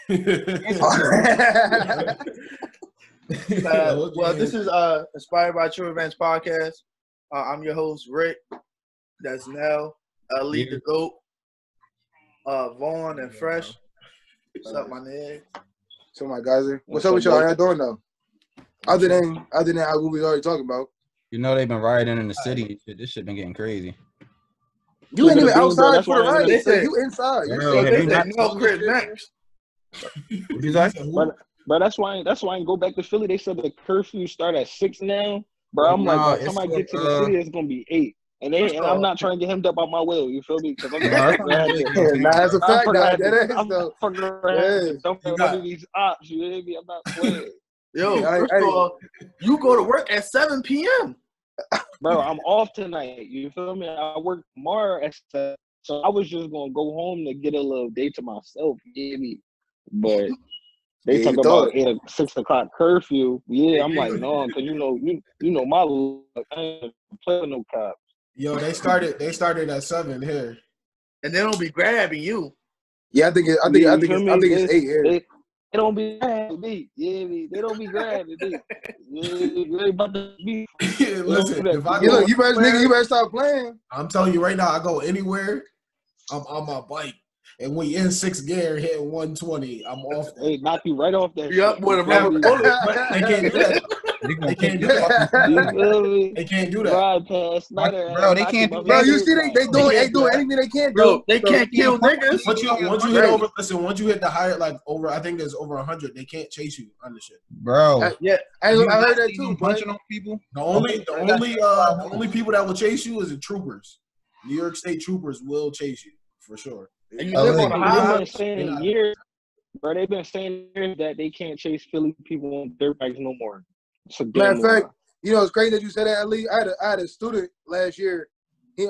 Well, this is Inspired by True Events podcast. I'm your host, Rick. That's Nell, Ali the GOAT, Vaughn, and Fresh. What's up, my nigga? So my guys, what's up with y'all? How y'all doing though? Other than what we already talking about. You know they've been rioting in the city and shit. This shit been getting crazy. You ain't even outside for the riot. So you inside. No crib next. But that's why I ain't go back to Philly. They said the curfew start at 6 now. Bro, I'm like, by the time I get to the city, it's gonna be 8. And I'm not trying to get him up on my will. You feel me? Because I'm that's a fact. That is though. I'm one of these ops. You hear me? I'm not playing. Yo, first of all, you go to work at 7 p.m. Bro, I'm off tonight. You feel me? I work tomorrow at 7. So I was just gonna go home to get a little day to myself. You hear me? But they talk about 6 o'clock curfew. Yeah, I'm like, no, because you know my look. I ain't play with no cops. Yo, they started at 7 here, and they don't be grabbing you. Yeah, I think it's 8 here. They don't be grabbing me. Yeah, they don't be grabbing me. Yeah, about to be. Listen, if I go, you better stop playing. I'm telling you right now, I go anywhere, I'm on my bike. And we in 6th gear hitting 120, I'm off. Hey, knock you right off that. Yup, with a rubber bullet. They can't do that. They can't do that. They can't do that. Ride past Snyder, bro, they can't do that. Bro, you see they doing anything they can do. Bro, they can't kill niggas. Once you hit the higher, like over, I think there's over 100, they can't chase you on the shit. Bro. I heard that too. Punching on people. The only people that will chase you is the troopers. New York State troopers will chase you for sure. And you live on a highway. Years, bro, they've been saying years that they can't chase Philly people on dirt bikes no more. Matter of fact, it's crazy that you said that, Ali. I had a student last year. He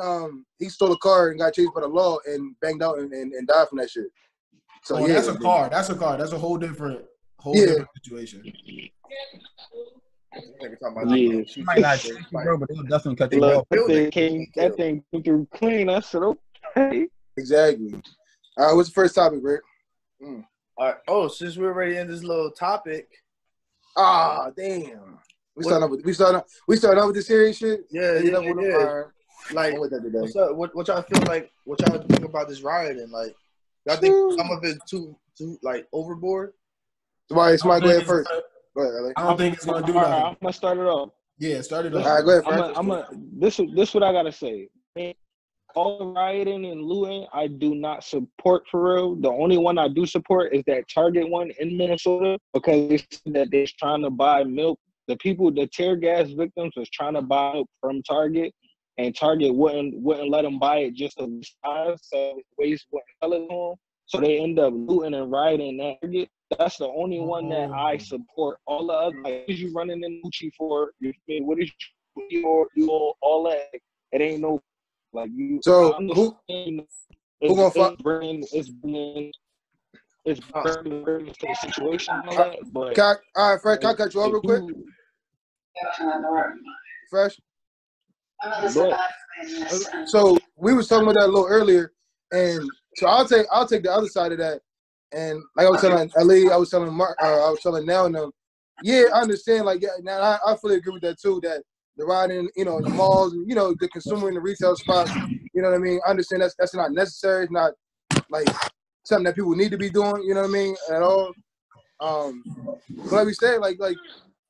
stole a car and got chased by the law and banged out and died from that shit. So that's a car. That's a car. That's a whole different situation. Yeah, she might not chase you, bro, but they'll definitely cut you off. That thing came through clean. I said, okay. Exactly. All right, what's the first topic, Rick? All right. Oh, since we're already in this little topic. Ah, damn. We starting out with the serious shit? Yeah. Like, what's up? What y'all feel like? What y'all think about this rioting? Like, y'all think some of it too like overboard? Somebody go ahead first. Go ahead, Ali. I don't think it's gonna do nothing. I'm gonna start it off. Yeah, start it off. All right, go ahead first. This what I gotta say. All the rioting and looting, I do not support for real. The only one I do support is that Target one in Minnesota because they said that they're trying to buy milk. The tear gas victims was trying to buy milk from Target, and Target wouldn't let them buy it just to size, so waste wouldn't sell it to them. So they end up looting and rioting that Target. That's the only one that I support. All the other, like, what is you running in Gucci for? What is you all that? It ain't no. Like you, so who gonna fuck? It's bringing to the situation and all that. But all right, Fresh, can I cut you off real quick? Fresh. So we was talking about that a little earlier, and so I'll take the other side of that. And like I was telling Ali, I was telling Mark, I was telling Nell and them. Yeah, I understand. Like, now I fully agree with that too. That the riding, in the malls, and, the consumer in the retail spots, you know what I mean? I understand that's not necessary. It's not, like, something that people need to be doing, you know what I mean, at all. But like we said, like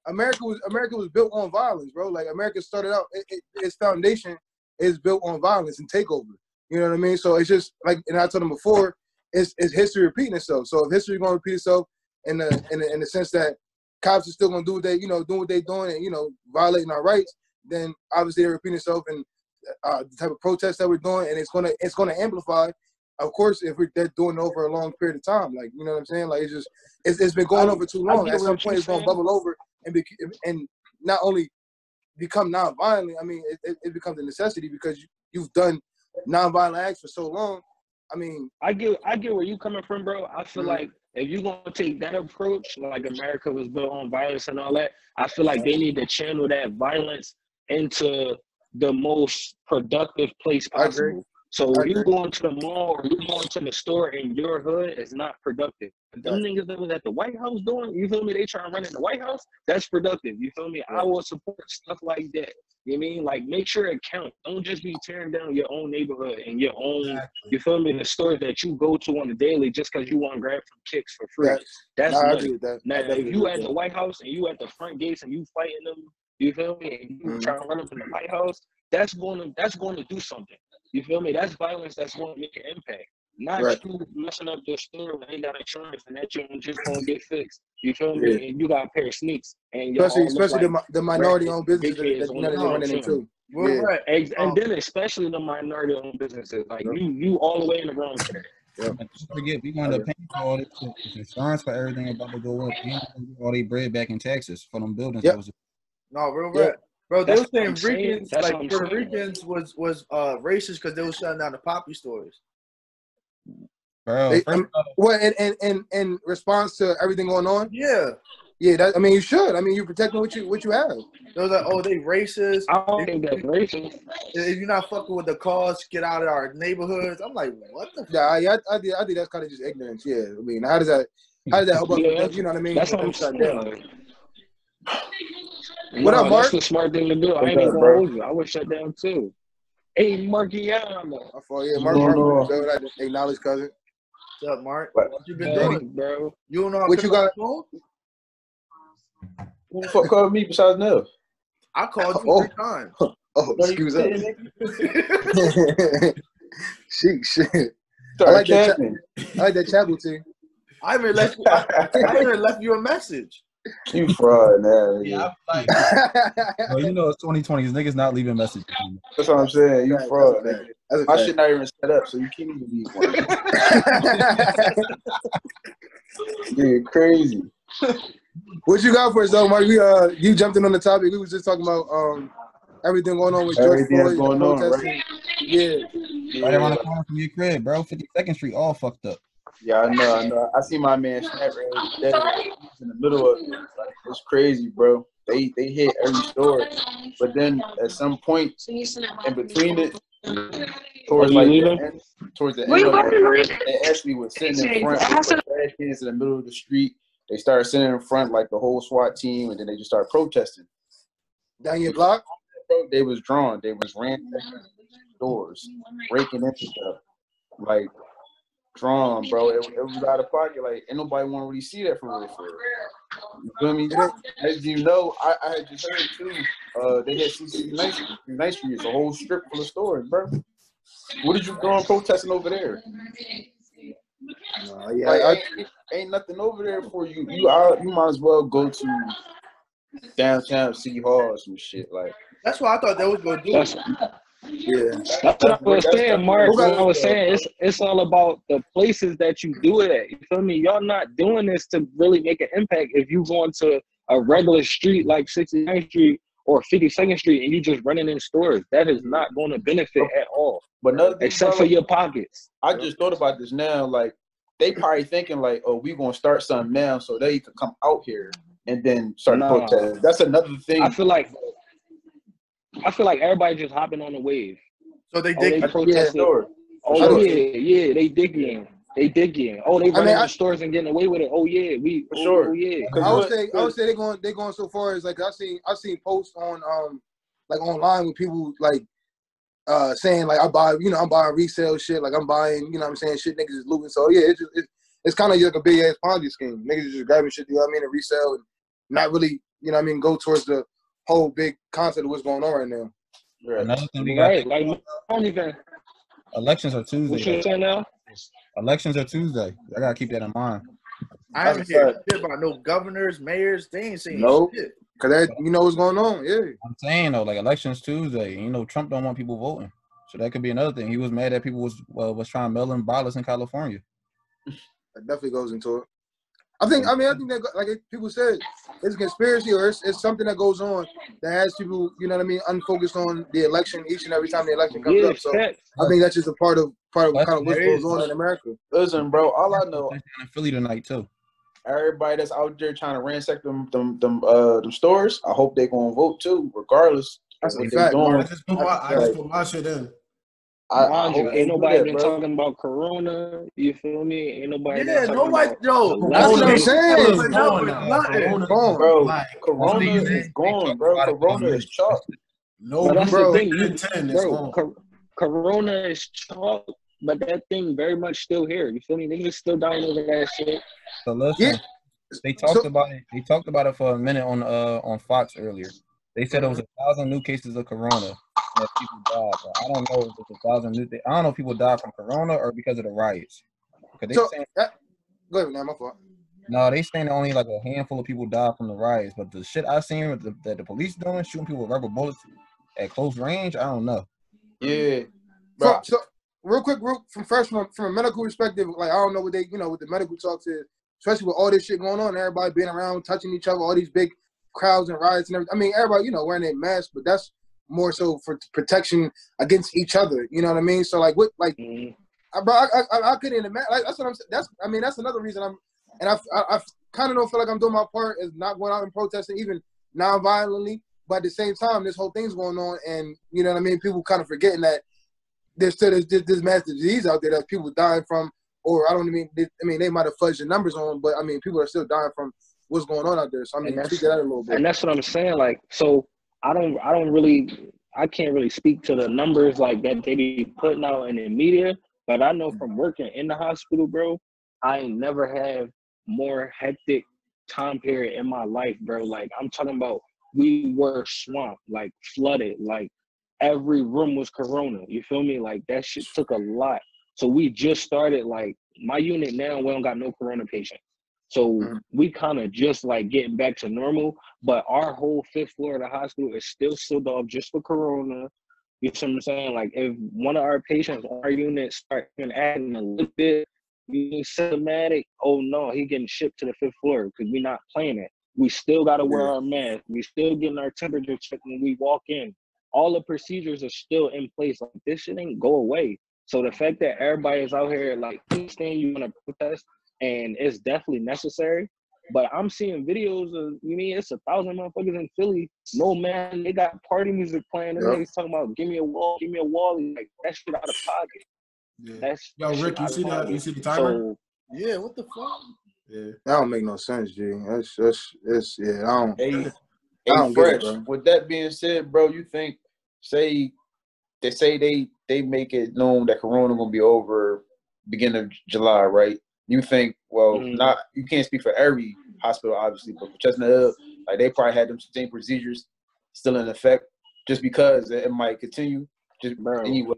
America was built on violence, bro. Like, America started out, its foundation is built on violence and takeover. You know what I mean? So it's just, like, and I told them before, it's history repeating itself. So if history is going to repeat itself in the sense that cops are still gonna do what they, doing what they're doing and, violating our rights, then obviously they're repeating itself in the type of protests that we're doing, and it's gonna amplify, of course, if they're doing it over a long period of time. Like, you know what I'm saying? Like, it's been going over too long. At some point, it's gonna bubble over and not only become nonviolent. I mean, it becomes a necessity because you've done nonviolent acts for so long. I mean, I get where you coming from, bro. I feel like if you're going to take that approach, like America was built on violence and all that, I feel like they need to channel that violence into the most productive place possible. So you going to the mall or you going to the store in your hood is not productive. Them niggas that was at the White House doing, you feel me? They trying to run in the White House. That's productive. You feel me? I will support stuff like that. You know what I mean? Like, make sure it counts. Don't just be tearing down your own neighborhood and your own, you feel me, the stores that you go to on the daily just because you want to grab some kicks for free. That's nuts. Now, if you at the White House and you at the front gates and you fighting them, you feel me, and you trying to run up in the White House, that's going to do something. You feel me? That's violence that's going to make an impact. Not you messing up the store when they got insurance and that you just going to get fixed. You feel me? And you got a pair of sneaks. And especially the minority-owned businesses that they're running into. And then especially the minority-owned businesses. Like, you all the way in the wrong for that. Don't forget, we going to pay for all this insurance for everything about to go up. And all they bread back in taxes for them buildings. No, real rap. Bro, they were saying Ricans, like Puerto Ricans was racist because they were shutting down the poppy stores. Bro, in response to everything going on? Yeah. I mean, you should. I mean, you're protecting what you have. They was like, oh, they racist. I don't think that's racist. If you're not fucking with the cause, get out of our neighborhoods. I'm like, what the fuck? Yeah, I think that's kind of just ignorance. Yeah, I mean, how does that help us? You know what I mean? That's what I'm saying. What up, Mark? That's the smart thing to do. I ain't even gonna hold you. I would shut down too. Hey, Markiano. Mark, acknowledge cousin. What's up, Mark? What you been doing, bro? You don't know how what you got? Who the fuck called me besides Nev? I called you 3 times. Excuse us. Shit. I like that chapel team. I even left you a message. You fraud now. Yeah, I'm like, well, you know, it's 2020. Niggas not leaving messages. That's what I'm saying. You fraud. My shit not even set up, so you can't even leave one. Dude, crazy. What you got for us, though, Mike? You jumped in on the topic. We was just talking about everything going on with George Floyd. Going on, right? Yeah. Right around the corner from your crib, bro. 52nd Street, all fucked up. Yeah, I know. I see my man Snap right there in the middle of it. Like, it's crazy, bro. They hit every store, but then at some point in between it, towards the end of it, they actually was sitting in front. They put trash cans in the middle of the street. They started sitting in front like the whole SWAT team, and then they just started protesting. Down your block? They was drawn. They was ransacking stores, breaking into stuff. Like, drawn, bro. It was out of pocket. Like, ain't nobody want to really see that from real. You feel me? As you know, I had just heard too. They had Nice Street. It's a whole strip full of stores, bro. What did you doing protesting over there? Ain't nothing over there for you. You might as well go to downtown City Hall or some shit. Like, that's what I thought they was gonna do. That's what I was saying, Mark. What I was saying, it's all about the places that you do it at. You feel me? Y'all not doing this to really make an impact. If you going to a regular street like 69th Street or 52nd Street and you just running in stores, that is not going to benefit at all. But another thing, except for your pockets. I just thought about this now. Like, they probably thinking like, oh, we gonna start something now so they can come out here and then start protesting. That's another thing. I feel like everybody just hopping on the wave. So they protesting. They digging. Oh, they running the stores and getting away with it. Oh yeah, Oh yeah. I would say they going so far as like I've seen posts on like online with people like saying like I'm buying resale shit, like I'm buying, you know what I'm saying, shit niggas is looting. So yeah, it's kind of like a big ass Ponzi scheme. Niggas just grabbing shit, you know what I mean, and resale and not really, you know what I mean, go towards the whole big concept of what's going on right now. Another thing we got. Elections are Tuesday. What you saying now? Elections are Tuesday. I gotta keep that in mind. I haven't heard shit about no governors, mayors. They ain't saying shit. Cause that, you know what's going on. Yeah. I'm saying though, like elections Tuesday. You know, Trump don't want people voting, so that could be another thing. He was mad that people was trying to mail in ballots in California. That definitely goes into it. I think that, like people said, it's a conspiracy or it's something that goes on that has people, you know what I mean, unfocused on the election each and every time the election comes up. So I think that's just a part of kind of what goes on in America. Listen, bro, all I know, in Philly tonight too. Everybody that's out there trying to ransack them stores, I hope they gonna vote too, regardless. That's a fact. I just put my shit in. I Mind you, hope they ain't do nobody that, been bro. talking about Corona. You feel me? Ain't nobody been Yeah, talking nobody. about Yo, the That's what left I'm Corona, face. saying. Corona's Putting up gone with now. nothing. Corona is Gone. Bro, like Corona They is talk gone, bro. about it for a Corona minute. is chalk. no But that's group the Bro. thing, bigger than 10 is bro. gone. Corona is chalk, but that thing very much still here. You feel me? Niggas still dying over that shit. So Yeah. listen, they So talked about it. They talked about it for a minute on Fox earlier. They said it was 1,000 new cases of Corona and that people died. But I don't know if it's 1,000 new. I don't know if people died from Corona or because of the riots. Cause they so saying go ahead, man. My fault. no, they saying only like a handful of people died from the riots. But the shit I seen that the police doing, shooting people with rubber bullets at close range, I don't know. Yeah, bro. So real quick, from a medical perspective, like I don't know what they, what the medical talks is, especially with all this shit going on, everybody being around, touching each other, all these big crowds and riots and everything. I mean, everybody, wearing their masks, but that's more so for protection against each other. You know what I mean? So like, I couldn't imagine. Like that's what I'm saying. That's another reason I kind of don't feel like I'm doing my part is not going out and protesting even non-violently. But at the same time, this whole thing's going on, and you know what I mean. People kind of forgetting that there's still this massive disease out there that people dying from, or they might have fudged the numbers on, but I mean, people are still dying from what's going on out there. So I mean, speak to that a little bit. And that's what I'm saying. Like, so I can't really speak to the numbers like that they be putting out in the media, but I know from working in the hospital, bro, I ain't never had more hectic time period in my life, bro. Like I'm talking about, we were swamped, like flooded, like every room was Corona. You feel me? Like that shit took a lot. So we just started, like my unit now, we don't got no Corona patients. So we kind of just like getting back to normal, but our whole 5th floor of the hospital is still sealed off just for Corona. You see what I'm saying? Like if one of our patients on our unit start acting a little bit symptomatic, oh no, he getting shipped to the 5th floor because we're not playing it. We still got to wear our mask. We still getting our temperature checked when we walk in. All the procedures are still in place. Like this shit ain't go away. So the fact that everybody is out here, like, understand you want to protest, and it's definitely necessary. But I'm seeing videos of, it's 1,000 motherfuckers in Philly. No, man, they got party music playing. And niggas talking about, give me a wall. Like, that shit out of pocket. Yeah. Yo, Rick, you see that? You see the timer? So, yeah, what the fuck? Yeah. That don't make no sense, G. It's I don't. Hey, I don't Fresh. get it, bro. With that being said, bro, you think they make it known that Corona gonna be over beginning of July, right? You think, not you can't speak for every hospital, obviously, but for Chestnut Hill, like they probably had them same procedures still in effect, just because it might continue. Just anyway.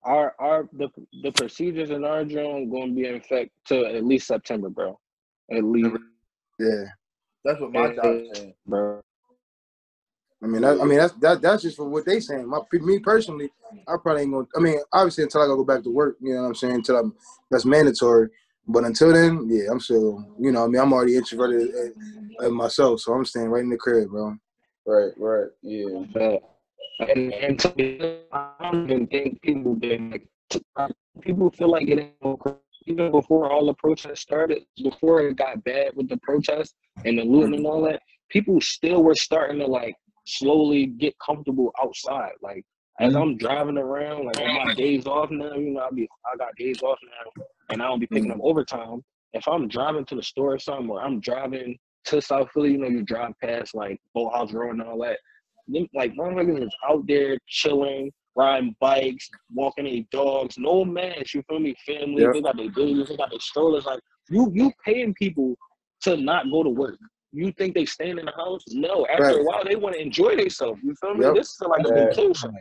The procedures in our joint gonna be in effect till at least September, bro. At least. Yeah. That's what my job said, bro. That's just for what they saying. Me personally, I probably ain't gonna. Obviously until I go back to work, you know what I'm saying. That's mandatory. But until then, yeah, I'm still, I'm already introverted myself, so I'm staying right in the crib, bro. Right, yeah. And to me, I don't even think people feel like it ain't even before all the protests started, before it got bad with the protests and the looting and all that, people still were starting to like slowly get comfortable outside. Like as I'm driving around, like on my days off now, I got days off now and I don't be picking up overtime. If I'm driving to the store or something, or I'm driving to South Philly, you drive past like Boathouse Road and all that. Like motherfuckers is out there chilling, riding bikes, walking their dogs, no mask, you feel me? Family, They got their babies, they got their strollers. Like you paying people to not go to work. You think they staying in the house? No. After a while, they want to enjoy themselves. You feel me? This is like a vacation.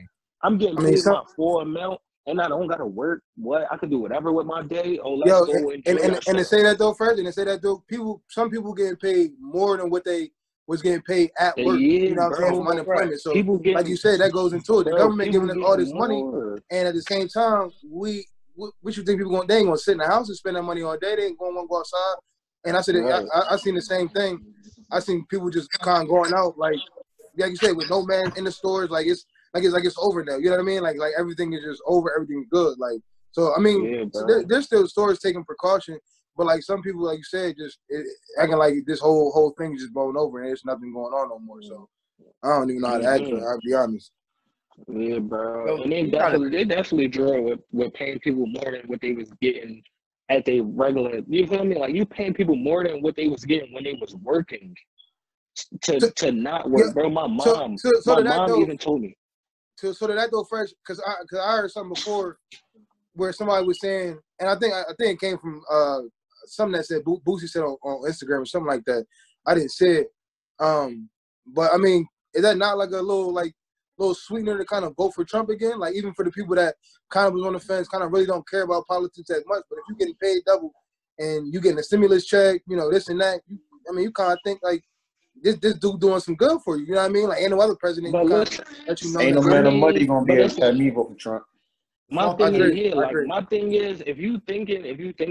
I'm getting paid my full amount, and I don't gotta work. What? I could do whatever with my day. Oh, let's go enjoy ourselves. And to say that though, first, and to say that though, some people getting paid more than what they was getting paid at work. You know what I'm saying? From unemployment. So like you said, that goes into it. The government giving us all this money, and at the same time, what you think people they ain't gonna sit in the house and spend that money all day? They ain't gonna want to go outside. And I said, I seen the same thing. I seen people just kind of going out like you said, with no man in the stores. Like it's over now. You know what I mean? Like everything is just over. Everything's good. Like so. So there's still stores taking precaution. But like some people, like you said, just acting like this whole thing is just blown over and there's nothing going on no more. So I don't even know how to act. I'll be honest. Yeah, bro. Yo, And they definitely drill with paying people more than what they was getting at their regular. You feel me? Like you paying people more than what they was getting when they was working to not Yeah. work, bro. My So mom even told me. So to that though, fresh, because I heard something before where somebody was saying, and I think it came from something that said Boosie said on Instagram or something like that. I didn't say it, but I mean, is that not like a little sweetener to kind of vote for Trump again? Like even for the people that kind of was on the fence, kind of really don't care about politics as much, but if you're getting paid double and you getting a stimulus check, you know, this and that, you kind of think like this dude doing some good for you. You know what I mean? Like ain't no other president But listen, ain't no man of money gonna be able to have me vote for Trump. My thing is, my thing is, if you thinking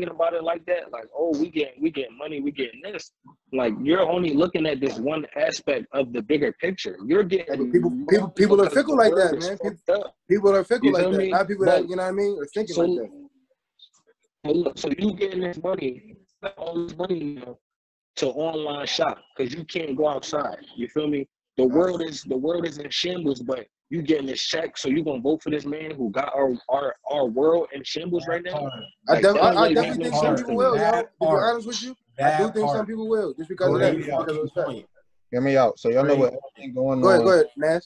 about it like that, like, oh, we get money, we getting this, like you're only looking at this one aspect of the bigger picture. You're getting people are fickle like that, man. People are fickle like that. Not people that, you know what I mean, are thinking like that. Look, so you getting this money, all this money to online shop because you can't go outside. You feel me? The world is in shambles, but you getting this check, so you gonna vote for this man who got our world in shambles right now? I definitely think some people will, yo. To be honest with you, I do think some people will, just because of that. Because of the Hear me out. So y'all know what everything going on. Go ahead, Nash.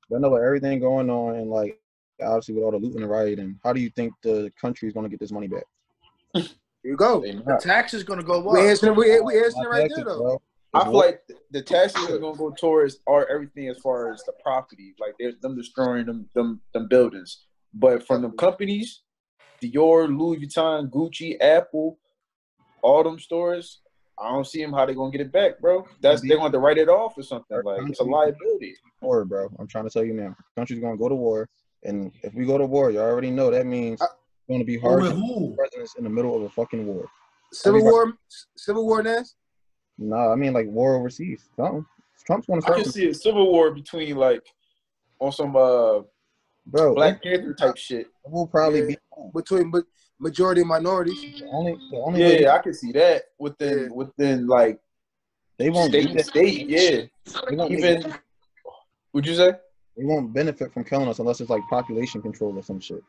Y'all know what everything going on, and like obviously with all the looting and rioting. How do you think the country is gonna get this money back? Here you go. The tax is gonna go up. We answering it right there, though. Bro. I feel like the taxes are gonna go towards everything as far as the property, like they're them destroying them buildings. But from them companies, Dior, Louis Vuitton, Gucci, Apple, all them stores, I don't see them how they gonna get it back, bro. They're going to write it off or something. Like it's a liability. War, bro. I'm trying to tell you now. The country's gonna go to war, and if we go to war, you already know that means it's gonna be hard to keep presidents in the middle of a fucking war. Civil War, Nash. No, I mean like war overseas. Trump's going to start. I can see a civil war between like on some Black Panther type shit. It will probably be between majority and minorities. The only I can see that within like they won't state. Yeah, they won't even. Would you say they won't benefit from killing us unless it's like population control or some shit?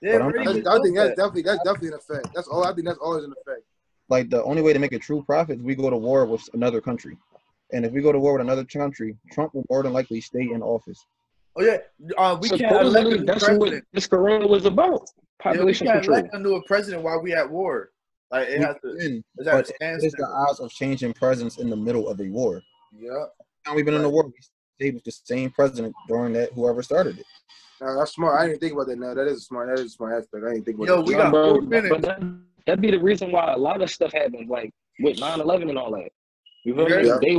Yeah, I think that's definitely an effect. That's all. I think that's always an effect. Like the only way to make a true profit is we go to war with another country, and if we go to war with another country, Trump will more than likely stay in office. Oh yeah, we can't elect a new president. What this corona was about. Population control. We can't elect a new president while we at war. Like it has to. But it's the odds of changing presidents in the middle of a war. Yeah. Now we've been in a war. We stayed with the same president during that. Whoever started it. That's smart. I didn't think about that. Now that is smart. That is a smart aspect. I didn't think about that. We got 4 minutes. But that'd be the reason why a lot of stuff happens, like with 9/11 and all that. You feel me? Yeah. They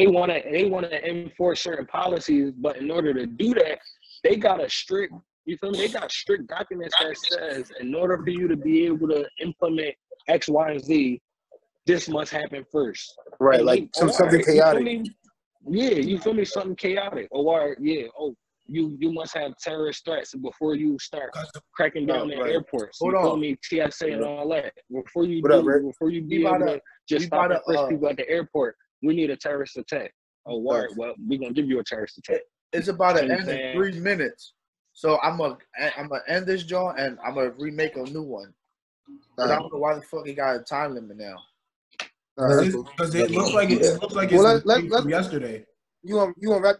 want to enforce certain policies, but in order to do that, they got a strict. You feel me? They got strict documents that says in order for you to be able to implement X, Y, and Z, this must happen first. Right, like something chaotic. You feel me? Something chaotic, you must have terrorist threats before you start cracking down in airports. You feel me? TSA and all that. Before you be able to just stop and frisk people at the airport, we need a terrorist attack. Oh, well, we're gonna give you a terrorist attack. It's about to end in 3 minutes. So I'm gonna end this joint and I'm gonna remake a new one. But I don't know why the fuck he got a time limit now. Because it looks like it's yesterday. You want wrap?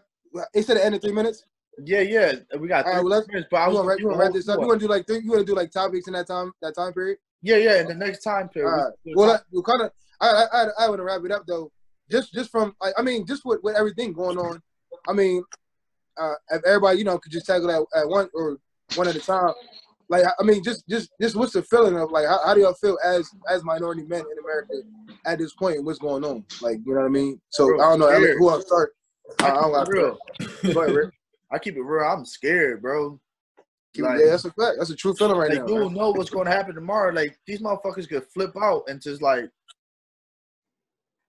It said it ended 3 minutes. Yeah. We got 3 minutes. But you want to wrap this up? You want to do like you want to do like topics in that time period? Yeah. In the next time period. Right. Well, we kind of. I want to wrap it up though. Just from just with everything going on. I mean, if everybody could just tackle that at one at a time. Like just what's the feeling of like how do y'all feel as minority men in America at this point and what's going on? Like you know what I mean? So bro, I don't know who I'll start. I don't got real. I keep it real. I'm scared, bro. Like, yeah, that's a fact. That's a true feeling right now. You don't know what's going to happen tomorrow. Like these motherfuckers could flip out and just like,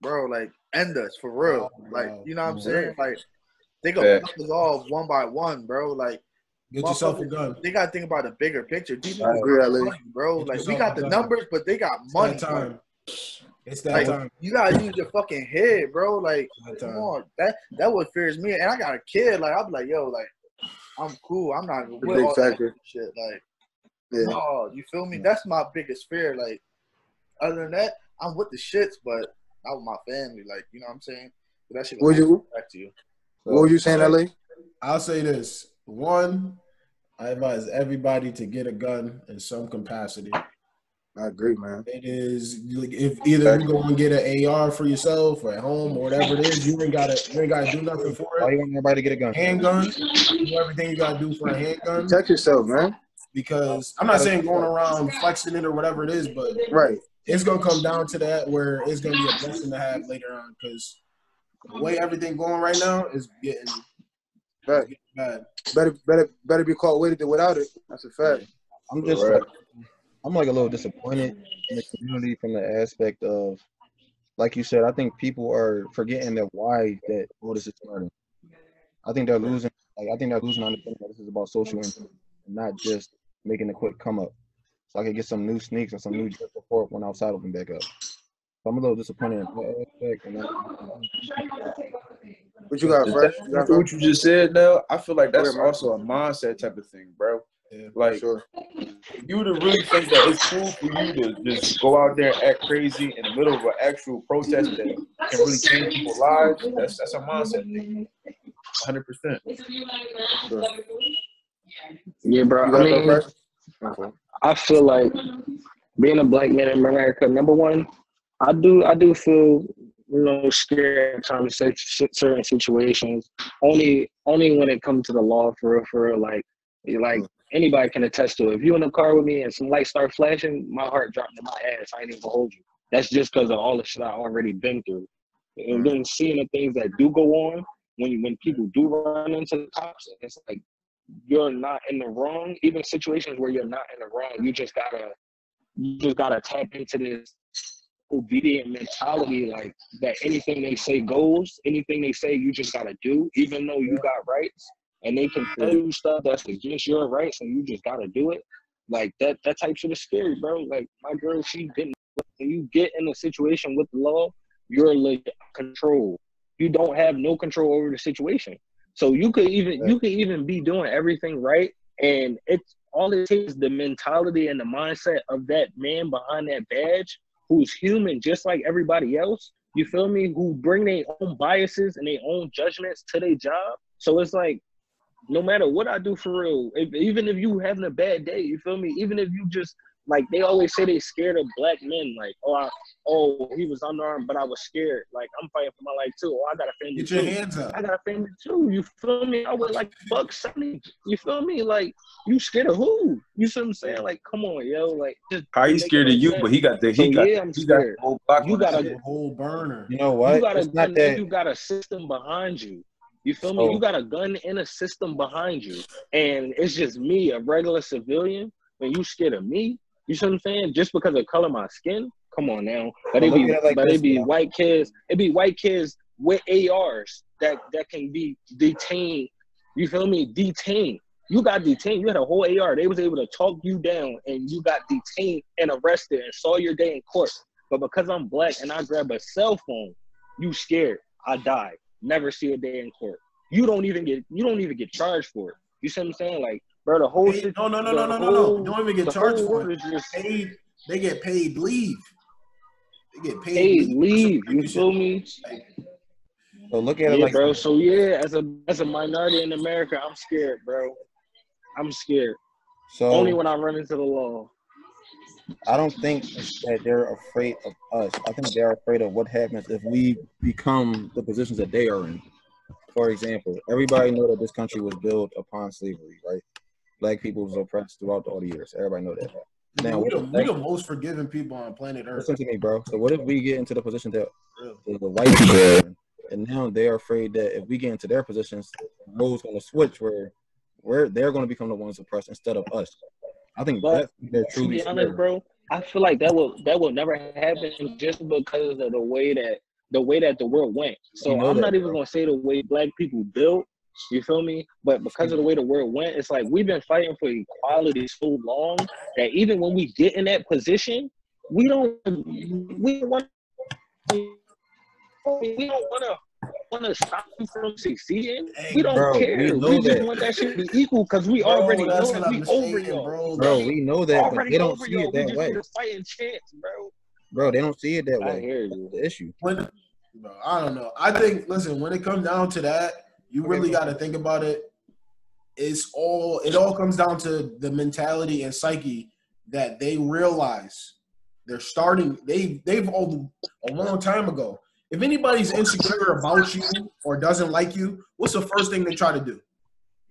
bro, like end us for real. Like you know what I'm saying? Like they gonna fuck us off one by one, bro. Like. Get yourself a gun. They gotta think about the bigger picture. These money, bro. Like we got the numbers, but they got money. It's that time. You gotta use your fucking head, bro. Like, come on. That what fears me. And I got a kid. Like, I'll be like, yo, like, I'm cool. I'm not even The with big all that factor. shit. Like, Yeah. no, you feel me? That's my biggest fear. Like, other than that, I'm with the shits, but not with my family. Like, you know what I'm saying? But that shit Would you? back to you. So, What were you saying, LA? I'll say this. One, I advise everybody to get a gun in some capacity. I agree, man. It is if either you go and get an AR for yourself or at home or whatever it is, you ain't gotta do nothing for why it. you want everybody to get a gun? Handgun, do everything you gotta do for a handgun. Protect yourself, man. Because I'm not saying going around flexing it or whatever it is, but Right. it's gonna come down to that where it's gonna be a blessing to have later on. Because the way everything going right now is getting bad. Better be caught with it than without it. That's a fact. I'm just like, I'm like a little disappointed in the community from the aspect of, like you said, I think people are forgetting that why that all this is starting. I think they're losing. Like, I think they're losing understanding that this is about social impact and not just making a quick come up, so I could get some new sneaks or some new drip report when outside open back up. So I'm a little disappointed in that aspect. And What you got, Fresh? After what you just said, now I feel like that's Go ahead, man. also a mindset type of thing, bro. Yeah, Like, Sure. if you to really think that it's cool for you to just go out there and act crazy in the middle of an actual protest that can really change people's lives, that's a mindset thing. 100%. Sure. Yeah, bro. You I got mean, that, Fresh? Okay. I feel like being a black man in America, number one, I do feel, scared in terms of certain situations. Only when it comes to the law, for real. Like anybody can attest to it. If you in the car with me and some lights start flashing, my heart dropped in my ass. I ain't even gonna hold you. That's just because of all the shit I already been through. And then seeing the things that do go on when people do run into the cops, it's like you're not in the wrong. Even situations where you're not in the wrong, you just gotta tap into this obedient mentality, like that anything they say goes, anything they say you just gotta do, even though you got rights and they can tell you stuff that's against your rights and you just gotta do it. Like that type shit is scary, bro. Like my girl, she didn't. When you get in a situation with the law, you're legit control. You don't have no control over the situation. So you could even be doing everything right, and it's all it takes is the mentality and the mindset of that man behind that badge, who's human just like everybody else. You feel me? Who bring their own biases and their own judgments to their job. So it's like, no matter what I do for real, even if you having a bad day, you feel me? Even if you just, like, they always say they scared of black men. Like, he was unarmed, but I was scared. Like, I'm fighting for my life too. Oh, I got a family get your Mm. hands up. I got a family too. You feel me? I was like $70. You feel me? Like, you scared of who? You see what I'm saying? Like, come on, yo. Like, just How he make it scared of make you, sense. but he got the I'm scared. the whole block You on his gotta head. A whole burner. you know what? You got a It's not gun that. and you got a system behind you. You feel me? So- You got a gun and a system behind you. And it's just me, a regular civilian, when you scared of me. You see what I'm saying? Just because of color of my skin? Come on now. But Look at it like this, it be now. white kids. It be white kids with ARs that can be detained. You feel me? Detained. You got detained. You had a whole AR. They was able to talk you down and you got detained and arrested and saw your day in court. But because I'm black and I grab a cell phone, you scared. I die. Never see a day in court. You don't even get charged for it. You see what I'm saying? Like, bro, the whole shit. No. You don't even get charged for it. They get paid leave. They get paid leave. You feel me? So look at it Yeah, like bro. this. So yeah, as a minority in America, I'm scared, bro. I'm scared. So Only when I run into the law. I don't think that they're afraid of us. I think they're afraid of what happens if we become the positions that they are in. For example, everybody know that this country was built upon slavery, right? Black people was oppressed throughout all the years. Everybody know that. Now, we the most forgiving people on planet Earth. listen to me, bro. So what if we get into the position that the white people are in, and now they're afraid that if we get into their positions, the role's going to switch where they're going to become the ones oppressed instead of us. I think that's they're to truly be honest, bro, I feel like that will never happen just because of the way that the world went. So I'm not even gonna say the way black people built. You feel me? But because of the way the world went, it's like we've been fighting for equality so long that even when we get in that position, we don't want to want to stop them from succeeding. Hey, We don't bro, we care. know We just that. want that shit to be equal because we already know that's it. what I'm We over saying, y'all. bro. Bro, we know that, but Already they don't over see y'all. it We that just way. need a fighting chance, bro. Bro, they don't see it that I way. hear That's you. the issue. Bro, I don't know. I think, listen, when it comes down to that, you really got to think about it. It all comes down to the mentality and psyche that they realize they're starting. They've all a long time ago. If anybody's insecure about you or doesn't like you, what's the first thing they try to do?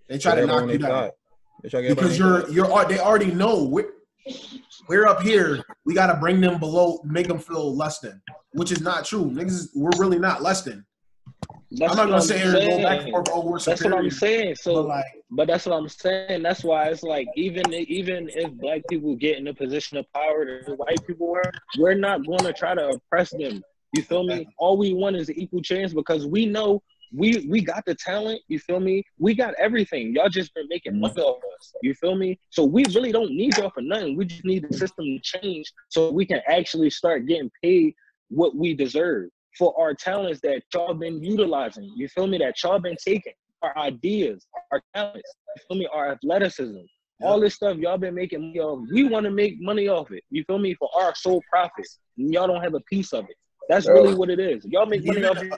They try to knock you down because they already know we're up here. We got to bring them below, make them feel less than, which is not true. Niggas, we're really not less than. I'm not gonna sit here and go back and forth. Oh, we're superior. That's what I'm saying. So, but that's what I'm saying. That's why it's like even if black people get in a position of power that white people are, we're not going to try to oppress them. You feel me? All we want is an equal chance because we know we got the talent. You feel me? We got everything. Y'all just been making money off us. You feel me? So we really don't need y'all for nothing. We just need the system to change so we can actually start getting paid what we deserve for our talents that y'all been utilizing. You feel me? That y'all been taking. Our ideas, our talents, you feel me? Our athleticism. All this stuff y'all been making money off. We want to make money off it. You feel me? For our sole profit. And y'all don't have a piece of it. That's really what it is. Y'all make money off it.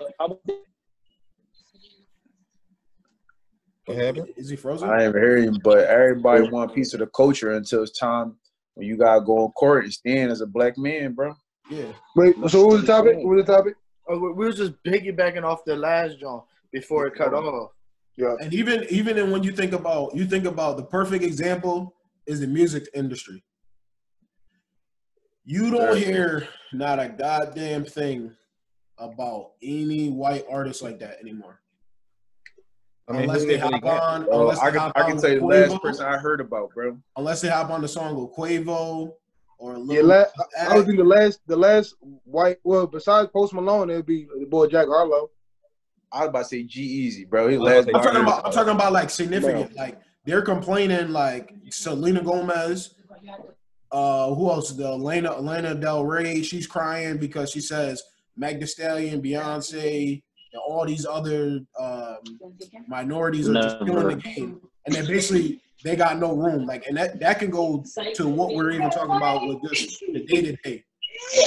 What happened? Is he frozen? I ain't hear him, but everybody want a piece of the culture until it's time when you gotta go on court and stand as a black man, bro. Yeah. Wait, so what was the topic? What was the topic? We were just piggybacking off the last John before it cut off. Yeah. And even when you think about the perfect example is the music industry. You don't hear not a goddamn thing about any white artists like that anymore. I mean, unless they hop on. Bro, I can tell you the last person I heard about, bro. Unless they hop on the song with Quavo or I would think the last white. Well, besides Post Malone, it would be the boy Jack Harlow. I was about to say G-Eazy, bro. I'm talking about like significant. Bro. Like they're complaining like Selena Gomez. Who else? The Lana Del Rey. She's crying because she says Meg Thee Stallion, Beyonce, and all these other minorities are just killing the game, and then basically they got no room. Like, and that can go to what we're even talking about with just the day to day.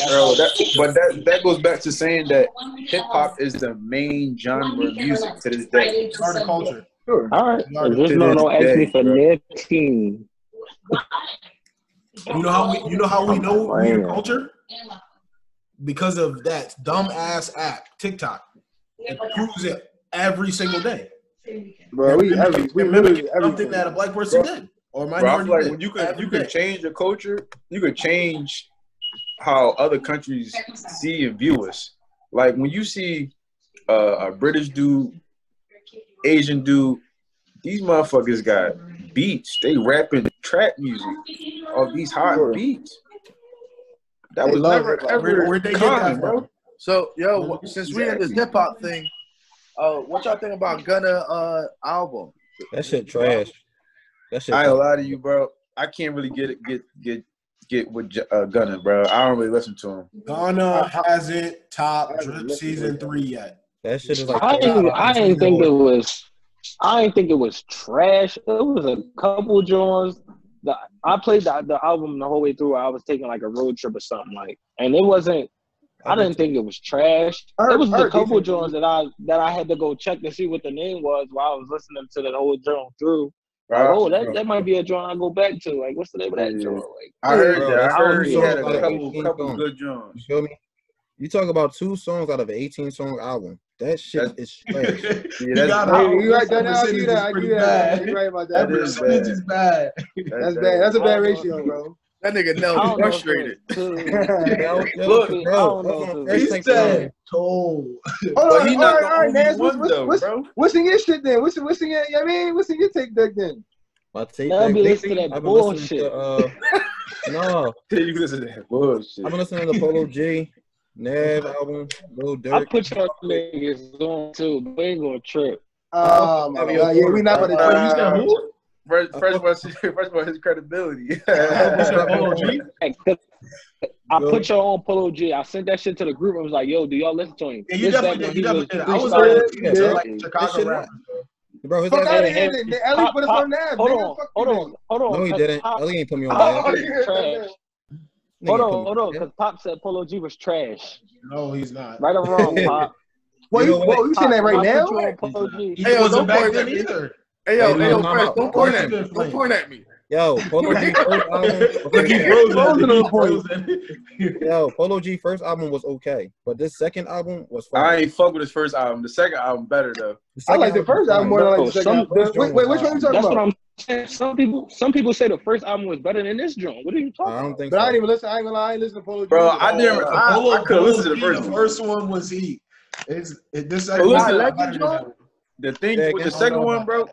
Bro, that goes back to saying that hip hop is the main genre of music to this day. It's art and culture. Sure. All right. Just don't ask me for their team. You know how we know we're culture? Because of that dumb ass app, TikTok. It proves it every single day. Bro, we literally something that a black person did or minority like did. when you can change the culture, you could change how other countries see and view us. Like when you see a British dude, Asian dude, these motherfuckers got beats. They rapping trap music of these hot beats. That was never ever where'd they common, get that bro. So since we in this hip hop thing, what y'all think about Gunna album? That shit trash. That shit. I ain't gonna lie to you, bro. I can't really get with Gunna, bro. I don't really listen to him. Gunna hasn't topped Drip Season 3 yet. That shit is like. I ain't think it was trash. It was a couple joints. I played the album the whole way through. I was taking like a road trip or something and it wasn't. I didn't think it was trash. It was a couple joints that I had to go check to see what the name was while I was listening to the whole joint through. Like, that might be a joint I go back to. Like, what's the name of that joint? Like, I heard that. I heard he had a couple good joints. You feel me? You talk about 2 songs out of an 18-song album. That shit is trash. You right, Darnell. I give you that. You're right about that. That is bad. That's bad. That's a bad ratio, bro. That nigga Nell frustrated. Look, he said told. Hold on, not all right, Nance. bro. What's in your shit then? What's in your? I mean, what's in your take back then? My take I'll back be listening lately, to that I've been listening bullshit. to no. You listen to that bullshit. I've been listening to Polo G, Nav album, Lil Durk. I put your niggas on too. We ain't gonna trip. Oh my God! Yeah, we not about to. You said who? First of all, his credibility. I I put y'all on Polo G. I sent that shit to the group. I was like, yo, do y'all listen to him? Yeah, you definitely did. You definitely did. I was like Chicago rap. Bro, his Fuck out of ass. here. Ellie put us on that. Hold on. No, he didn't. Ellie ain't put me on that. Trash. Hold on, because Pop said Polo G was trash. No, he's not. Right or wrong, Pop? Well, you saying that right now? He wasn't back then either. Hey, yo, Fresh, don't point at me. Don't point at me. Yo, Polo G first album. Yo, Polo G first album was okay, but this second album was fire. I ain't fuck with his first album. The second album better though. I like the first album more than I like the second album. Wait, which one are you talking That's about? what I'm saying. Some people say the first album was better than this joint. What are you talking about? I don't think but so. I didn't even listen. I ain't gonna lie. I ain't listen to Polo G. Bro, I didn't. I couldn't listen to the first The one. first one was heat. The thing with the second one, bro.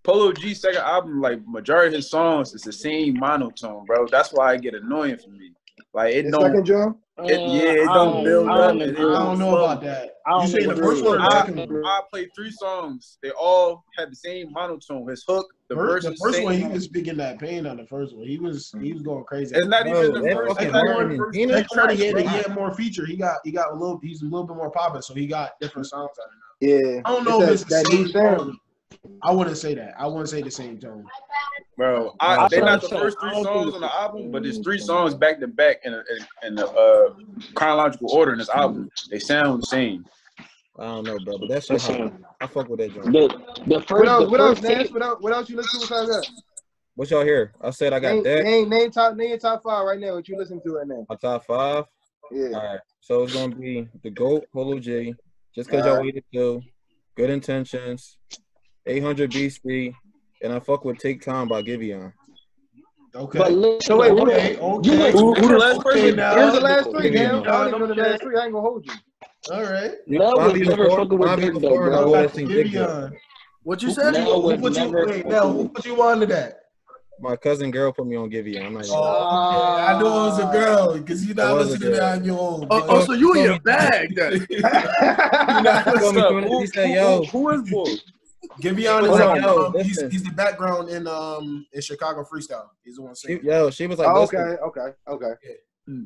Polo G second album, like majority of his songs is the same monotone, bro. That's why it get annoying for me. Like it don't. Second drum. It don't build up. I don't know about that. You say the first one or the second one? I played 3 songs. They all had the same monotone. His hook, the verse. The first one, he was speaking that pain on the first one. He was going crazy. It's not even the first. Second one, he had more feature. He's a little bit more popping, so he got different songs out of it. Yeah. I don't know if it's the same tone. I wouldn't say that. I wouldn't say the same tone. Bro, they're not the first 3 songs on the album, but there's 3 songs back to back in the chronological order in this album. They sound the same. I don't know, bro, but that's shit hot. I fuck with that joint. The first, what else, Nash? What else you listen to besides that? What y'all hear? I said I got that. Name top 5 right now. What you listen to right now? My top 5? Yeah. All right. So it's gonna be the GOAT, Polo G, just because y'all waited to, Good Intentions, 800 BC, and I fuck with Take Time by Giveon. Okay. But so wait, okay. Who the last person? Here's the last 3, man. I don't even know the last 3. I ain't gonna hold you. All right. Nell was never fucking with Dick, though, bro. What you said? Who put you on to that? My cousin girl put me on Giveon. I'm not even I knew it was a girl because you're not listening to that on your own. Oh, so you in your bag then? He said, yo. Who is boy? Giveon is he's the background in Chicago freestyle. He's the one saying. She was like, okay.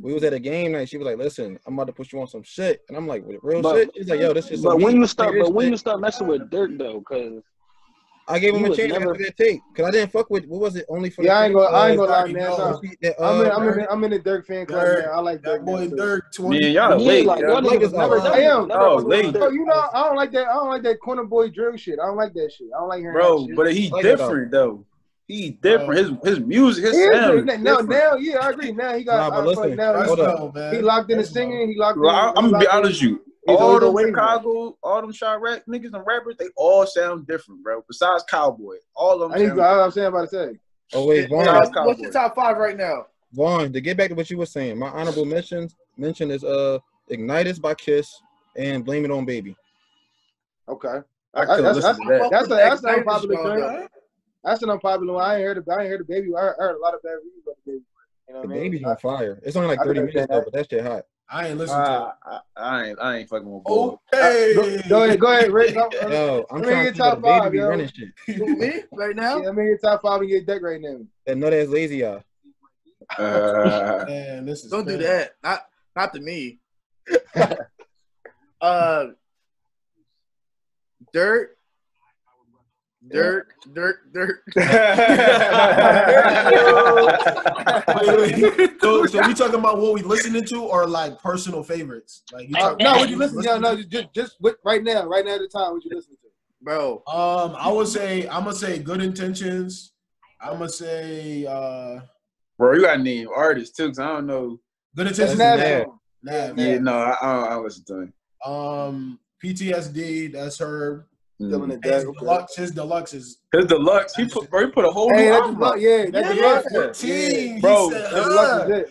We was at a game night. She was like, "Listen, I'm about to put you on some shit," and I'm like, "Real shit?" She's like, "Yo, this shit's." But when you start messing with Dirk though, because I gave him a chance after that tape, because I didn't fuck with what was it only for. Yeah, I ain't gonna lie, man. I'm in the Dirk fan club, man. I like that boy Dirk. 20. Man, y'all late. I am. You know, I don't like that. I don't like that corner boy drill shit. I don't like that shit. I don't like hearing that shit. But he's different though. He's different. His music, his sound. Now, yeah, I agree. Now he got. He locked in the singing. He locked in. I'm gonna be honest with you. All them Chicago, all them shot rap niggas and rappers, they all sound different, bro. Besides Cowboy, all of them. I'm saying about to say. Oh wait, Vaughn. What's your top 5 right now? Vaughn, to get back to what you were saying, my honorable mention is Ignitus by Kiss and Blame It On Baby. Okay, that's an unpopular thing. That's an unpopular one. I ain't heard the Baby. I heard a lot of bad reviews of the Baby. You know the Baby's on fire. It's only like 30 minutes though, but that shit hot. I ain't listening to it. I ain't fucking with boy. Okay. Go ahead, Rick. Yo, I'm trying to see the Baby be running shit. Me right now? Yeah, I'm in your top 5 and get deck right now. That nut ass lazy eye. Man, this is don't do that. Not to me. Dirt. So we talking about what we listening to or like personal favorites? Like what you listening to? No, just right now at the time. What you listening to, bro? I'm gonna say Good Intentions. I'm gonna say bro, you gotta name artists too, cause I don't know. Good Intentions. Nav. Yeah, no, I don't listen to him. PTSD. That's her. Still in the deck. His deluxe. He put a whole new album out. That's bro.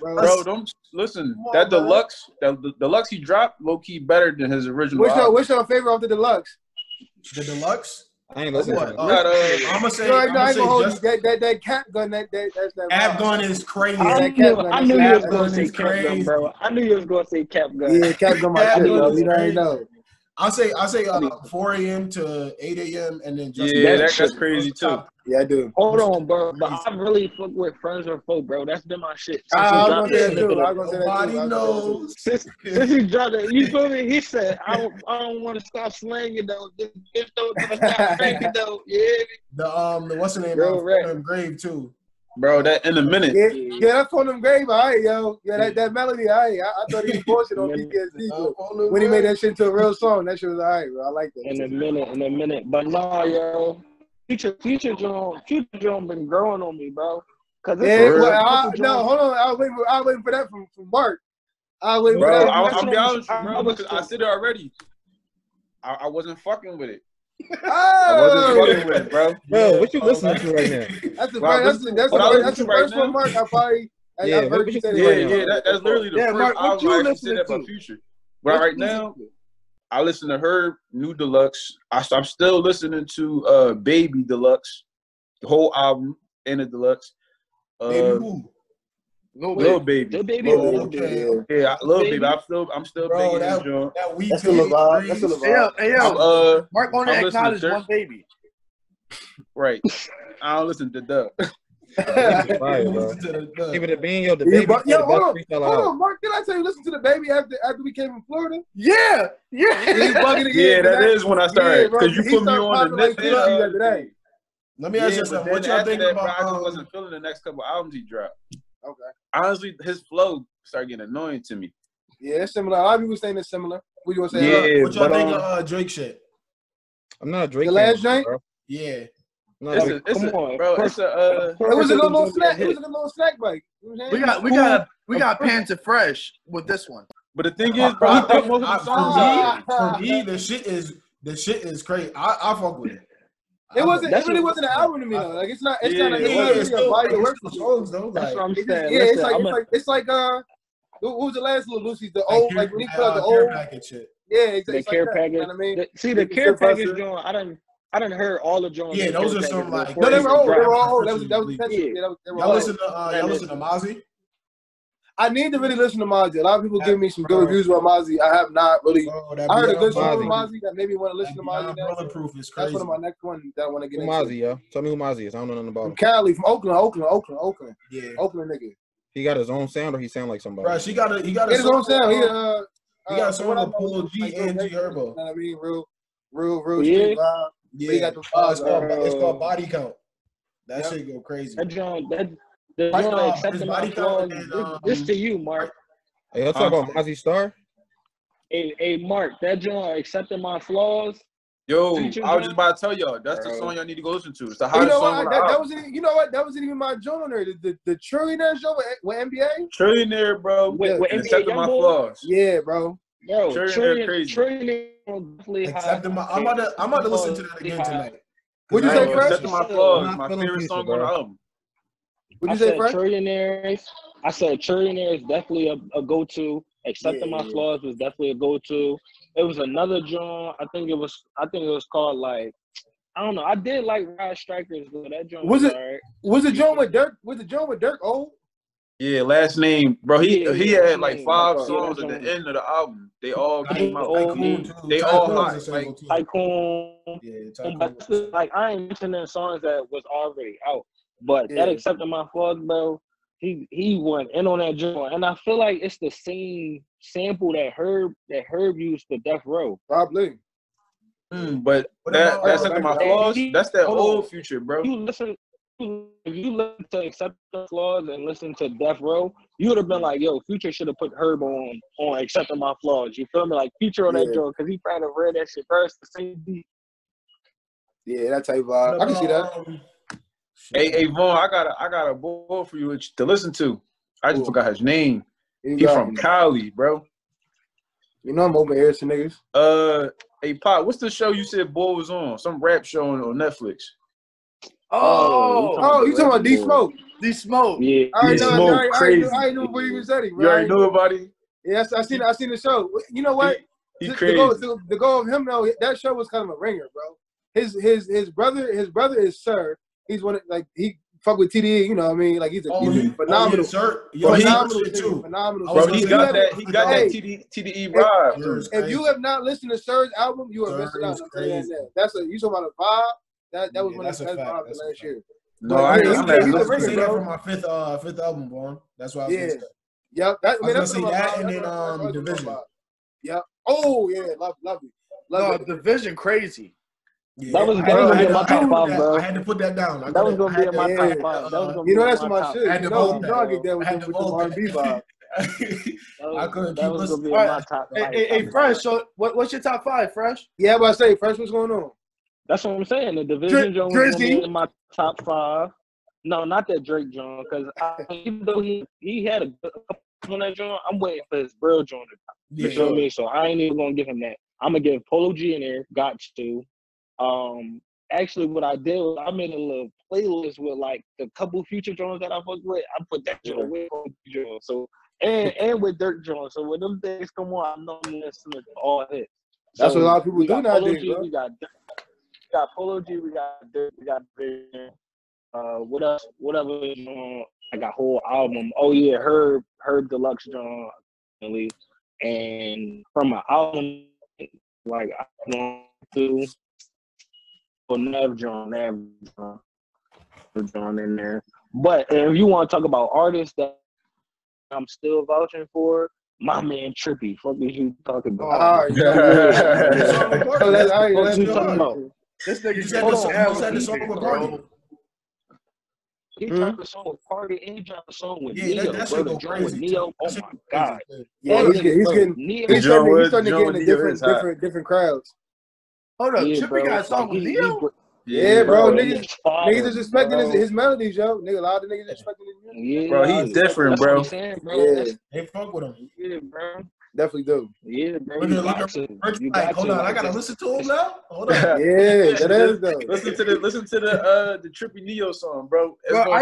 Bro, don't listen. That deluxe, the deluxe he dropped, low key better than his original. What's your favorite of the deluxe? The deluxe. I ain't listening to it. I'm gonna say that cap gun. That's that cap gun is crazy. I knew you was gonna say cap gun, bro. I knew you was gonna say cap gun. Yeah, cap gun. My shit, bro. You already know. I say 4 a.m. to 8 a.m. and then just that's crazy too. Yeah, I do. Hold on, bro. But I really fuck with Friends or Foe, bro. That's been my shit. I was gonna say that too. Nobody knows. Since he dropped it, you feel me? He said, "I don't want to stop slanging though. Just don't stop slanging though." Yeah. The what's the name? Grave too. Bro, that in a minute. Yeah, that's on them grave. All right, yo. Yeah, that melody. All right. I thought he was bullshit on PTSD. When he made that shit into a real song, that shit was all right, bro. I like that. In a minute. But nah, yo. Future John been growing on me, bro. Cause no, hold on. I was waiting for that from Mark. I'll be honest, bro, because I said it already. I wasn't fucking with it. I wasn't fucking with it, bro. Bro, what you listening to right now? That's the first one, Mark. I probably I've heard you say that. That's literally the first album I actually said about Future. But right now, I listen to Herb, New Deluxe. I'm still listening to Baby Deluxe, the whole album and the Deluxe. Baby who? Lil Baby. Lil Baby. Yeah, Lil Baby. I'm still bro, that's still a vibe. That's still a vibe. Hey, yo. Mark only acknowledged one baby. Right. I don't listen to Dub. Give it a bean, yo. The baby. Hold on, Mark. Did I tell you listen to the baby after we came from Florida? Yeah. That is when I started because you put me on the next day. Let me ask you something. What y'all think about? I just wasn't feeling the next couple albums he dropped. Okay. Honestly, his flow started getting annoying to me. Yeah, it's similar. A lot of people saying it's similar. What you want to say? What y'all think of Drake shit? I'm not a Drake. The last Drake? Yeah. It was a little snack. It was a little snack bite. We got Panther Fresh with this one. But the thing is, bro, I think most of the songs for me, the shit is crazy. I fuck with it. It really wasn't an album to me though. Like it's not a body of work for songs though. That's what I'm saying. Yeah, it's like who was the last Little Lucy's? The old like when he put out the old package shit. Yeah, exactly. The care package. You know what I mean? The care package joint. I done heard all the joints. Yeah, those are some like no, they were old. They were all old. That was y'all listen to Mozzie? I need to really listen to Mozzie. A lot of people give me some good reviews about Mozzie. I have not really. I heard a good song from Mozzie that made me want to listen to Mozzie. Bulletproof is crazy. That's one of my next ones that I want to get into. Mozzie, yo. Tell me who Mozzie is. I don't know nothing about him. From Cali, from Oakland. Yeah. Oakland nigga. He got his own sound or he sound like somebody? Bro, he got his own sound. He got a song with Polo G and G Herbo. You know what I mean? Real street vibe. Yeah. He got the it's called Body Count. That shit go crazy. That joint, accepting my flaws. This to you, Mark. Hey, let's talk about Mozzie Star. Hey, Mark, that joint, accepting my flaws. Yo, I was just about to tell y'all, that's the song y'all need to go listen to. It's the hottest song. That wasn't even my joint on there. The Trillionaire show with NBA. Trillionaire, bro. With accepting my flaws. Yeah, bro. Yo, Trillionaire I'm about to listen to that again tonight. What'd you say, Fresh? Accepting my flaws, my favorite song on the album. What'd you say, Fresh? I said Trillionaire is definitely a go-to. Accepting my flaws was definitely a go-to. It was another joint. I think it was called like, I don't know. I did like Ride Strikers, but that joint was alright. Was the joint with Dirk? Was the joint with Dirk old? Yeah, last name, bro. He had like 5 songs at the end of the album. They all came out. They all hot. Like Tycoon. Yeah, like I ain't mentioning songs that was already out, but that Accepting My Flaws, bro. He went in on that joint, and I feel like it's the same sample that Herb used for Death Row. Probably. But that's Accepting My Flaws. That's that old Future, bro. If you listen to Accepting My Flaws and listen to Death Row, you would have been like, "Yo, Future should have put Herb on Accepting My Flaws." You feel me? Like Future on that joint because he probably read that shit first, the same beat. Yeah, that type of vibe. I can see that. Hey, Vaughn, I got a boy for you to listen to. I just forgot his name. He from Cali, bro. You know I'm open ears to niggas. Hey, Pop, what's the show you said boy was on? Some rap show on Netflix. Oh, you talking about D Smoke? D Smoke. Yeah. D Smoke, crazy. I didn't know what he was saying. You already know about him? Yes, I seen the show. You know what? He crazy. The goal of him though, that show was kind of a ringer, bro. His brother is Sir. He's one of, like he fuck with TDE, you know what I mean? Like he's a phenomenal. Phenomenal. Bro, he got that TDE vibe. If you have not listened to Sir's album, you are missing out. That's you talking about a vibe. That was one of the best vibes last year. No, I say that from my fifth album, Vaughn. That's why I was gonna say. Yep. I was gonna say that and then Division. Yep. Oh yeah, lovely. Division crazy. Yeah, that was gonna be in my top 5, bro. I had to put that down. That was gonna be in my top 5. That was gonna be that's my shit. I get there with the R&B vibe. I couldn't keep listening. Hey, Fresh. So, what's your top 5, Fresh? Yeah, but I say, Fresh, what's going on? That's what I'm saying. The Division Jones was gonna be in my top 5. No, not that Drake John, because even though he had a couple on that John, I'm waiting for his real John to come. You feel me? So I ain't even gonna give him that. I'm gonna give Polo G in there. Got to. Actually, what I did was I made a little playlist with like the couple Future Jones that I fucked with. I put that John with John. So and with Dirt John. So when them things come on, I know I'm listening to all hits. That's what a lot of people do nowadays. We got Polo G. We got Dirt. We got Vision. What else? Whatever. I got whole album. Oh yeah, Herb Deluxe John, and from my album, like I want to Nev John in there. But if you want to talk about artists that I'm still vouching for, my man Trippy. Fuck is you talking about? All right, what you talking about? This nigga said the song with Party. He dropped a song with Party and he dropped a song with Neo. That shit go crazy. Neo, oh my god. Yeah, he's starting to get into different crowds. Hold up, Trippy got a song with Neo? Yeah, bro. Niggas is expecting his melodies, yo. Nigga, a lot of niggas expecting his melodies. Yeah, bro, he's different, bro. Yeah, they fuck with him. Yeah, bro. Definitely do. Yeah, bro. Hold on, I gotta listen to him now. Hold on. Yeah, that is though. Listen to the Trippy Neo song, bro. I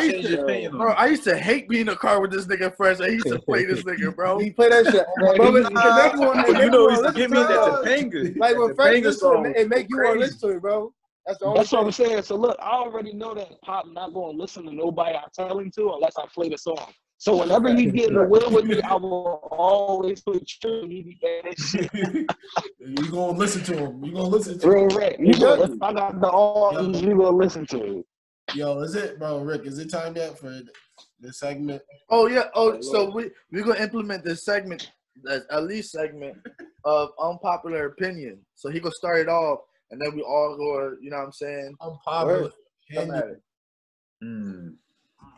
used to hate being in the car with this nigga Fresh. I used to play this nigga, bro. He play that shit. You know, he used to give me that Topanga. Like when Fresh listen to it, it make you want to listen to it, bro. That's what I'm saying. So look, I already know that Pop not gonna listen to nobody I tell him to unless I play the song. So whenever he get in the wheel with me, I will always put true. He that shit. You gonna listen to him? You gonna listen to real Rick? If I got the all, you gonna listen to it? Yo, is it, bro, Rick? Is it time yet for this segment? Oh yeah. Oh, so we're gonna implement this segment, at least segment of unpopular opinion. So he gonna start it off, and then we all go. You know what I'm saying? Unpopular opinion.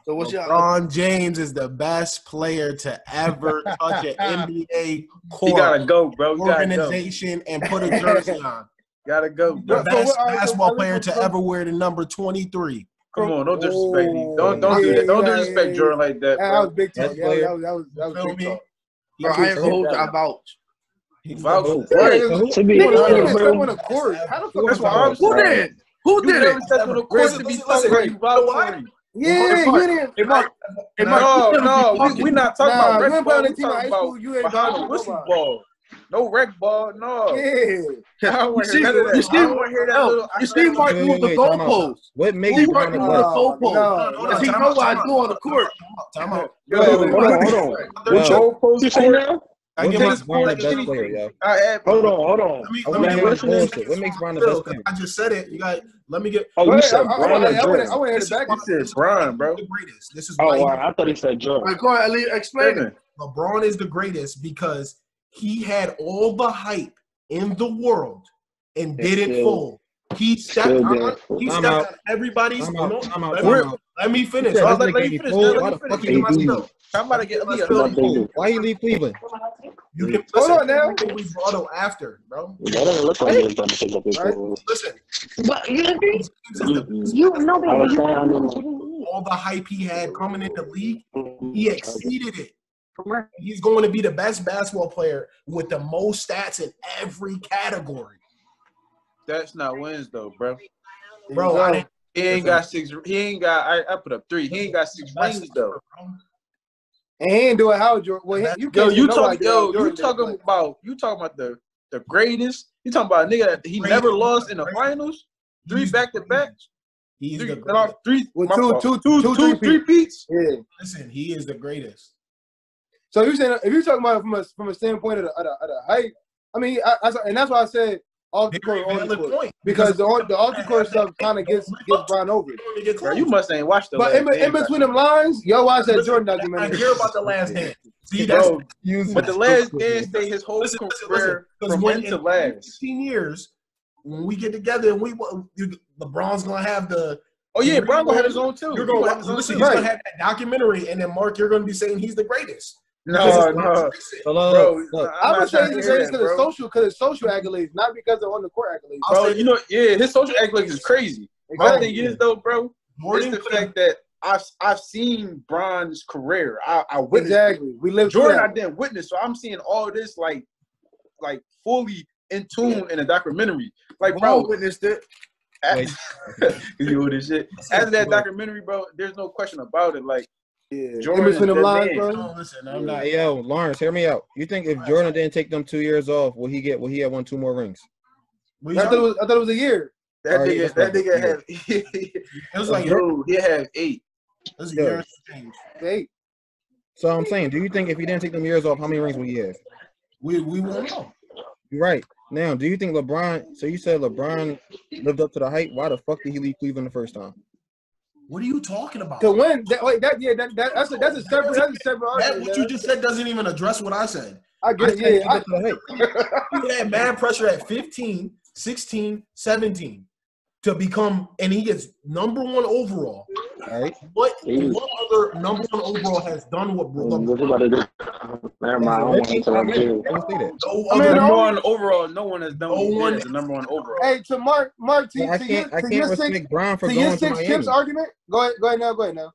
So what's LeBron James is the best player to ever touch an NBA court. He gotta go, bro. Organization and put a jersey on. Gotta go, bro. The best basketball player to ever wear the number 23. Come on, don't disrespect me. Don't do that. Don't disrespect Jordan like that, bro. That was big talk. That was big talk. Bro, I ain't gonna hold you. I vouch. He vouched. To be honest, bro. On a court. How the fuck? That's what I'm saying. Who did it? Yeah, you didn't. No, we're not talking about rec ball. We're talking about behind the whistle ball. No rec ball, no. Yeah. I want to hear that. You see Mark move the goalpost. What makes Mark move the goalpost? Because he know what I do on the court. Time out. Hold on. The goalpost You say now? What makes Brown the best player, yo? Hold on. What makes Brown the best player? I just said it. You got. Let me get. Oh, you said Brown. I want to hear the back. He said Brown, bro. The greatest. This is why. Oh, I thought he said Jordan. Go ahead, explain it. LeBron is the greatest because he had all the hype in the world and didn't fold. He stepped on everybody's. Let me finish. Let me finish. I'm about to get Why you leave Cleveland? You can hold on now. We brought him after, bro. That doesn't look like he's going to take up his role. Listen. But you know all the hype he had coming in the league, he exceeded it. He's going to be the best basketball player with the most stats in every category. That's not wins though, bro. Bro, he ain't got 6. He ain't got. I put up 3. He ain't got 6 rings though. And he ain't doing how Jordan. Well, you talking about the greatest. You talking about a nigga that he never lost in the finals, 3 back-to-backs. He's the greatest. With three beats. Yeah. Listen, he is the greatest. So you're saying if you're talking about it from a standpoint of the height, I mean, and that's why I said off the court, on the court, because the off the court stuff kind of gets Bron over. Bro, you must ain't watched the. But in between them lines, yo, watch that Jordan I documentary. hear about the Last Dance. See, Bro, but the Last Dance stay his whole career from end to last. 15 years, when we get together and LeBron's gonna have the. Oh yeah, Bron gonna have his own too. You're gonna listen. He's gonna have that documentary, and then Mark, you're gonna be saying he's the greatest. No. Hello. Bro, I'm gonna say he's the greatest because it's social accolades, not because of on the court accolades. Bro, you know, his social accolades is crazy. My thing is though, bro, it's the fact that I've seen Bron's career. I witnessed exactly. We lived Jordan. I didn't witness, so I'm seeing all this like fully in tune in a documentary. Like, bro, witnessed it. You know this shit. After that documentary, bro, there's no question about it. Like, Jordan between them lines, bro. No, listen, I'm not. Hey, yo, Lawrence, hear me out. You think if Jordan didn't take them 2 years off, will he have 1-2 more rings? I thought it was a year. That nigga had. It was like he had 8. That's a year change. 8. So I'm saying, do you think if he didn't take them years off, how many rings would he have? We won't know. You're right. Now, do you think LeBron? So you said LeBron lived up to the hype. Why the fuck did he leave Cleveland the first time? What are you talking about? To win, that's a separate argument. What you just said doesn't even address what I said. I get it. He had mad pressure at 15, 16, 17 to become, and he gets number 1 overall. All right. What other number 1 overall has done what LeBron? Never mind. I want to number 1 overall. No one has done what as the number 1 overall. Hey, to Mark, I can't respect Bron for going to Miami. Chips argument. Go ahead now.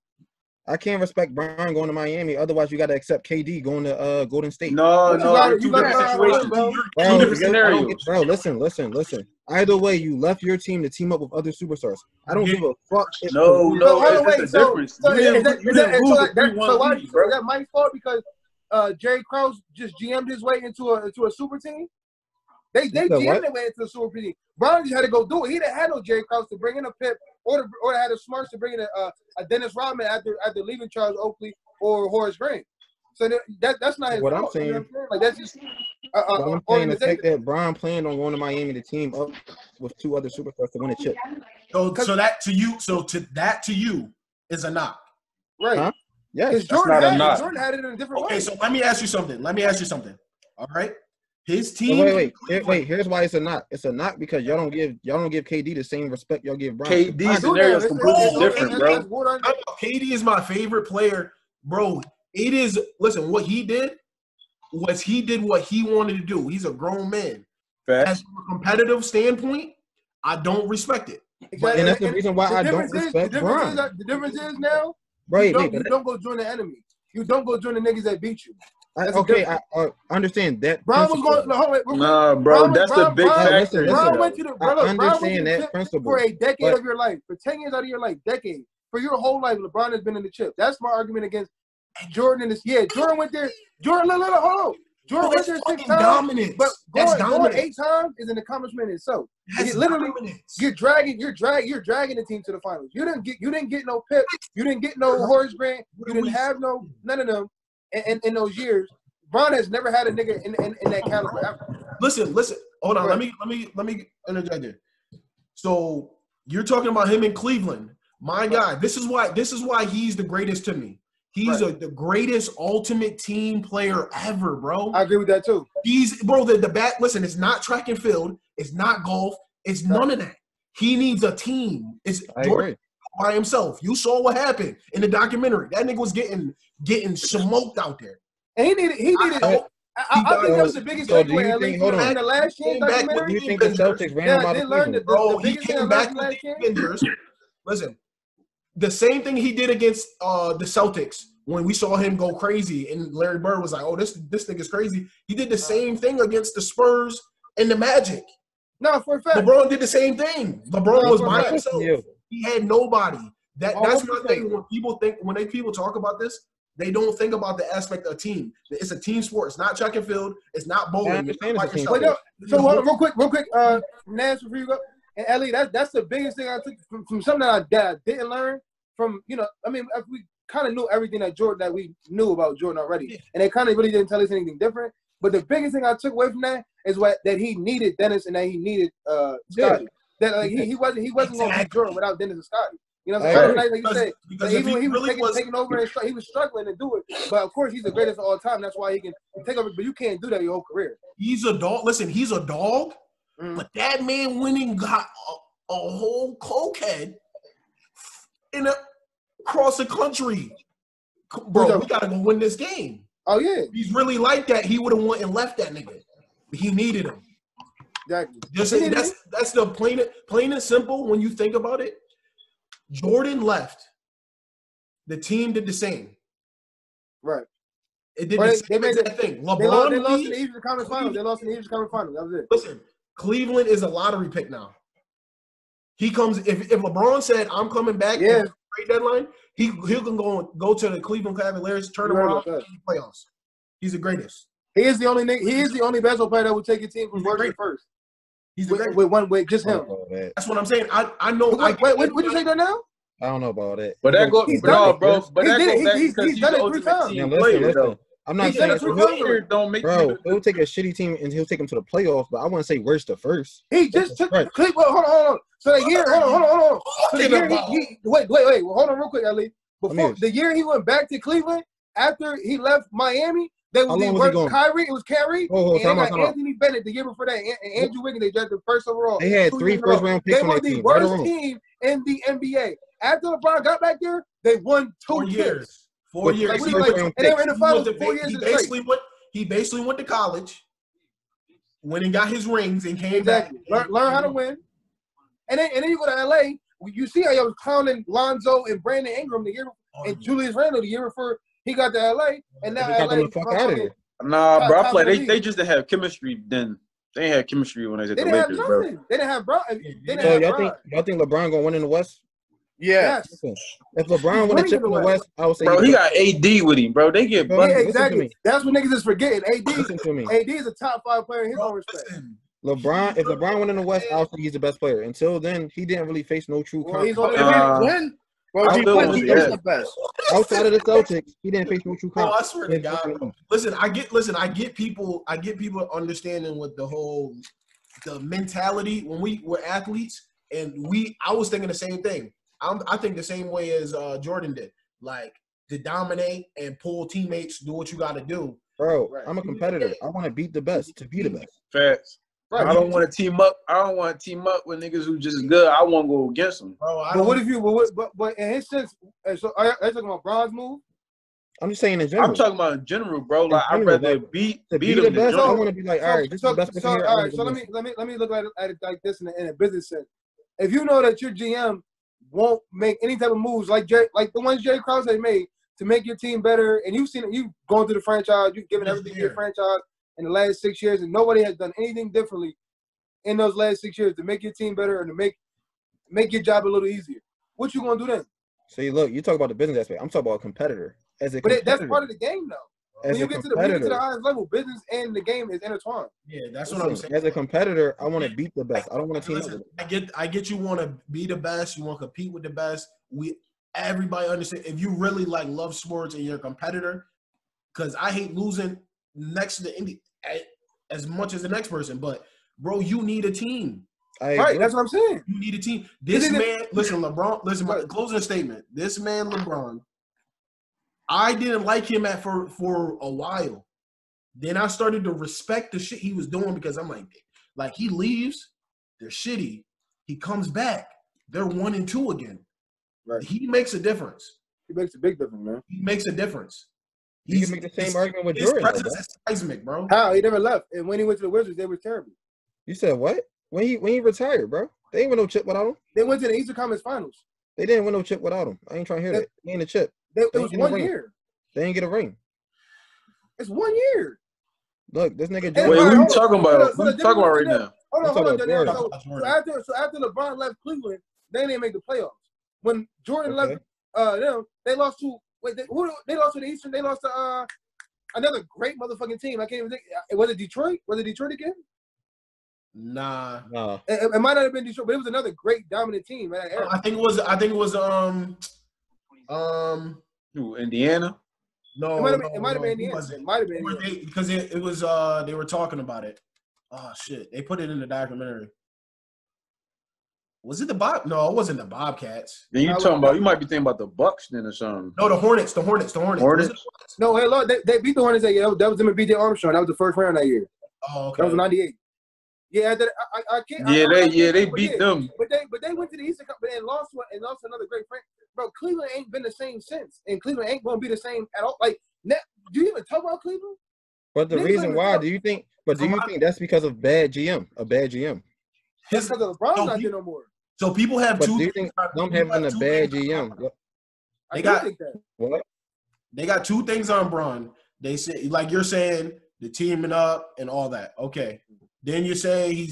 I can't respect Bron going to Miami. Otherwise, you got to accept KD going to Golden State. No, two different situations. Two different scenarios. Bro, listen. Either way, you left your team to team up with other superstars. I don't give a fuck. No, it's a difference. So is that my fault because Jerry Krause just GM'd his way into a super team? They GM'd their way into a super team. Bron just had to go do it. He didn't have no Jerry Krause to bring in a Pip or had a Smarts to bring in a Dennis Rodman after leaving Charles Oakley or Horace Grant. So that's not his what fault. I'm saying. You know what I'm saying? Like that's just I'm saying the fact that Bron planned on going to Miami to team up with 2 other superstars to win a chip. So that to you is a knock, right? Huh? Yes, Jordan had it in a different way. Okay, so let me ask you something. All right, his team. Wait. Here's why it's a knock. It's a knock because y'all don't give KD the same respect y'all give Bron. KD's scenario is completely different, bro. KD is my favorite player, bro. It is. Listen, what he did was he did what he wanted to do. He's a grown man. As from a competitive standpoint, I don't respect it. Exactly. And that's the reason why I don't respect Bron. The difference is now, you don't go join the enemy. You don't go join the niggas that beat you. I understand that. Bron was going. Nah, bro, that's the big factor. Bron went to the. I understand that principle for a decade of your life, for 10 years out of your life, decade, for your whole life. LeBron has been in the chip. That's my argument against Jordan. And this, Jordan went there. Jordan, hold on. Jordan went there 6 times. Dominance. But going 8 dominance. times is an accomplishment in itself. That's literally, dominance. you're dragging the team to the finals. You didn't get no Pip. You didn't get no Horace Grant. You didn't have none of them in those years. Bron has never had a nigga in that caliber ever. Listen. Hold on. Let me interject here. So you're talking about him in Cleveland. My guy. This is why he's the greatest to me. He's the greatest ultimate team player ever, bro. I agree with that too. He's the bat. Listen, it's not track and field. It's not golf. It's none of that. He needs a team. It's Jordan by himself. You saw what happened in the documentary. That nigga was getting smoked out there. And he needed. I think that was the biggest takeaway. In the last chance documentary, do you think the Celtics ran out of Cleveland? Bro, he came back with the Avengers. Listen, the same thing he did against the Celtics when we saw him go crazy, and Larry Bird was like, "Oh, this nigga's crazy." He did the same thing against the Spurs and the Magic. No, for a fact, LeBron did the same thing. LeBron was by himself. He had nobody. That's my thing. When people talk about this, they don't think about the aspect of team. It's a team sport. It's not track and field. It's not bowling. So real quick, Nance, before you go, And Ellie, that's the biggest thing I took from something that I didn't learn from, you know, I mean, we kind of knew everything that we knew about Jordan already. And they kind of really didn't tell us anything different. But the biggest thing I took away from that is that he needed Dennis and that he needed Scottie. That like he wasn't going to beat Jordan without Dennis and Scottie. You know what I'm saying? Like you said, because even when he was taking over and he was struggling to do it. But of course, he's the greatest of all time. That's why he can take over. But you can't do that your whole career. He's a dog. Listen, he's a dog. But that man went and got a whole cokehead across the country. Bro, we gotta go win this game. Oh yeah. If he's really like that, he would have went and left that nigga. But he needed him. Exactly. That's the plain and simple when you think about it. Jordan left. The team did the same. Right. It did the same exact thing. LeBron they lost in the Eastern Conference Finals. They lost in the Eastern Conference Finals. That was it. Listen, Cleveland is a lottery pick now. He comes if LeBron said I'm coming back at the trade deadline, he can go to the Cleveland Cavaliers, turn around, and playoffs. He's the greatest. He is the only basketball player that would take a team from worst to first. He's the greatest. With just him. That's what I'm saying. I know. Wait, what you say that now? I don't know about that. But that goes, bro. But that goes back he's because he's done the it 3 ultimate times. team player, though. I'm not saying don't make he'll take a shitty team and he'll take them to the playoffs, but I wouldn't say worst to first. He just took Cleveland. Hold on. So the year, hold on. So the year wait, hold on real quick, Ali. Before the year he went back to Cleveland after he left Miami, they was Kyrie. It was Kyrie. And they got Anthony Bennett the year before that, and Andrew Wiggins. They drafted first overall. They had 3 first-round picks. They were the worst team in the NBA. After LeBron got back there, they won 2 years. 4 years. And they were in the finals 4 years. He basically went to college, went and got his rings, and came back. Learn how to win. And then you go to LA. You see how y'all was clowning Lonzo and Brandon Ingram the year, and Julius Randle the year before he got to LA, and now LA. The fuck out of here. Nah, bro. I play. They just didn't have chemistry then. They ain't had chemistry when they was at the Lakers, bro. They didn't have bro. Y'all think LeBron gonna win in the West? Yeah. If LeBron won a chip in the West, I would say. Bro, he got AD with him, bro. They get yeah, exactly. That's what niggas is forgetting. AD is a top 5 player in his own respect. If LeBron went in the West, I would say he's the best player. Until then, he didn't really face no true when? Bro, he's the best. Outside of the Celtics, he didn't face no true competition. I swear to God. Listen, I get people understanding with the mentality when we're athletes, and I was thinking the same thing. I think the same way as Jordan did, like to dominate and pull teammates, do what you got to do. Bro, I'm a competitor. I want to beat the best to be the best. Facts. Right. I don't want to team up. I don't want to team up with niggas who just good. I want to go against them. Bro, but what if you? But in his sense, so are you talking about Bron's move? I'm just saying in general. I'm talking about in general, bro. Like I'd rather beat the best. I want to be like, all right, this is the best person here. All right, so let me look at it like this in a business sense. If you know that your GM won't make any type of moves like the ones Jerry Krause has made to make your team better, and you've seen it, you've gone through the franchise, you've given everything to your franchise in the last 6 years, and nobody has done anything differently in those last 6 years to make your team better and to make your job a little easier. What you gonna do then? See, look, you talk about the business aspect. I'm talking about a competitor. But that's part of the game, though. When you get to the highest level, business and the game is intertwined. Yeah, that's what I'm saying. As a competitor, I want to beat the best. I don't want to team up. I get you want to be the best. You want to compete with the best. Everybody understand. If you really love sports and you're a competitor, because I hate losing next to the Indy as much as the next person. But bro, you need a team. Right, that's what I'm saying. You need a team. This man, listen, LeBron. Listen, my closing statement. This man, LeBron. I didn't like him for a while. Then I started to respect the shit he was doing because I'm like he leaves, they're shitty. He comes back, they're 1-2 again. Right. He makes a difference. He makes a big difference, man. He makes a difference. You can make the same argument with Jordan. His presence is seismic, bro. How? He never left. And when he went to the Wizards, they were terrible. You said what? When he retired, bro. They ain't win no chip without him. They went to the Eastern Conference Finals. They didn't win no chip without him. I ain't trying to hear that. He ain't a chip. It was 1 year. They ain't get a ring. It's 1 year. Look, this nigga. Wait, what are you talking about? What are you talking about right now? Hold on, Darnell. So after LeBron left Cleveland, they didn't make the playoffs. When Jordan left, they lost to they lost to the Eastern. They lost to another great motherfucking team. I can't even think. Was it Detroit? Was it Detroit again? Nah. No. It might not have been Detroit, but it was another great dominant team in that era. I think it was Who, Indiana? No, It might have been it Indiana. wasn't. It might have been Indiana. Because it was they were talking about it. Oh shit. They put it in the documentary. Was it the Bob? No, it wasn't the Bobcats. Then you talking about, you might be thinking about the Bucks then or something. No, the Hornets. Hornets? No, hey, look, they beat the Hornets that year. That was them and B.J. Armstrong. That was the first round that year. Oh, okay. That was '98. Yeah, I can't. They beat them. But they went to the Eastern Cup and lost another great friend. Bro, Cleveland ain't been the same since, and Cleveland ain't gonna be the same at all. Like, do you even talk about Cleveland? But the reason why, do you think that's because of bad GM? A bad GM? That's because LeBron's not there no more. So people have two. Do you think them having a bad GM? They got what? They got two things on Bron. They say, like you're saying, the teaming up and all that. Okay. Then you say he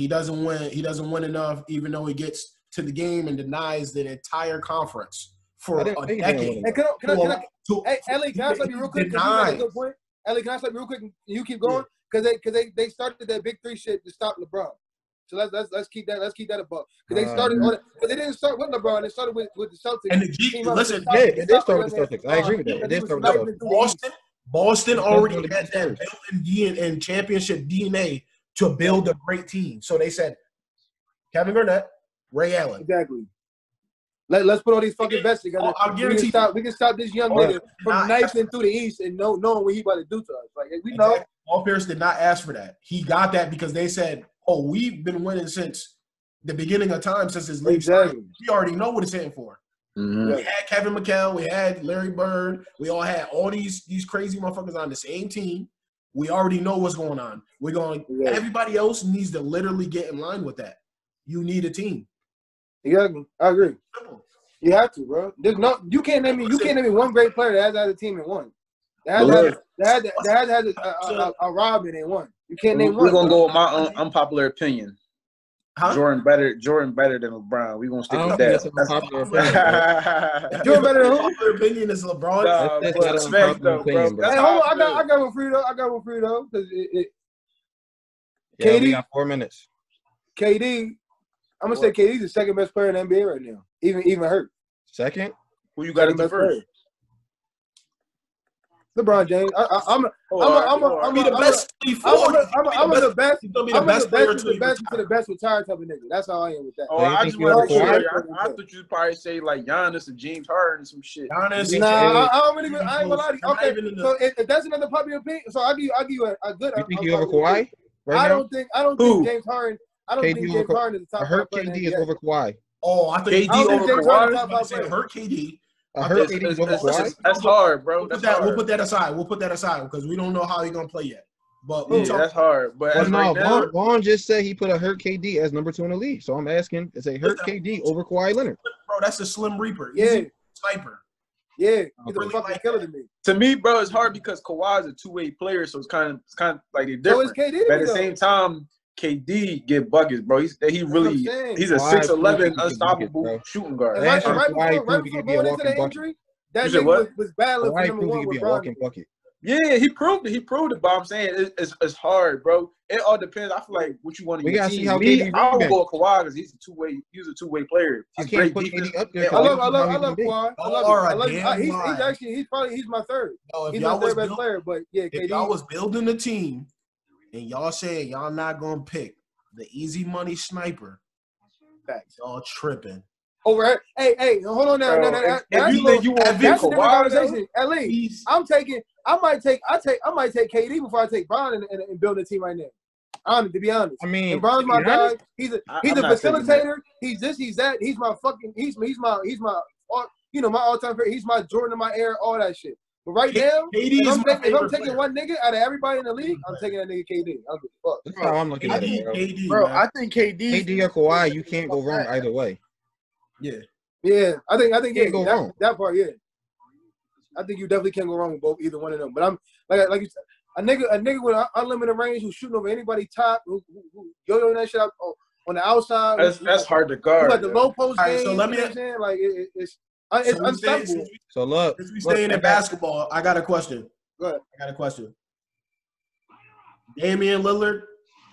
doesn't win enough, even though he gets to the game and denies the entire conference for a decade. Hey, Ellie, can I stop you real quick? Ellie, can I stop you real quick? And you keep going because they started that big three shit to stop LeBron. So let's keep that a buck because they started on it because they didn't start with LeBron. They started with the Celtics. And it did start with the Celtics. I agree with that. It did start with the Celtics. Boston already had that built-in and championship DNA to build a great team. So they said Kevin Garnett, Ray Allen. Exactly. Let's put all these fucking bets together. I'll guarantee we can stop this young nigga from knifing through the East and knowing what he about to do to us. Like we know. Paul Pierce did not ask for that. He got that because they said, "Oh, we've been winning since the beginning of time, since his league started. We already know what it's hitting for." Mm-hmm. We had Kevin McHale, we had Larry Bird, we all had all these crazy motherfuckers on the same team. We already know what's going on. Everybody else needs to literally get in line with that. You need a team. Exactly. I agree. Simple. You have to, bro. You can't name me one great player that has had a team and won. That has a Robin and won. You can't name one. We're gonna go with my unpopular opinion. Huh? Jordan better than LeBron. We're gonna stick with that. That's an unpopular opinion. Jordan better than who? Unpopular opinion is LeBron. That's bro. Hey, hold on. I got one for you though. Because KD, we got 4 minutes. KD, I'm gonna say KD's the second best player in the NBA right now. Even hurt. Second? Who you got at the first? LeBron James. I'm the best. I'm the best. I'm the best retired type of nigga. That's how I am with that. Oh, I just want to say, I thought you'd probably say like Giannis and James Harden and some shit. Giannis. Nah, I ain't gonna lie to you. Okay, so if that's another popular opinion, so I'll give you a good. You think he over Kawhi? I don't think James Harden. I don't think James Harden is the top. Hurt KD is over Kawhi. Oh, I think KD over Kawhi. Hurt KD. That's hard, bro. We'll put that aside. Because we don't know how he's gonna play yet. But that's hard. But as right now, Vaughn just said he put a hurt KD as number 2 in the league. So I'm asking, is a hurt KD over Kawhi Leonard? Bro, that's a Slim Reaper. Yeah, sniper. Yeah, he's a fucking killer to me. To me, bro, it's hard because Kawhi is a two-way player, so it's kind of like they're different. So is KD. But at the same time, KD get buckets, bro. He's a 6'11" unstoppable shooting guard. Right before going into the injury, that nigga was battling for number one with LeBron. Yeah, he proved it. But I'm saying it's hard, bro. It all depends. I feel like what you want to get. See how KD. I would go with Kawhi because he's a two-way player. He's great defense. I love Kawhi. I love him. He's my third. He's my third best player. But yeah, if y'all was building a team and y'all said y'all not gonna pick the easy money sniper, y'all tripping. Over, hey, hold on now. If you think you want to be Kawhi, at least I might take KD before I take Bron and build a team right now. To be honest. I mean, and Bron's my guy. He's a facilitator. He's this. He's that. He's my fucking. He's my. My all-time favorite. He's my Jordan of my era. All that shit. But right now, if I'm taking one nigga out of everybody in the league, I'm taking that nigga KD. That's how I'm looking at it, bro. I think KD or Kawhi, you can't go wrong either way. Yeah. I think go wrong. That part, yeah. I think you definitely can't go wrong with either one of them. But I'm like you said, a nigga with unlimited range who's shooting over anybody top, who yo-yoing that shit up on the outside. That's hard to guard. Like the low post game. So let me. Like it's unstoppable. So look, since we staying in basketball, I got a question. Go ahead. I got a question. Damian Lillard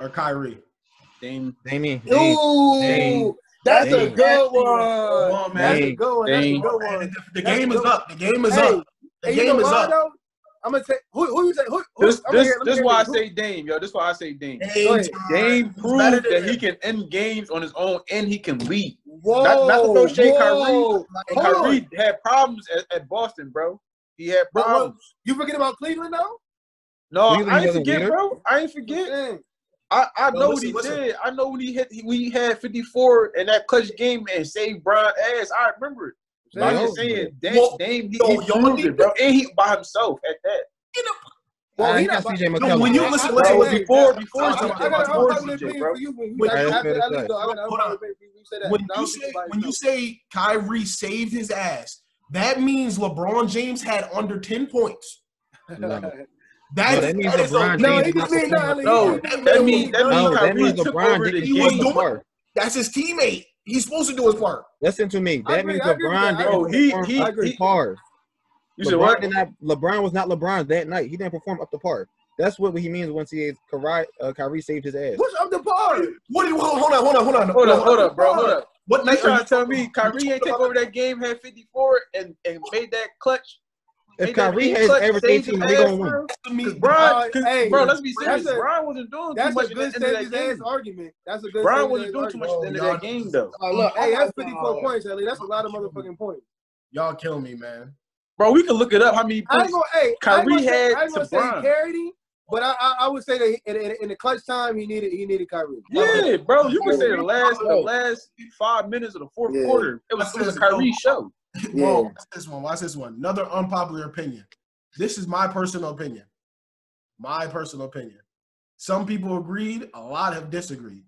or Kyrie? Damien. Ooh, that's a good one. That's a good one. That's a good one. The game is up. The game is up. The game is up. I'm gonna say who you say who. This is why I say Dame, yo. This is why I say Dame. Dame proved that he can end games on his own and he can lead. Whoa, not to throw shade Kyrie. And Kyrie had problems at Boston, bro. He had problems. You forget about Cleveland though? No, I ain't forget, bro. I ain't forget. I know what he did. I know when he had 54 in that clutch game and saved Bron ass. I remember it. So I'm just saying, Dame, he proved it, bro. And he by himself at that. Well, he not CJ McCollum. When you listen before when you say Kyrie saved his ass, that means LeBron James had under 10 points. That means LeBron James LeBron didn't do his part. That's his teammate. He's supposed to do his part. Listen to me. That means LeBron didn't perform up to par. You said what? LeBron was not LeBron that night. He didn't perform up to par. That's what he means when he Kyrie saved his ass. What's up to par? What do you hold on, bro. Hold up. What night trying to tell me Kyrie ain't take over that game, had 54 and made that clutch? If Kyrie has everything team, they gonna win. Bro, let's be serious. Brian wasn't doing too much at the end of that game. Argument. That's a good. Brian wasn't doing too much at the end of that game, though. Look, hey, that's 54 points, Ellie. That's a lot of motherfucking points. Y'all kill me, man. Bro, we can look it up. How many points Kyrie had to Brian? But I would say that in the clutch time, he needed Kyrie. Yeah, bro. You can say the last 5 minutes of the fourth quarter, it was a Kyrie show. Whoa, watch this one. Another unpopular opinion. This is my personal opinion. Some people agreed. A lot have disagreed.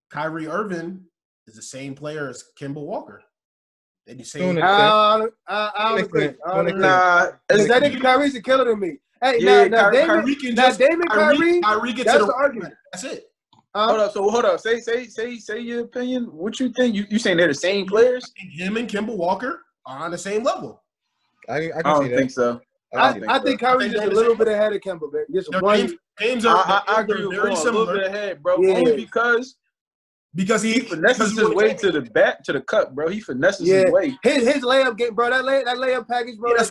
Kyrie Irving is the same player as Kemba Walker. They do say I don't agree. Nah, that nigga Kyrie's a killer to me. Hey, now Kyrie gets that's the argument. That's it. Hold up. Say your opinion. What you think? You saying they're the same players? Him and Kemba Walker are on the same level. I don't think so. I think Kyrie's just a little bit ahead of Kemba, man. Just games are I agree with very similar. A little bit ahead, bro. Yeah. Only because he finesses his way to the cup, bro. He finesses his way. His layup game, bro. That layup package, bro. I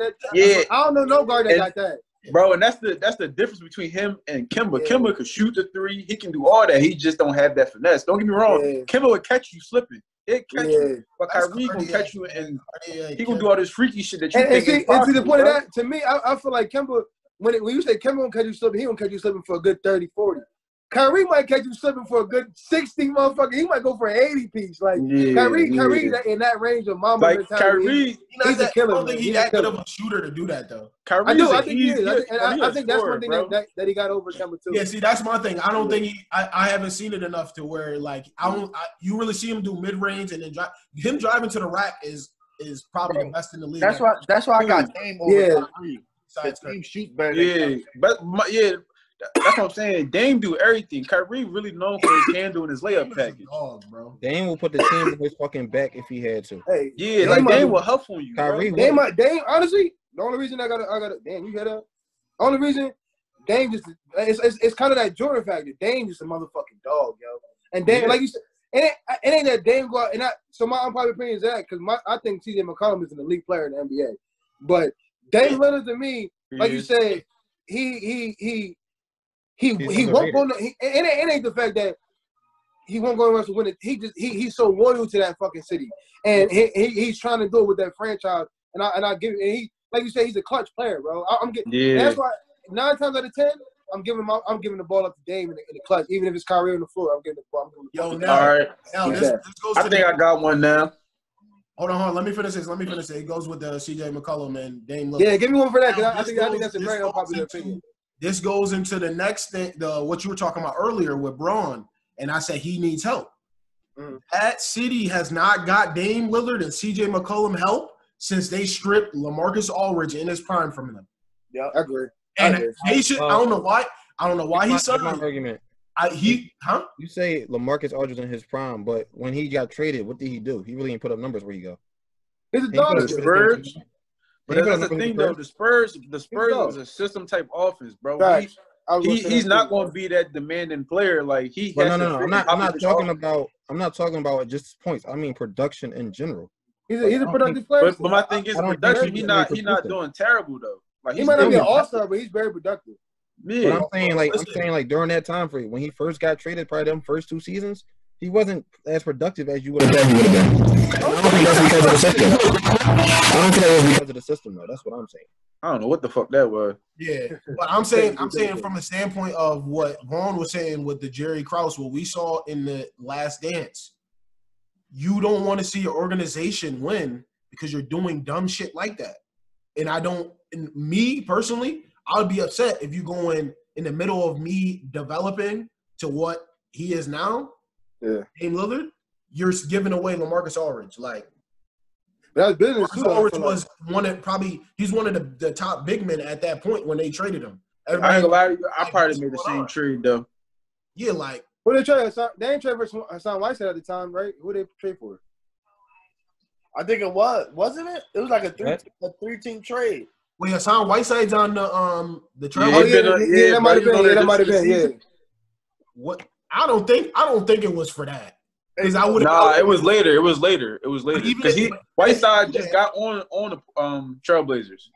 don't know no guard that got that. Bro, and that's the difference between him and Kemba. Yeah. Kemba could shoot the three. He can do all that. He just don't have that finesse. Don't get me wrong. Yeah. Kemba would catch you slipping. He'd catch you. But Kyrie gonna catch you, and he gonna do all this freaky shit that you think is possible. And to the point of that, to me, I feel like Kemba, when you say Kemba gonna catch you slipping, he gonna catch you slipping for a good 30, 40. Kyrie might catch you slipping for a good 60, motherfucker. He might go for an 80 piece. Like Kyrie in that range of mama like Kyrie, he's a killer. I don't think he's that good of a shooter to do that though. Kyrie, I think he is. I think that's one thing that he got over Kemba too. Yeah, see, that's my thing. I don't think I haven't seen it enough to where like you really see him do mid range and then him driving to the rack is probably the best in the league. That's why I got Dame over Kyrie. Dame shoots better. Yeah, but that's what I'm saying. Dame do everything. Kyrie really known for his handle and his layup package. Bro. Dame will put the team in his fucking back if he had to. Hey, Dame will help on you. Kyrie, Dame, honestly, the only reason I got Dame, you hear that? The only reason Dame just it's kind of that Jordan factor. Dame just a motherfucking dog, yo. And Dame, like you said, it ain't that Dame go out and so my unpopular opinion is that because I think CJ McCollum is an elite player in the NBA, but Dame Lillard to me, like you said, he won't go. It ain't the fact that he won't go around to win it. He's so loyal to that fucking city, and he's trying to do it with that franchise. And I give it. And he, like you say, he's a clutch player, bro. I'm getting. Yeah. That's why 9 times out of 10, I'm giving the ball up to Dame in the clutch, even if it's Kyrie on the floor. I'm giving the ball. All right. Now, this goes I think I got one now. Hold on. Let me finish this. It goes with the CJ McCollum and Dame Lillard. Yeah, give me one for that because I think that's a very unpopular opinion. This goes into the next thing, what you were talking about earlier with Braun, and I said he needs help. That city has not got Dame Lillard and C.J. McCollum help since they stripped LaMarcus Aldridge in his prime from them. Yeah, I agree. And they should. I don't know why. He's such an argument. You say LaMarcus Aldridge in his prime, but when he got traded, what did he do? He really didn't put up numbers where he go. He's a dog. But that's the thing, though. The Spurs was a system type offense, bro. Right. he's not going to be that demanding player. Like he. But no. I'm not talking about just points. I mean production in general. He's a productive player. But my thing is production. He's not doing terrible though. Like he might not be an all-star, but he's very productive. Yeah. But I'm saying during that time frame when he first got traded, probably them first 2 seasons, he wasn't as productive as you would have thought he would have been. I don't think that's because of the system. I don't think that was because of the system though. That's what I'm saying. I don't know what the fuck that was. Yeah, but I'm saying from a standpoint of what Vaughn was saying with the Jerry Krause, what we saw in the Last Dance. You don't want to see your organization win because you're doing dumb shit like that. And me personally, I would be upset if you go in the middle of me developing to what he is now, Dame Lillard, you're giving away LaMarcus Aldridge. Like, that's business too. Aldridge was he's one of the top big men at that point when they traded him. I ain't gonna lie to you, I probably made the same trade though. Yeah, like who they trade? They didn't trade for Hassan Whiteside at the time, right? Who they trade for? I think it wasn't it? It was like a 3-team trade. Wait, Hassan Whiteside's on the trail. That might have been. Yeah, that might have been. Yeah. What? I don't think it was for that. Because it was later. It was later. Because Whiteside just got on the Trailblazers.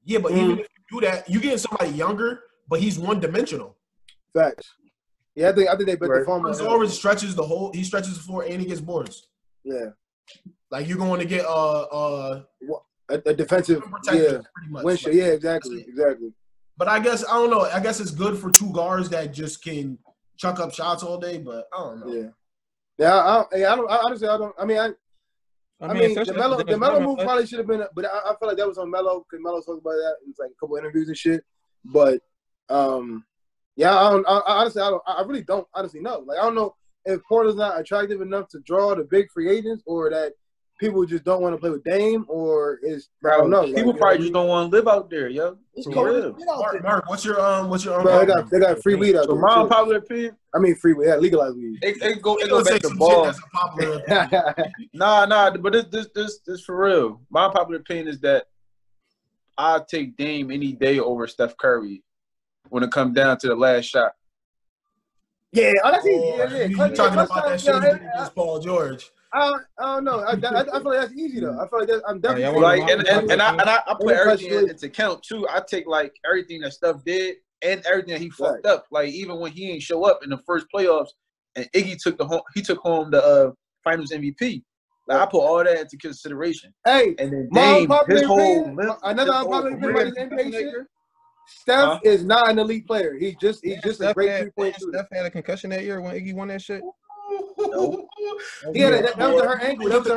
Yeah, but even if you do that, you getting somebody younger, but he's one-dimensional. Facts. Yeah, I think they bet the farm. Always stretches the whole. He stretches the floor and he gets boards. Yeah. Like you're going to get a defensive pretty much. Win shot. Yeah, exactly. But I guess I don't know. I guess it's good for 2 guards that just can chuck up shots all day. But I don't know. Yeah. I mean, the Melo move probably should have been, but I feel like that was on Melo because Melo talked about that in like a couple interviews and shit. But I really don't honestly know. Like I don't know if Porter's not attractive enough to draw the big free agents, or that people just don't want to play with Dame, or I don't know. People probably just don't want to live out there, yo. Mark, what's your Bro, they got free weed out there. My unpopular opinion. I mean free weed, legalized weed. It go back to ball. Nah, but this for real. My unpopular opinion is that I'll take Dame any day over Steph Curry when it comes down to the last shot. Yeah, that's easy. Yeah. You're talking about that shit against Paul George. I don't know. I feel like that's easy though. I feel like I'm definitely like, and I put everything into account too. I take like everything that Steph did and everything that he fucked up. Like even when he ain't show up in the first playoffs, and Iggy took home the Finals MVP. Like I put all that into consideration. Hey, and then Dame, his whole another unpopular opinion about this NBA shit. Steph is not an elite player. He's just a great 3-point shooter. Steph had a concussion that year when Iggy won that shit. No. Yeah, that was her ankle. That was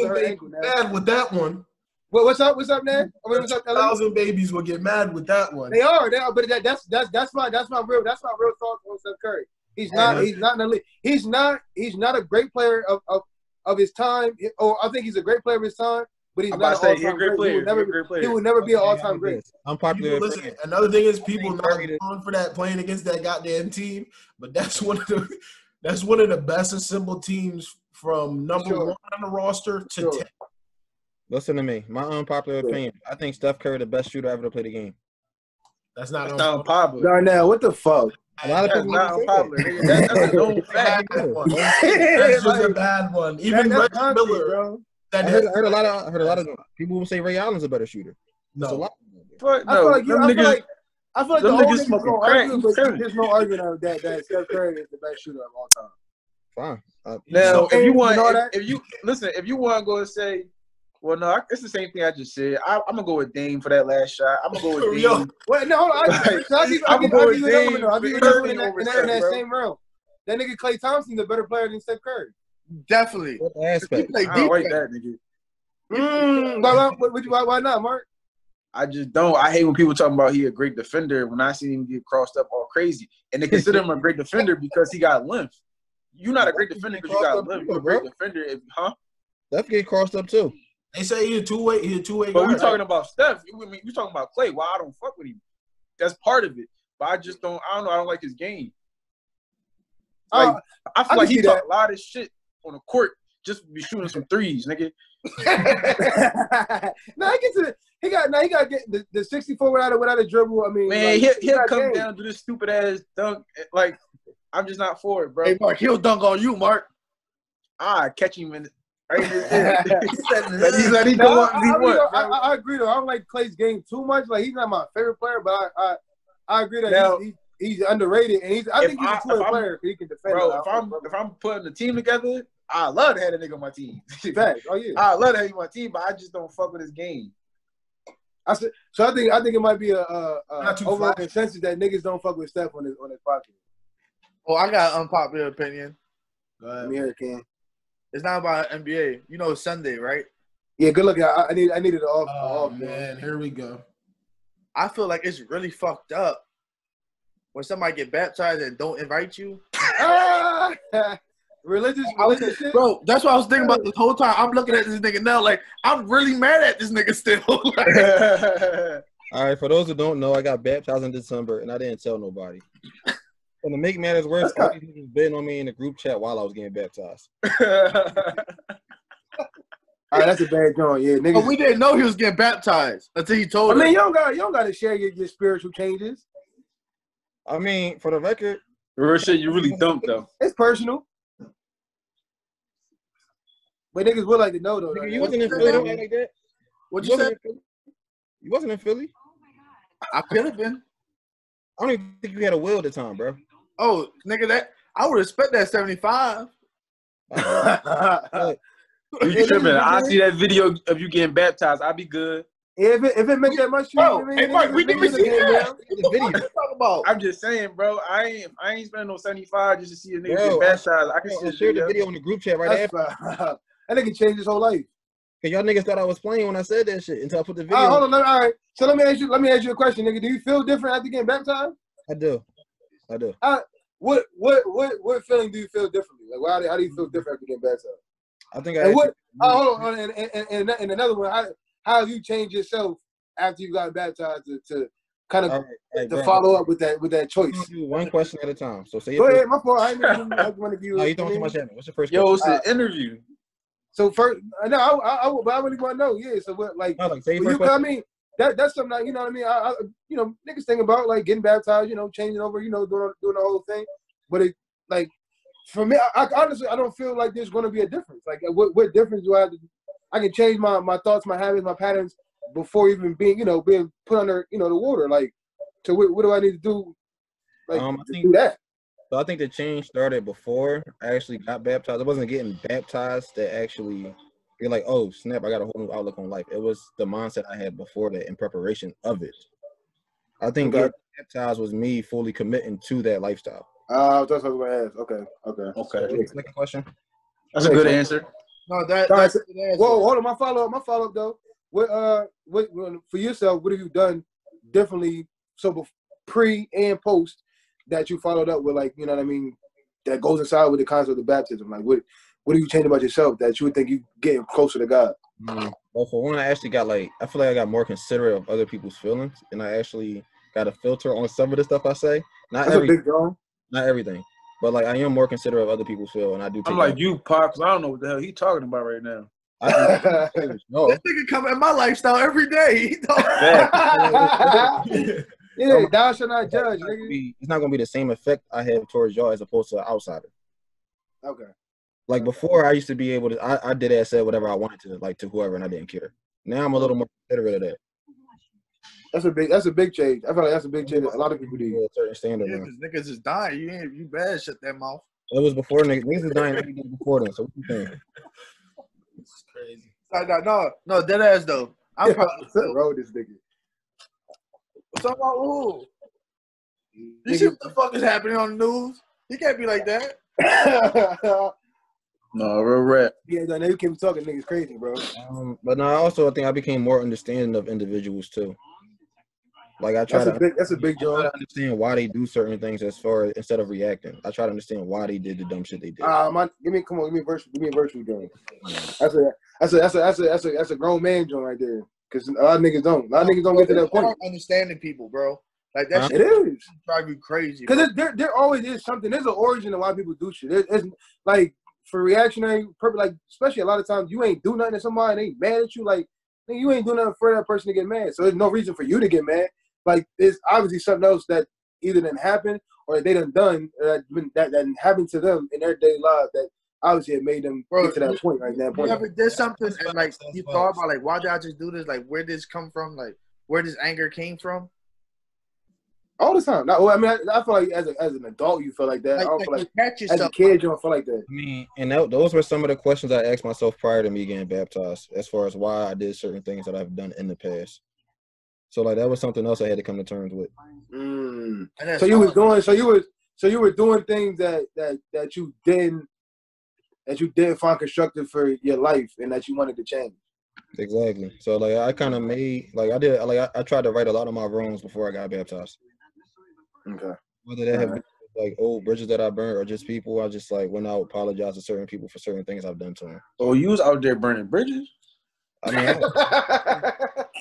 her ankle. Mad with that one. What's up, Ned? What's up, 1,000 babies will get mad with that one. They are. But that's my real thought on Steph Curry. He's not an elite. He's not a great player of his time. Or I think he's a great player of his time. But he's not an all-time great player. He would never be an all-time great. Unpopular. Listen, another thing is people not on for that playing against that goddamn team. But that's one of the best assembled teams from number 1 on the roster to 10. Listen to me. My unpopular opinion. I think Steph Curry the best shooter ever to play the game. That's not unpopular. Darnell, what the fuck? A lot of people not unpopular. That's a known fact. That's just a bad one. Even Reggie Miller, bro. I heard a lot of people will say Ray Allen's a better shooter. No. I feel like the whole niggas gonna argue, but there's no argument that Steph Curry is the best shooter of all time. Fine. Now, if you want to go and say, well, no, it's the same thing I just said. I'm gonna go with Dame for that last shot. I'm gonna go with Dame. Wait, no, hold on. I'll give you another one in that same realm. That nigga Klay Thompson's a better player than Steph Curry. Definitely. What aspect? I don't like that nigga. Why not, Mark? I just don't. I hate when people talking about he a great defender when I see him get crossed up all crazy. And they consider him a great defender because he got length. You're not a great defender because you got length. You're a great defender, Steph get crossed up too. They say he's a two-way But we're talking about Steph. We're talking about Klay. Why I don't fuck with him. That's part of it. But I don't know. I don't like his game. Like, I feel like he talk a lot of shit on the court. just be shooting some threes, nigga. No, he gets to he got to get the 64 without a dribble. I mean, Man, like, he'll come down to this stupid ass dunk. Like, I'm just not for it, bro. Hey, Mark, he'll dunk on you, Mark. Catch him in. I agree though. I don't like Clay's game too much. Like, he's not my favorite player, but I agree that now, he's underrated, and I think he's a two-way player. He can defend. Bro, if I'm putting the team together, I love to have a nigga on my team. Fact. Oh yeah, I love to have him on my team, but I just don't fuck with his game. I think it might be a overall consensus that niggas don't fuck with Steph on his podcast. Oh, I got an unpopular opinion. Go ahead. Let me hear it, Ken. It's not about NBA. You know, it's Sunday, right? Yeah, good luck. I needed it off. Oh man, here we go. I feel like it's really fucked up when somebody get baptized and don't invite you. Religious shit? Bro, that's what I was thinking about this whole time. I'm looking at this nigga now like, I'm really mad at this nigga still. All right, for those who don't know, I got baptized in December, and I didn't tell nobody. And to make matters worse, all these niggas betting on me in the group chat while I was getting baptized. All right, that's a bad joint. Yeah, niggas. But we didn't know he was getting baptized until he told us. I mean, you don't got to share your spiritual changes. I mean, for the record, real shit, you really don't though. It's personal. But niggas would like to know though. Nigga, you wasn't in Philly, don't act like that. What you said? You wasn't in Philly. I could have been. I don't even think you had a will at the time, bro. Oh, nigga, that I would expect that 75. You tripping? I see that video of you getting baptized. I'll be good. If it makes that much, bro. Hey, Mark, we didn't see that. What you talking about? I'm just saying, bro. I ain't spending no 75 just to see a nigga get baptized. I can share the video in the group chat right after. That nigga changed his whole life. Cause y'all niggas thought I was playing when I said that shit until I put the video. Hold on, all right. So let me ask you a question, nigga. Do you feel different after getting baptized? I do. What feeling do you feel differently? Like, how do you feel different after getting baptized? I think hold on, and another one. How have you changed yourself after you got baptized to kind of follow up with that choice? One question at a time. So say. Go ahead, my fault. I want to give you. No, you don't too much. What's your first question? Yo, it's an interview. So first, no, I really want to know. Yeah, so what, like, I mean, that's something that, you know what I mean. I niggas think about like getting baptized, changing over, doing the whole thing. But it, like, for me, I honestly, I don't feel like there's going to be a difference. Like, what difference do I have to? I can change my thoughts, my habits, my patterns before even being put under, the water. Like, so what do I need to do? Like, I think, do that. So I think the change started before I actually got baptized. I wasn't getting baptized that actually you're like, oh snap, I got a whole new outlook on life. It was the mindset I had before that in preparation of it. I think getting baptized was me fully committing to that lifestyle. That's what I was gonna ask. Okay. Second question. That's a good answer. No, that's a good answer. Whoa, hold on. My follow up though. What for yourself? What have you done differently? So pre and post that you followed up with, like, you know what I mean, that goes inside with the concept of baptism. Like, what do you change about yourself that you would think you getting closer to God? Well, for one, I actually got I feel like I got more considerate of other people's feelings, and I actually got a filter on some of the stuff I say. Not everything, but like I am more considerate of other people's feelings, and I do. I'm like you, Pop, because I don't know what the hell he's talking about right now. No. This nigga come in my lifestyle every day. Yeah, thou shalt not judge, nigga. It's not gonna be the same effect I have towards y'all as opposed to an outsider. Okay. Like before, I used to be able to. I did and said whatever I wanted to, like to whoever, and I didn't care. Now I'm a little more considerate of that. That's a big change. I feel like that's a big change. A lot of people do. A certain standard. Yeah, because niggas is dying. You bad. Shut that mouth. It was before niggas. Niggas is dying. Niggas did before then. So what you think? This is crazy. No, dead ass though. I'm probably road this nigga. What's up about who? You see what the fuck is happening on the news? He can't be like that. No, real rap. Yeah, no, you keep talking niggas crazy, bro. But no, I think I became more understanding of individuals too. Like I try that's a big job. I try to understand why they do certain things instead of reacting. I try to understand why they did the dumb shit they did. Give me a virtual joint. That's a grown man joint right there. Because a lot of niggas don't. A lot of niggas don't get to that point. Understanding people, bro. Like that shit is drive you crazy. Because there always is something. There's an origin of why people do shit. It's like for reactionary purpose, like especially a lot of times you ain't do nothing to somebody, they ain't mad at you, like you ain't doing nothing for that person to get mad. So there's no reason for you to get mad. Like it's obviously something else that either didn't happen or they done that happened to them in their daily lives that obviously it made them get to that point right now. You ever did something and like you thought about like why did I just do this? Like where did this come from? Like where this anger came from? All the time. I feel like as an adult you feel like that. I don't feel like as a kid you don't feel like that. I mean, and those were some of the questions I asked myself prior to me getting baptized, as far as why I did certain things that I've done in the past. So like that was something else I had to come to terms with. So you were doing things that you didn't find constructive for your life and that you wanted to change. Exactly. So like I kind of made I tried to right a lot of my wrongs before I got baptized. Okay. Whether that have been like old bridges that I burned or just people, I just like went out apologized to certain people for certain things I've done to them. Oh, you was out there burning bridges? I mean,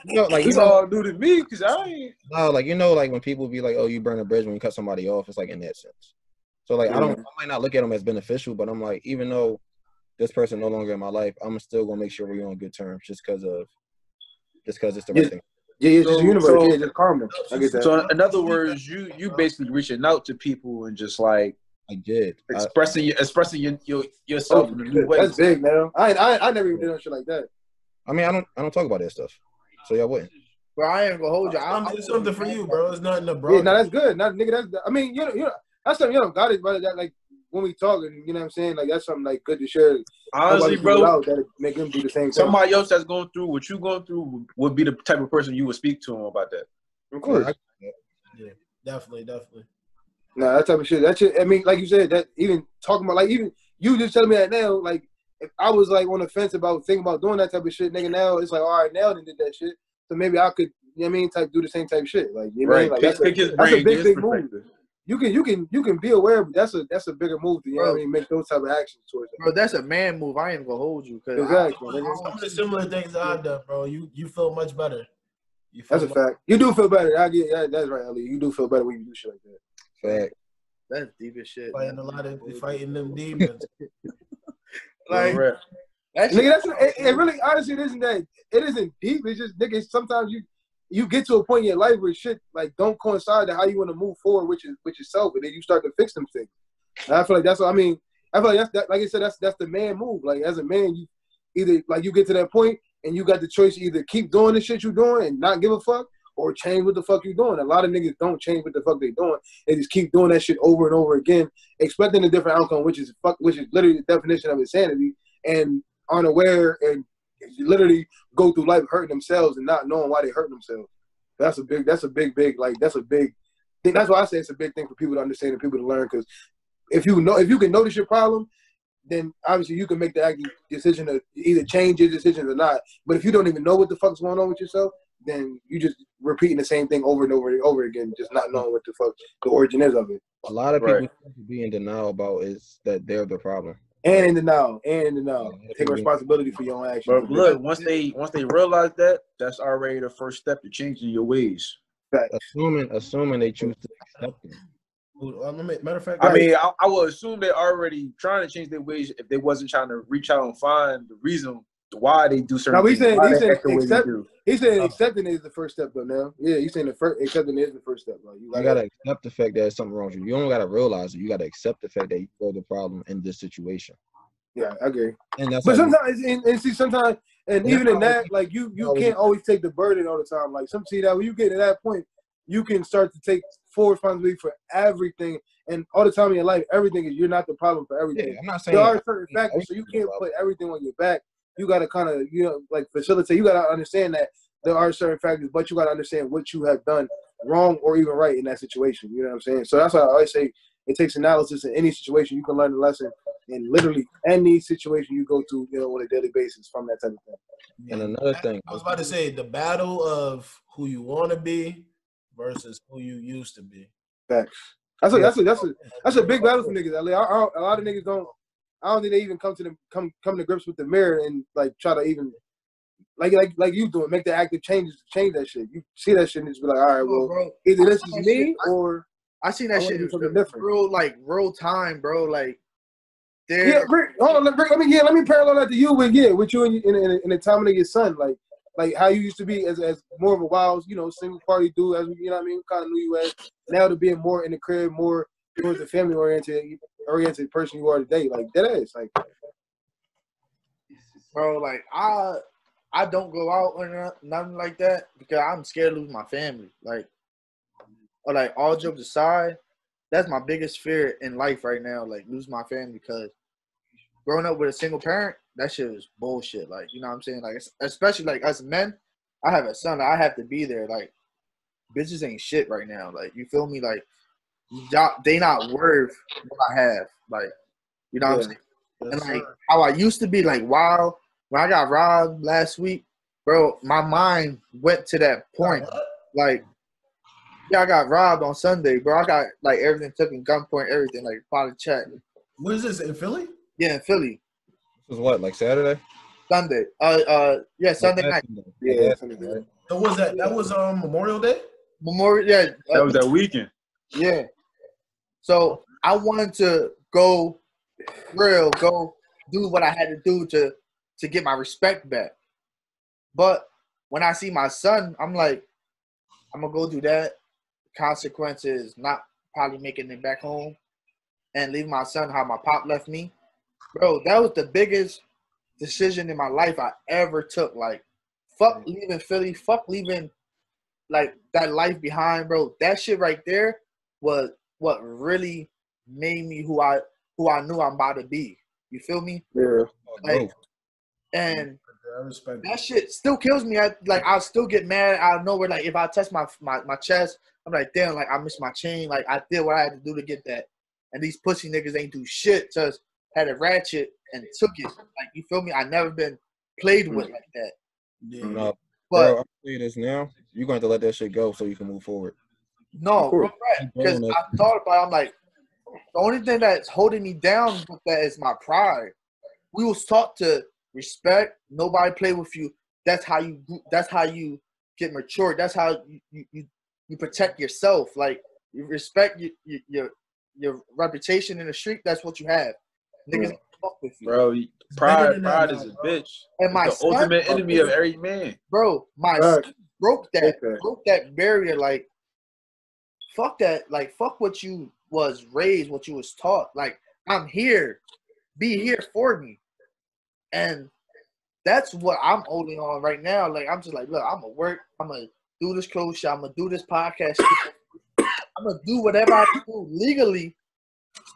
it's all new to me because I ain't. No, like when people be like, "Oh, you burn a bridge when you cut somebody off," it's like in that sense. So like I might not look at them as beneficial, but I'm like, even though this person no longer in my life, I'm still gonna make sure we're on good terms just because it's the right thing. Yeah, just universe. Just calm them. I get that. So in other words, you basically reaching out to people and just like I did expressing yourself in a new way. That's big, man. I never even did no shit like that. I mean, I don't talk about that stuff, so y'all wouldn't. Bro, I ain't gonna hold you. It's something for you, bro. It's nothing to bro. Yeah, no, that's good. Not nigga. I mean, you know, that's something you don't got it, but that like when we talking, you know what I'm saying? Like that's something like good to share. Honestly, bro, that make them do the same thing. Somebody else that's going through what you going through would be the type of person you would speak to him about that. Of course. Yeah, definitely. No, that type of shit. That shit. I mean, like you said, that even talking about like even you just telling me that now, like if I was like on the fence about thinking about doing that type of shit, nigga, now it's like all right, now they did that shit, so maybe I could, you know what I mean, do the same type of shit. Like you know right, what I mean? Like, that's a big move. You can be aware, but that's a bigger move to, you know what I mean, make those type of actions towards it. Bro, that's a man move. I ain't gonna hold you. Exactly. Some of the similar things I've done, bro. You feel much better. That's a fact. You do feel better. That's right, Ali. You do feel better when you do shit like that. Fact. That's deep as shit. Fighting them demons. Like nigga, it really honestly it isn't deep. It's just nigga, sometimes you get to a point in your life where shit like don't coincide to how you want to move forward with yourself, and then you start to fix them things. And I feel like that's what I mean. I feel like like I said, that's the man move. Like as a man, you either like you get to that point and you got the choice to either keep doing the shit you're doing and not give a fuck, or change what the fuck you're doing. A lot of niggas don't change what the fuck they're doing. They just keep doing that shit over and over again, expecting a different outcome, which is literally the definition of insanity, and unaware and literally go through life hurting themselves and not knowing why they hurt themselves. That's a big thing. That's why I say it's a big thing for people to understand and people to learn, because if you can notice your problem, then obviously you can make the active decision to either change your decisions or not. But if you don't even know what the fuck's going on with yourself, then you just repeating the same thing over and over and over again, just not knowing what the fuck the origin is of it. A lot of people be in denial about is that they're the problem. And in denial. Take responsibility for your own actions. But look, once they realize that, that's already the first step to changing your ways. Assuming they choose to accept it. Matter of fact, I mean, I would assume they're already trying to change their ways if they wasn't trying to reach out and find the reason why they do certain things. He said accepting is the first step, though. Now, yeah, he's saying accepting is the first step. Bro. You gotta accept the fact that there's something wrong with you. You don't gotta realize it. You gotta accept the fact that you're the problem in this situation. Yeah, I agree. And that's but sometimes, sometimes, even in that, like you can't always take the burden all the time. Like that when you get to that point, you can start to take full responsibility for everything, and all the time in your life, everything is you're not the problem for everything. Yeah, I'm not saying there are certain factors, so you can't put everything on your back. You got to kind of, like facilitate. You got to understand that there are certain factors, but you got to understand what you have done wrong or even right in that situation. You know what I'm saying? So that's why I always say it takes analysis in any situation. You can learn a lesson in literally any situation you go to, on a daily basis from that type of thing. And another thing, I was about to say, the battle of who you want to be versus who you used to be. Facts. That's a big battle for niggas. A lot of niggas don't. I don't think they even come to grips with the mirror and like try to even like you doing, make the active changes to change that shit. You see that shit and just be like, all right, well, bro, either this is me or I seen that shit real time, bro. Like Yeah, Rick, hold on, Rick, let me parallel that to you with you and in the time of your son, like how you used to be as more of a wild, single party dude, as you know what I mean, kind of knew you as now to being more in the crib, more towards the family oriented person you are today, like that is like, bro, like I don't go out or nothing like that because I'm scared to lose my family, like all jokes aside, that's my biggest fear in life right now, like lose my family because growing up with a single parent, that shit was bullshit. Like, you know what I'm saying? Like, especially like us men, I have a son. I have to be there. Like, bitches ain't shit right now. Like, you feel me? Like, they not worth what I have. Like, you know what I'm saying? And like how I used to be, like, wow, when I got robbed last week, bro, my mind went to that point. Like, yeah, I got robbed on Sunday, bro. I got like everything took in gunpoint, everything, like body check. What is this in Philly? Yeah, in Philly. This was what, like Saturday? Sunday. Yeah, Sunday night. Yeah. So was that was Memorial Day? Memorial, yeah. That was that weekend. Yeah. So I wanted to go do what I had to do to get my respect back. But when I see my son, I'm like, I'm gonna go do that. Consequences, not probably making it back home and leave my son how my pop left me. Bro, that was the biggest decision in my life I ever took. Like, fuck leaving Philly, fuck leaving like that life behind, bro. That shit right there was what really made me who I knew I'm about to be. You feel me? Yeah. Like, and that shit still kills me. I'll still get mad out of nowhere. Like if I touch my chest, I'm like, damn, like I missed my chain. Like I did what I had to do to get that. And these pussy niggas ain't do shit. Just had a ratchet and took it. Like you feel me? I never been played with like that. Yeah. No, but bro, I'm saying this now. You're going to let that shit go so you can move forward. No, because I thought about it. I'm like, the only thing that's holding me down with that is my pride. We was taught to respect. Nobody play with you. That's how you get mature. That's how you protect yourself. Like you respect your reputation in the street. That's what you have. Niggas ain't fuck with you. Bro, pride is a bitch. And my the ultimate enemy of every man. Bro, my son broke that barrier. Like fuck that. Like fuck what you was raised, what you was taught. Like I'm here. Be here for me. And that's what I'm holding on right now. Like I'm just like, look, I'm gonna work. I'm gonna do this close shot. I'm gonna do this podcast. I'm gonna do whatever I can do legally,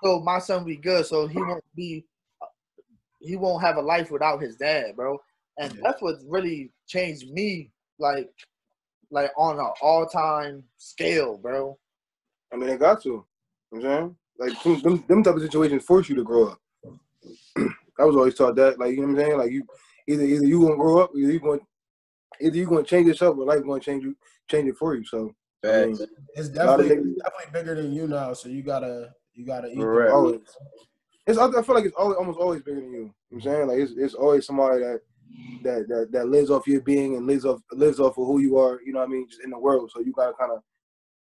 so my son be good. So he won't have a life without his dad, bro. And that's what really changed me, like on an all-time scale, bro. I mean, they got to. You know what I'm saying? Like them type of situations force you to grow up. I was always taught that, like, you know what I'm saying? Like, you either you gonna grow up, either you gonna change yourself, or life gonna change it for you. So I mean, it's definitely bigger than you now. So you gotta eat always. I feel like it's almost always bigger than you. You know what I'm saying? Like it's always somebody that lives off your being and lives off of who you are. You know what I mean? Just in the world. So you gotta kind of,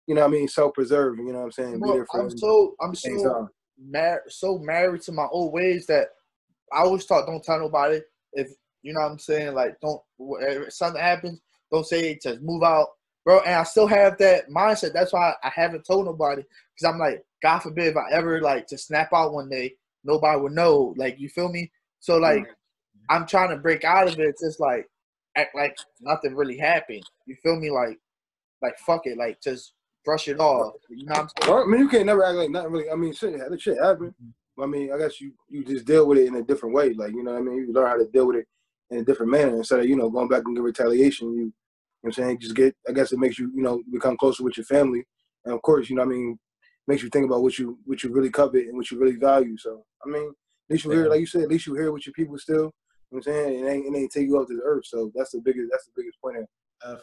you know what I mean, self-preserve. You know what I'm saying? Bro, be there for I'm so married to my old ways that I always thought, don't tell nobody. If you know what I'm saying, like if something happens, don't say it, just move out, bro. And I still have that mindset. That's why I haven't told nobody, because I'm like, God forbid if I ever like to snap out one day, nobody would know. Like you feel me? So like I'm trying to break out of it. It's just like act like nothing really happened. You feel me? Like fuck it, like just brush it off. You know what I'm saying? Well, I mean, you can't never act like nothing really. I mean, shit happened. I mean, I guess you just deal with it in a different way. Like, you know what I mean? You learn how to deal with it in a different manner instead of, going back and get retaliation. You know what I'm saying? Just I guess it makes you, become closer with your family. And of course, you know what I mean, makes you think about what you really covet and what you really value. So, I mean, at least you hear, like you said, at least you hear with your people still. You know what I'm saying? It ain't take you off this earth. So that's the biggest point of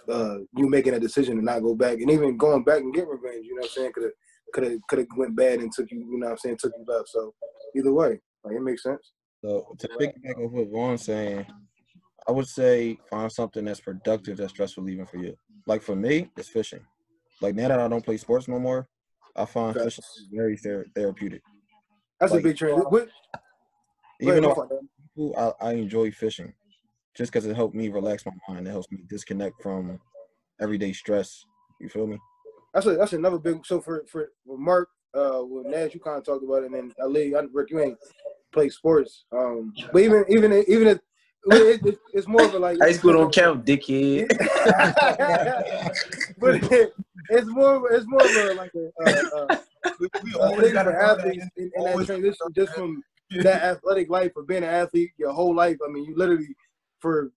you making a decision to not go back. And even going back and get revenge, you know what I'm saying? Could have went bad and took you, you know what I'm saying, took you left. So either way, like, it makes sense. So to piggyback off what Vaughn's saying, I would say find something that's productive, that's stress relieving for you. Like for me, it's fishing. Like now that I don't play sports no more, I find fishing very therapeutic. That's like, a big trend. Even though I enjoy fishing, just because it helped me relax my mind. It helps me disconnect from everyday stress. You feel me? That's another big. So for Mark, with Nash, you kind of talked about it, and then Ali, Rick, you ain't play sports. But even if it's more of a like high school don't count, dickhead. But it's more of a like we always got athletes in that transition just from that athletic life of being an athlete your whole life. I mean, you literally for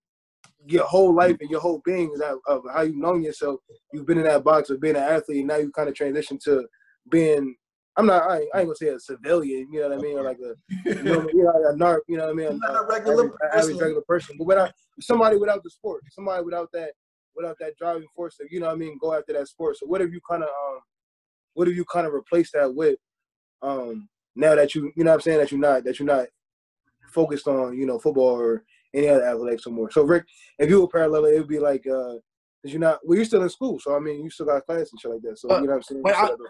your whole life and your whole being is of how you know yourself. You've been in that box of being an athlete, and now you kind of transition to being. I ain't gonna say a civilian, you know what I mean, or like a narc, you know what I mean, not a regular average regular person, but somebody without the sport, somebody without that driving force to, you know what I mean, go after that sport. So what have you kind of replaced that with? Now that you know what I'm saying, that you're not focused on, you know, football or any other athletics anymore. So Rick, if you were parallel, it would be like, you're still in school, so I mean, you still got class and shit like that. So you know what I'm saying.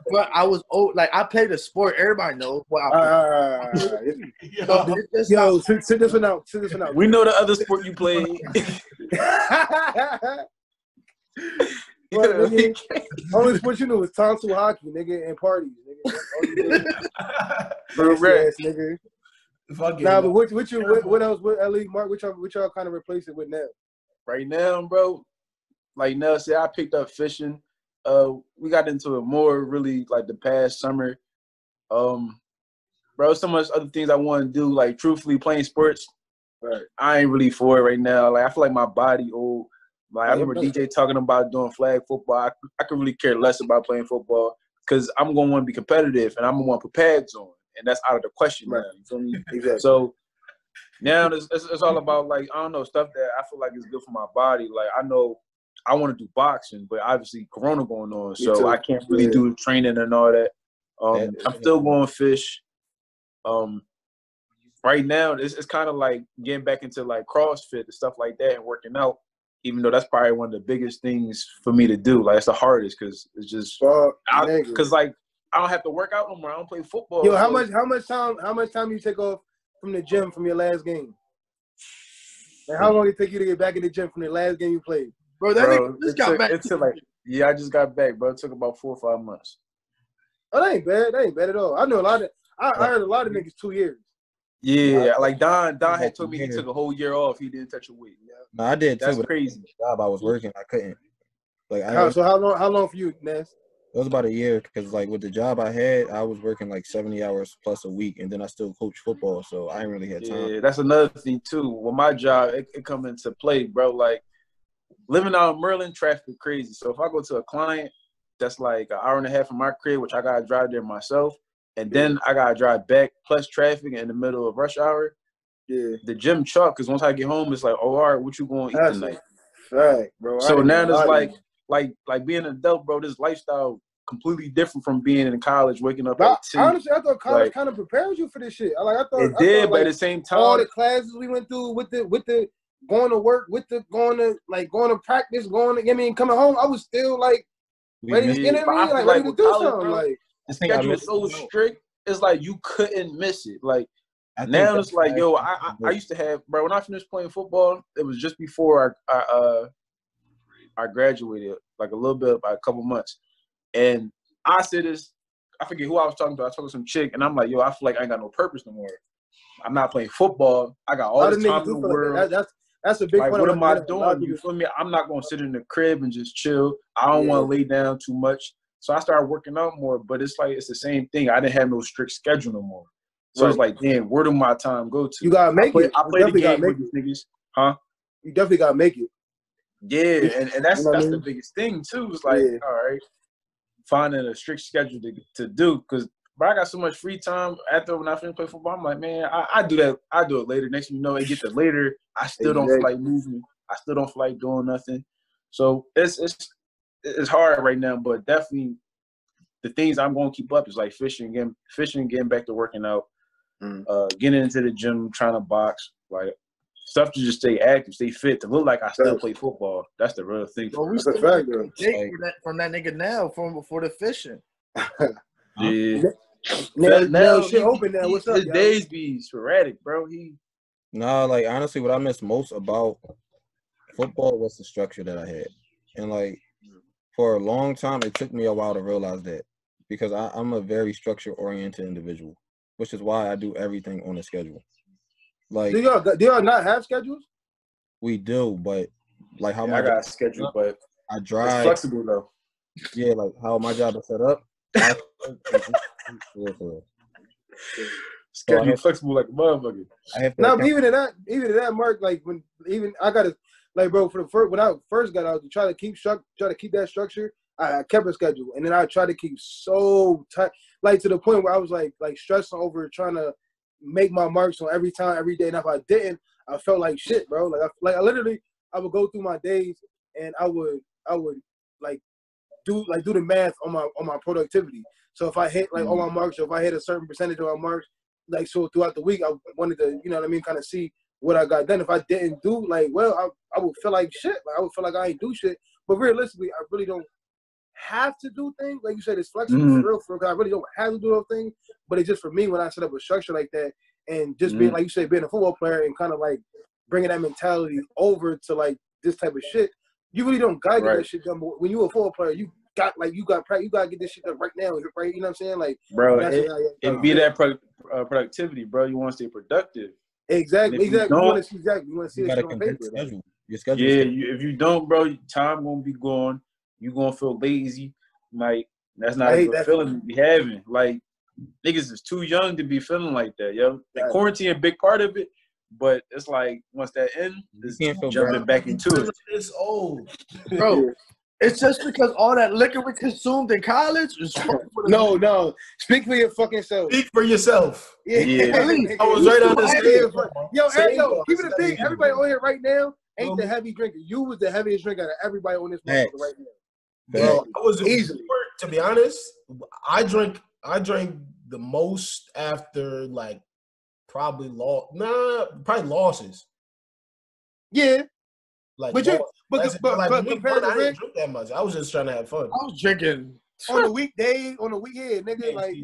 But I was old, like I played a sport. Everybody knows what I played. Yo, sit this one out. We know the other sport you played. Nigga, only sport you knew was tonsil hockey, nigga, and parties, nigga. Nigga. Nah, but what else? What Ali, Mark? What y'all kind of replace it with now? Right now, bro. Like Nell said, I picked up fishing. We got into it more really like the past summer. Bro, so much other things I want to do. Like truthfully, playing sports. Right. I ain't really for it right now. Like I feel like my body old. Like I remember DJ talking about doing flag football. I could really care less about playing football because I'm gonna want to be competitive and I'm gonna want to put pads on, and that's out of the question. Right. Now, you feel me? Exactly. So now it's all about like I don't know stuff that I feel like is good for my body. Like I know I want to do boxing, but obviously Corona going on, so I can't really do training and all that. I'm still going fish. Right now, it's kind of like getting back into like CrossFit and stuff like that and working out. Even though that's probably one of the biggest things for me to do, like it's the hardest because it's just because like I don't have to work out no more. I don't play football. Yo, how much time you take off from the gym from your last game? Like how long did it take you to get back in the gym from the last game you played? Bro, that just got back. I just got back, bro. It took about 4 or 5 months. Oh, that ain't bad. That ain't bad at all. I know a lot of. I heard a lot of niggas 2 years. Yeah, like Don had told me he took a whole year off. He didn't touch a weight. No, I did too. That's crazy. The job I was working, I couldn't. Like, So how long for you, Ness? It was about a year because, like, with the job I had, I was working like 70 hours plus a week, and then I still coach football, so I didn't really have time. Yeah, that's another thing too. With my job, it come into play, bro. Like living out in Maryland, traffic crazy. So if I go to a client that's like an hour and a half from my crib, which I gotta drive there myself. And then I gotta drive back plus traffic in the middle of rush hour. Yeah, the gym chalk because once I get home, it's like, oh, all right, what you going to eat tonight? Right, bro. So now it's like being an adult, bro. This lifestyle completely different from being in college, waking up at 2. Honestly, I thought college kind of prepared you for this shit. I thought but at the same time, all the classes we went through with the going to work, with the going to practice, coming home, I was still like ready to get in, ready to do something. Like the schedule was so strict, it's like you couldn't miss it. Like now it's like, yo, I used to have, bro, when I finished playing football, it was just before I graduated, like a little bit, about a couple months. And I said this, I forget who I was talking to. I was talking to some chick, and I'm like, yo, I feel like I ain't got no purpose no more. I'm not playing football. I got all this time in the world. That's a big point. What am I doing? You feel me? I'm not going to sit in the crib and just chill. I don't want to lay down too much. So I started working out more, but it's like it's the same thing. I didn't have no strict schedule no more. So it's like, damn, where do my time go to? You gotta make it. I play the game with these niggas, huh? You definitely gotta make it. Yeah, and that's the biggest thing too. It's like, all right, finding a strict schedule to do, because I got so much free time after when I finish play football. I'm like, man, I do that. I do it later. Next thing you know, it get to later. I still don't feel like moving. I still don't feel like doing nothing. So it's hard right now, but definitely the things I'm going to keep up is like fishing, getting back to working out, getting into the gym, trying to box, like stuff to just stay active, stay fit, to look like I still play football. That's the real thing. Well, we still from that nigga now from before the fishing. Yeah. Now shit open now. What's up, his days be sporadic, bro. Nah, like honestly, what I miss most about football was the structure that I had, and like for a long time, it took me a while to realize that because I'm a very structure-oriented individual, which is why I do everything on a schedule. Like, do y'all not have schedules? We do, but like how I got a schedule, but I drive. It's flexible though. Yeah, like how my job is set up. Schedule flexible like a motherfucker. Now, even to that, Mark. Like I gotta, like, bro. When I first got out, to try to keep that structure, I kept a schedule, and then I tried to keep so tight, like to the point where I was like stressing over trying to make my marks on every time, every day. And if I didn't, I felt like shit, bro. I literally, I would go through my days, and I would do the math on my productivity. So if I hit like all my marks, or if I hit a certain percentage of my marks, like so throughout the week, I wanted to, you know what I mean, kind of see what I got done. If I didn't do I would feel like shit. Like, I would feel like I ain't do shit. But realistically, I really don't have to do things. Like you said, it's flexible for real. I really don't have to do those things. But it's just for me when I set up a structure like that, and just being, like you said, being a football player and kind of like bringing that mentality over to like this type of shit. You really don't gotta get that shit done. But when you're a football player, you gotta get this shit done right now, right? You know what I'm saying? Like, bro, it be that productivity, bro. You want to stay productive. Exactly. You want to see you it on paper. Schedule. Your schedule. Yeah, if you don't, bro, time gonna be gone. You gonna feel lazy. Like, that's not a good feeling to be having. Like, niggas is too young to be feeling like that, yo. The quarantine a big part of it, but it's like once that ends, it's jumping back into it. It's old, bro. It's just because all that liquor we consumed in college is no. Speak for your fucking self. Speak for yourself. Yeah. I was right on this stage. Yo, keep it a thing. Everybody on here right now ain't the heavy drinker. You was the heaviest drinker out of everybody on this motherfucker right now. Bro, I was easily. To be honest, I drank the most after like probably losses. Yeah. Like, but compared to I didn't drink that much. I was just trying to have fun. I was drinking on the weekend, nigga. Like,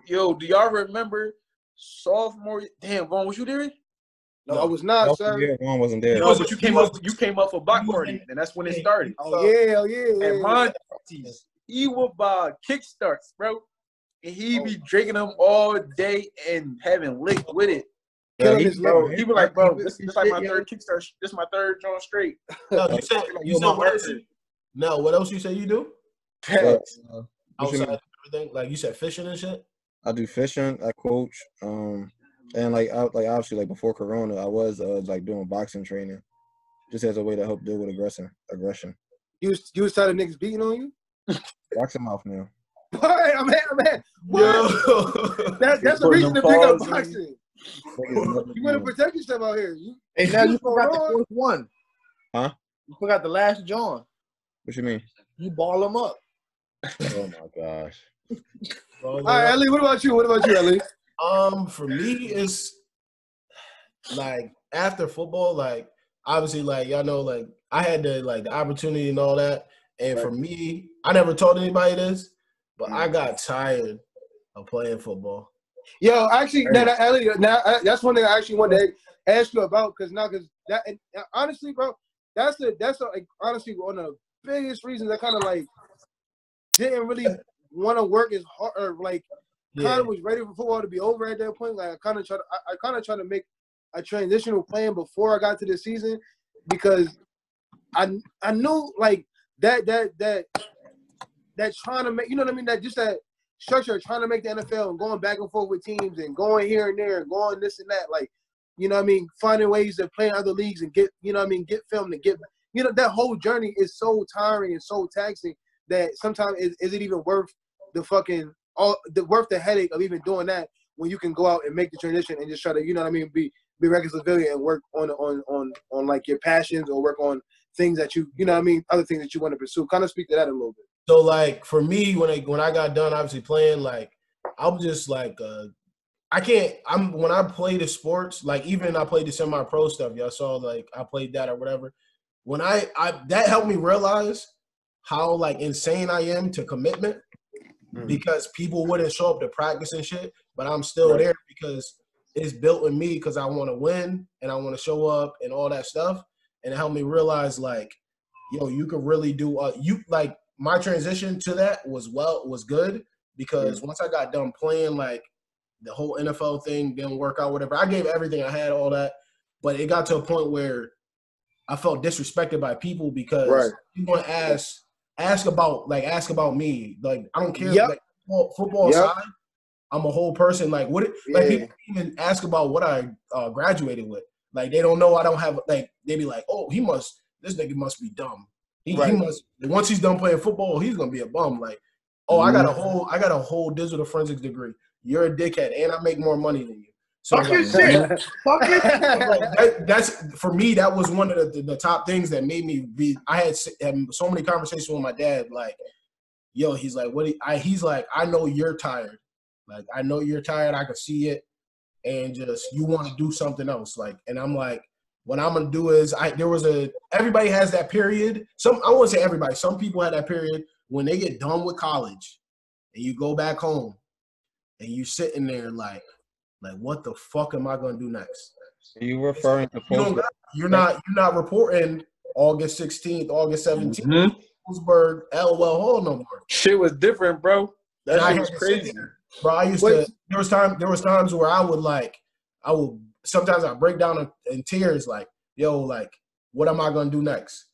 yo, do y'all remember sophomore? Damn, Vaughn, was you there? No, I was not, sir. Yeah, Vaughn wasn't there. No, but you came up for block party, and that's when it started. Oh yeah. And Monty's, he would buy kickstarts, bro, and he be drinking them all day and having lick with it. Yeah, he be like, bro, this is like my third Kickstarter. This is my third John straight. No, you said what else? No, what else you say you do? Outside of everything, like you said, fishing and shit. I do fishing. I coach. And like obviously like before Corona, I was like doing boxing training, just as a way to help deal with aggression. You was tired of niggas beating on you? Box him off now. What? I'm at. What? That's a reason to pick up boxing. You want to protect yourself out here. Now you forgot the fourth one. Huh? You forgot the last John. What you mean? You ball them up. Oh my gosh. All right, Ellie. What about you, Ellie? For me, it's like after football, like obviously, like y'all know, like I had the opportunity and all that. And for me, I never told anybody this, but I got tired of playing football. Yo, actually, Ellie, that's one thing I actually wanted to ask you about because that honestly, bro, that's like, honestly one of the biggest reasons I kind of like didn't really want to work as hard or like kind of was ready for football to be over at that point. Like I kind of tried to make a transitional plan before I got to the season because I knew like that trying to make, you know what I mean, that just that structure of trying to make the NFL and going back and forth with teams and going here and there and going this and that, like, you know what I mean, finding ways to play in other leagues and get, you know what I mean, get filmed and get, you know, that whole journey is so tiring and so taxing that sometimes is it even worth the headache of even doing that when you can go out and make the transition and just try to, you know what I mean, be a regular civilian and work on like your passions or work on things that you know what I mean, other things that you want to pursue. Kind of speak to that a little bit. So like for me, when I got done obviously playing, like I'm just like when I play the sports, like even I played the semi-pro stuff, y'all saw like I played that or whatever. When I that helped me realize how like insane I am to commitment. because people wouldn't show up to practice and shit, but I'm still there because it's built in me because I want to win and I want to show up and all that stuff. And it helped me realize, like, yo, you could really do like my transition to that was good because once I got done playing, like the whole NFL thing didn't work out, whatever. I gave everything I had, all that, but it got to a point where I felt disrespected by people because you want to ask about me. Like, I don't care. Like, football aside, I'm a whole person. Like, like people even ask about what I graduated with. Like, they don't know I don't have, like, they be like, oh, this nigga must be dumb. He must, once he's done playing football, he's gonna be a bum. Like, oh, I got a whole digital forensics degree. You're a dickhead, and I make more money than you. So fuck your shit. Fuck it. That's for me. That was one of the top things that made me be. I had so many conversations with my dad. Like, yo, he's like, he's like, I know you're tired. Like, I know you're tired. I can see it, and just you want to do something else. Like, and I'm like, what I'm gonna do is everybody has that period. I won't say everybody. Some people have that period when they get done with college, and you go back home, and you sitting there like what the fuck am I gonna do next? Are you referring to you're not reporting August 16th, August 17th, Pittsburgh, LOL Hall no more. Shit was different, bro. That shit was crazy. Bro, I used to. There was times where I would sometimes I break down in tears, like, yo, like, what am I gonna do next?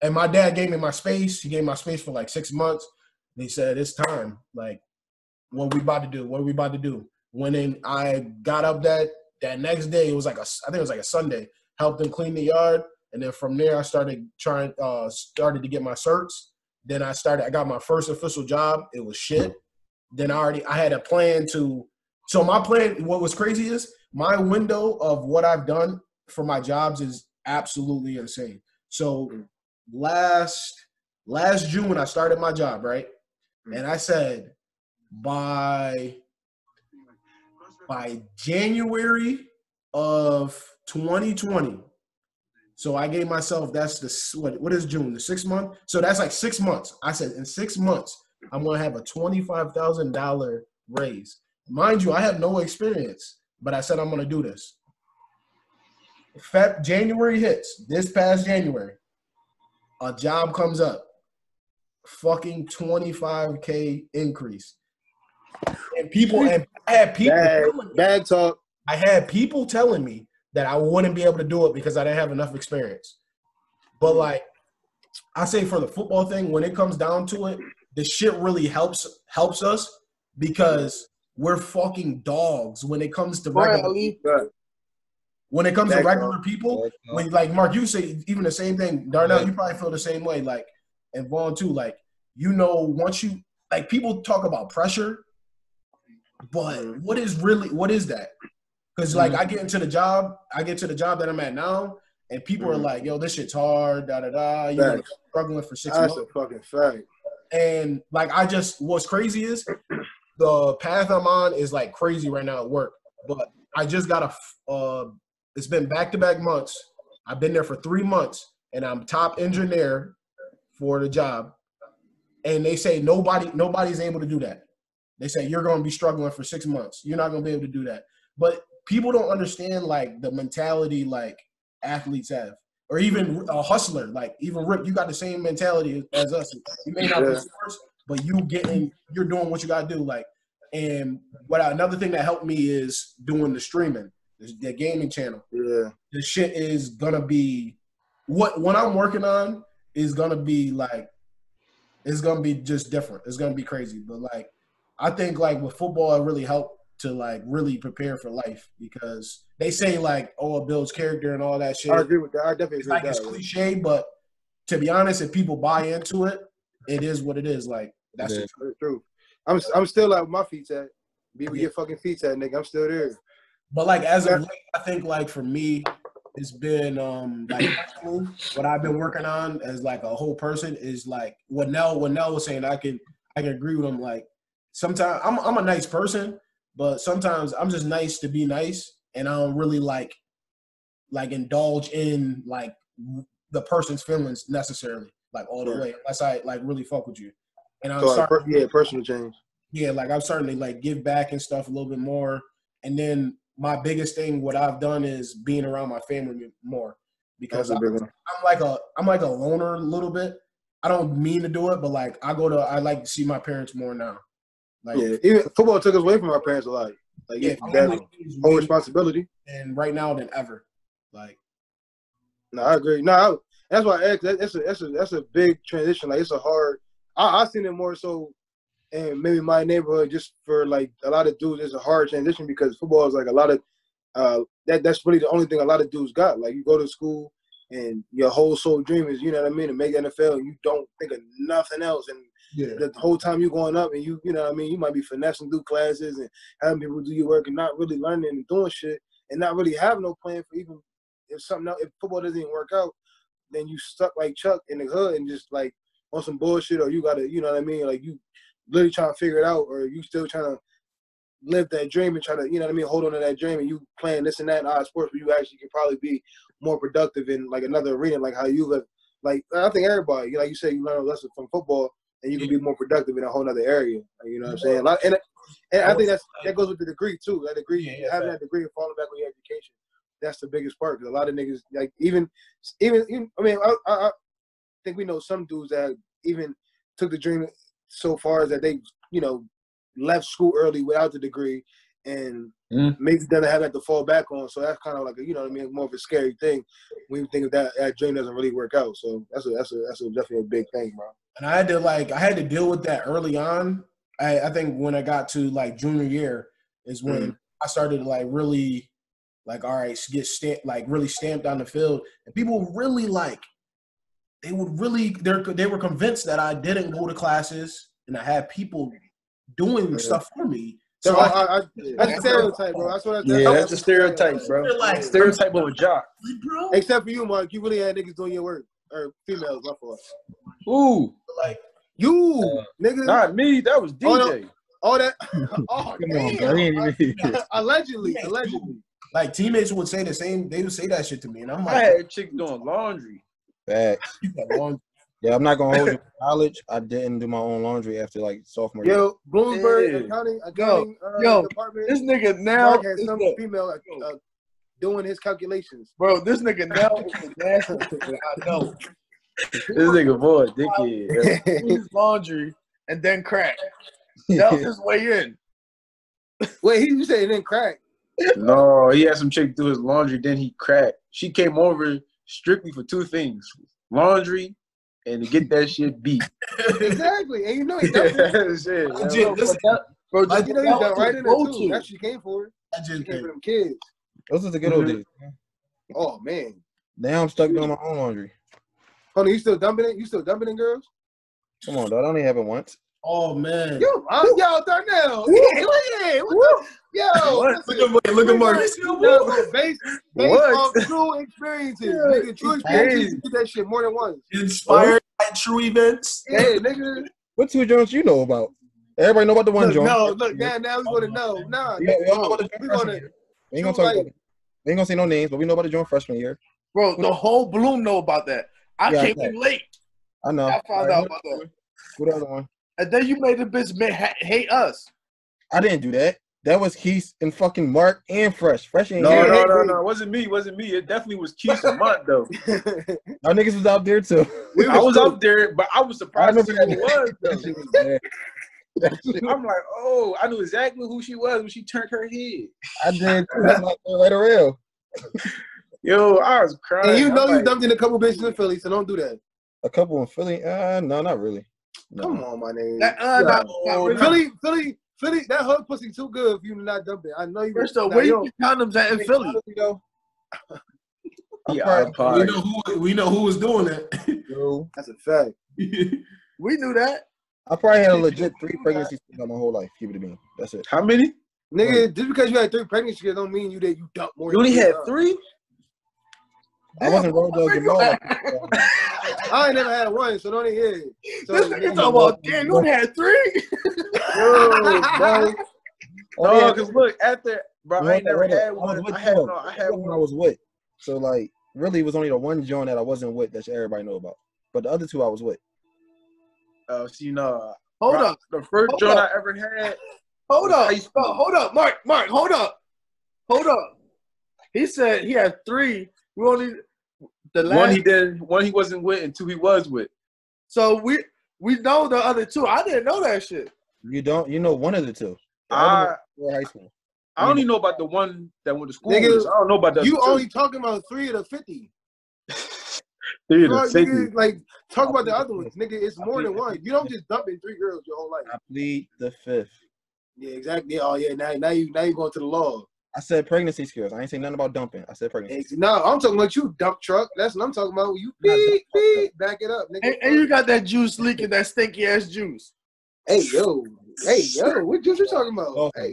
And my dad gave me my space. He gave me my space for like 6 months. And he said, it's time. Like, what we about to do? What are we about to do? When I got up that next day, it was like I think it was like a Sunday. Helped them clean the yard, and then from there I started to get my certs. Then I got my first official job. It was shit. Then I had a plan to. So my plan, what was crazy is my window of what I've done for my jobs is absolutely insane. So last June I started my job, right? And I said by January of 2020. So I gave myself, that's what is June, the 6th month? So that's like 6 months. I said in 6 months, I'm going to have a $25,000 raise. Mind you, I have no experience, but I said I'm going to do this. January hits, this past January, a job comes up, fucking $25K increase. And I had people telling me that I wouldn't be able to do it because I didn't have enough experience. But like I say, for the football thing, when it comes down to it, the shit really helps us because we're fucking dogs when it comes to regular people. When it comes to regular people, when, like, Mark, you say even the same thing. Darnell, you probably feel the same way. Like, and Vaughn too. Like, you know, once you, like, people talk about pressure, but what is that? Because like I get to the job that I'm at now, and people are like, "Yo, this shit's hard." You're struggling for 6 months. That's a fucking fact. And like, what's crazy is the path I'm on is like crazy right now at work. But I just got it's been back-to-back months. I've been there for 3 months, and I'm top engineer for the job. And they say nobody's able to do that. They say you're going to be struggling for 6 months. You're not going to be able to do that. But people don't understand like the mentality like athletes have, or even a hustler. Like even Rip, you got the same mentality as us. You may not be first, but you're doing what you got to do. Like, and another thing that helped me is doing the streaming, the gaming channel. Yeah, the shit is gonna be what I'm working on is gonna be like, it's gonna be just different. It's gonna be crazy, but like I think like with football, it really helped to like really prepare for life because they say like, oh, it builds character and all that shit. I agree with that. I definitely agree with that. It's cliche, but to be honest, if people buy into it, it is what it is. Like that's the truth. I'm still like my feet at. Be with your fucking feet at, nigga. I'm still there. But like as of late, I think like for me, it's been like what I've been working on as like a whole person is like what Nell was saying. I can agree with him. Like sometimes I'm a nice person, but sometimes I'm just nice to be nice, and I don't really like indulge in like the person's feelings necessarily, like all the way, unless I like really fuck with you. And I'm So starting, personal change. Yeah, like I'm starting to like give back and stuff a little bit more. And then my biggest thing, what I've done is being around my family more because I'm like a loner a little bit. I don't mean to do it, but like I like to see my parents more now. Like even football took us away from our parents a lot. Like that whole responsibility. And right now than ever. Like no, I agree. No, that's why I asked. That's a big transition. Like it's a hard. I've seen it more so, and maybe my neighborhood just for like a lot of dudes. It's a hard transition because football is like a lot of that's really the only thing a lot of dudes got. Like you go to school and your whole soul dream is, you know what I mean, to make NFL, and you don't think of nothing else. And the whole time you're going up and you know what I mean, you might be finessing through classes and having people do your work and not really learning and doing shit and not really having no plan for even if something else, if football doesn't even work out, then you stuck like Chuck in the hood and just like on some bullshit, or you gotta, you know what I mean, like you literally trying to figure it out, or you still trying to live that dream and try to, you know what I mean, hold on to that dream, and you playing this and that in odd sports where you actually can probably be more productive in like another arena, like how you live. Like I think everybody, like you said, you learn a lesson from football and you can be more productive in a whole other area. Like, you know what I'm saying? And I think that goes with the degree too. That degree, having that degree and falling back on your education, that's the biggest part. Because a lot of niggas, like even I mean, I think we know some dudes that even took the dream so far as that they, you know, left school early without the degree and maybe doesn't have that to fall back on. So that's kind of like a, you know what I mean, more of a scary thing when you think of that dream doesn't really work out. So that's definitely a big thing, bro. And I had to deal with that early on. I think when I got to like junior year is when I started to like really like, all right, get really stamped on the field. And people really like, they were convinced that I didn't go to classes and I had people doing stuff for me. So that's a stereotype, bro. That's what that's a stereotype, bro. Like, stereotype of a jock. Except for you, Mark. You really had niggas doing your work. Or females, my fault. Ooh. Like, you, niggas. Not me. That was DJ. All that. Oh, come on, Allegedly. Like, teammates would say the same. They would say that shit to me. And I'm like. I had chicks doing laundry. Facts. Yeah, I'm not gonna hold you. In college, I didn't do my own laundry after like sophomore year. Yo, Bloomberg accounting department. This nigga now Mark has some female doing his calculations. Bro, this nigga now is the nastiest I know. This nigga boy, dickhead. His laundry and then crack. That was his way in. Wait, you say it didn't crack? No, he had some chick do his laundry, then he cracked. She came over strictly for two things: laundry and to get that shit beat. Exactly, and you know he done it. Bro, you know he done right in there too. That's what she came for. She came for them kids. Those are the good old days. Oh man. Now I'm stuck doing my own laundry. Hold on, you still dumping it? You still dumping it, girls? Come on, dog. That only happened once. Oh man. Yo, Darnell. Look at Mark. Based on true experiences. Nigga, true experiences. You do that shit more than once. Inspired by true events. Hey, nigga. What two joints you know about? Everybody know about the one joint. No, look, now we're gonna know. Nah, we all know about the joint freshman year. We ain't gonna talk about it. We ain't gonna say no names, but we know about the joint freshman year. Bro, the whole Bloom know about that. I came in late. I know. I found out about that. What other one? And then you made the bitch hate us. I didn't do that. That was Keith and fucking Mark and Fresh. Fresh ain't No. It wasn't me. It definitely was Keith and Mark though. Our niggas was out there too. I was out there, but I was surprised who it was though. I'm like, oh, I knew exactly who she was when she turned her head. I did too. That's like right around. Yo, I was crying. And you know you dumped in a couple bitches in Philly, so don't do that. A couple in Philly? No, not really. No. Come on, my nigga. Philly, that hood pussy too good for you to not dump it. I know you. First off, where you get condoms at in Philly? We know who was doing that. That's a fact. We knew that. I probably had a legit 3 pregnancies my whole life. Keep it a bean. That's it. How many? Nigga, just because you had 3 pregnancies don't mean you dump more. You only had 3? I wasn't road dog Jamal. I ain't never had one, so don't hear. So this nigga talking about, damn, you only had 3? Bro. No, because look, after, bro, I ain't never had one. I had one I was with. So, like, really, it was only the one joint that I wasn't with that everybody know about. But the other 2 I was with. So, you know, Hold up. The first joint I ever had. Hold up, Mark, hold up. He said he had 3. We only the last one he did, one he wasn't with, and 2 he was with. So we know the other 2. I didn't know that shit. You don't. You know one of the 2. I high school. I only know about the one that went to school. Nigga, with us. I don't know about the You other 2. only talking about 3 of the 50. 3 of Bro, the 50. nigga, like, talk about the other ones. Nigga, it's more than one. You don't just dump in 3 girls your whole life. I plead the 5th. Yeah, exactly. Oh, yeah, now you going to the law. I said pregnancy skills. I ain't saying nothing about dumping. I said pregnancy. No, I'm talking about you, dump truck. That's what I'm talking about. You beep, back it up, nigga. And you got that juice leaking, that stinky ass juice. Hey, yo, what juice you talking about? Oh, Hey,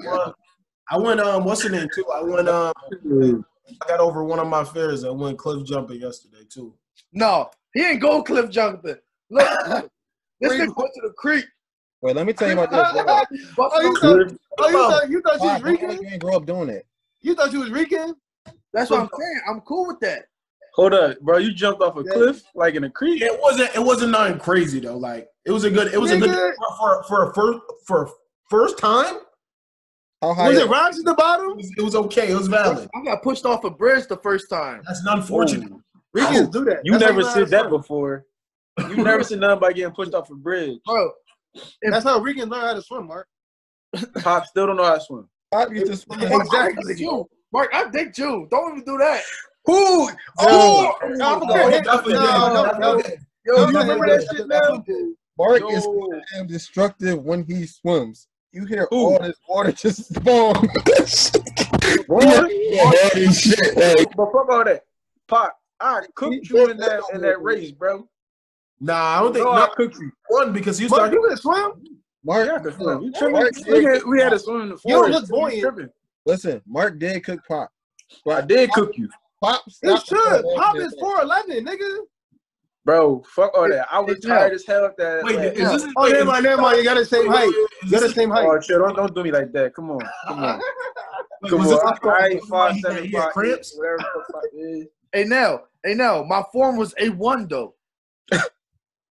I went what's the name too? I went I got over one of my fears. I went cliff jumping yesterday too. No, he ain't go cliff jumping. Look, this nigga went to the creek. Wait, let me tell you about this. you thought you was Rican? You ain't grow up doing that. You thought you was Rican? That's what I'm saying. I'm cool with that. Hold up, bro. You jumped off a cliff like in a creek. It wasn't nothing crazy though. Like it was a good for first time. How high Was it rocks at the bottom? It was okay. It was valid. I got pushed off a bridge the first time. That's unfortunate. Ricans do that. You That's never how said that learn. before. You never seen nothing about getting pushed off a bridge. Bro, That's how Ricans learn how to swim, Mark. Pop still don't know how to swim. Pop used to swim. Exactly. Mark, I dig you. Don't even do that. Who? Oh, I forgot. Yo, you remember that shit now? Mark is damn destructive when he swims. You hear all this water just spawn. But fuck all that. Pop, I cooked you in that race, bro. Nah, I don't think I cooked you. One because you Mark, started. you can swim? Mark, Yeah, I could swim. You Mark tripping? We had to swim in the forest. You don't look buoyant. Listen, Mark did cook Pop. I did cook you. Pop, He should. Pop is 4'11", nigga. Bro, fuck all that. I was tired as hell at that. Wait, is this? Oh, never mind. You got the same height. You got the same height. Oh, shit, don't do me like that. Come on. Come on. I ain't 5'7", 5'8", cramps? whatever the fuck it is. Hey, now, my form was A1 though.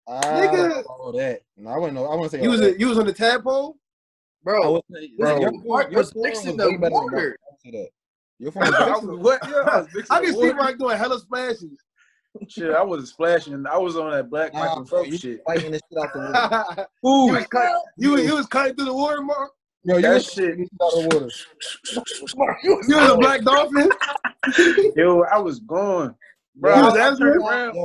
Nigga. All that. No, I wouldn't say You was on the tadpole? Bro, Mark was mixing the water. Your form was What? Yeah, I can see Mark doing hella splashes. Shit, I wasn't splashing. I was on that black Michael Phelps shit. fighting this shit out the water. You was cutting through the water, Mark? Yo, That shit. out of the water. Mark, You was a black dolphin? Yo, I was gone. Bro, You was I turned asking? around.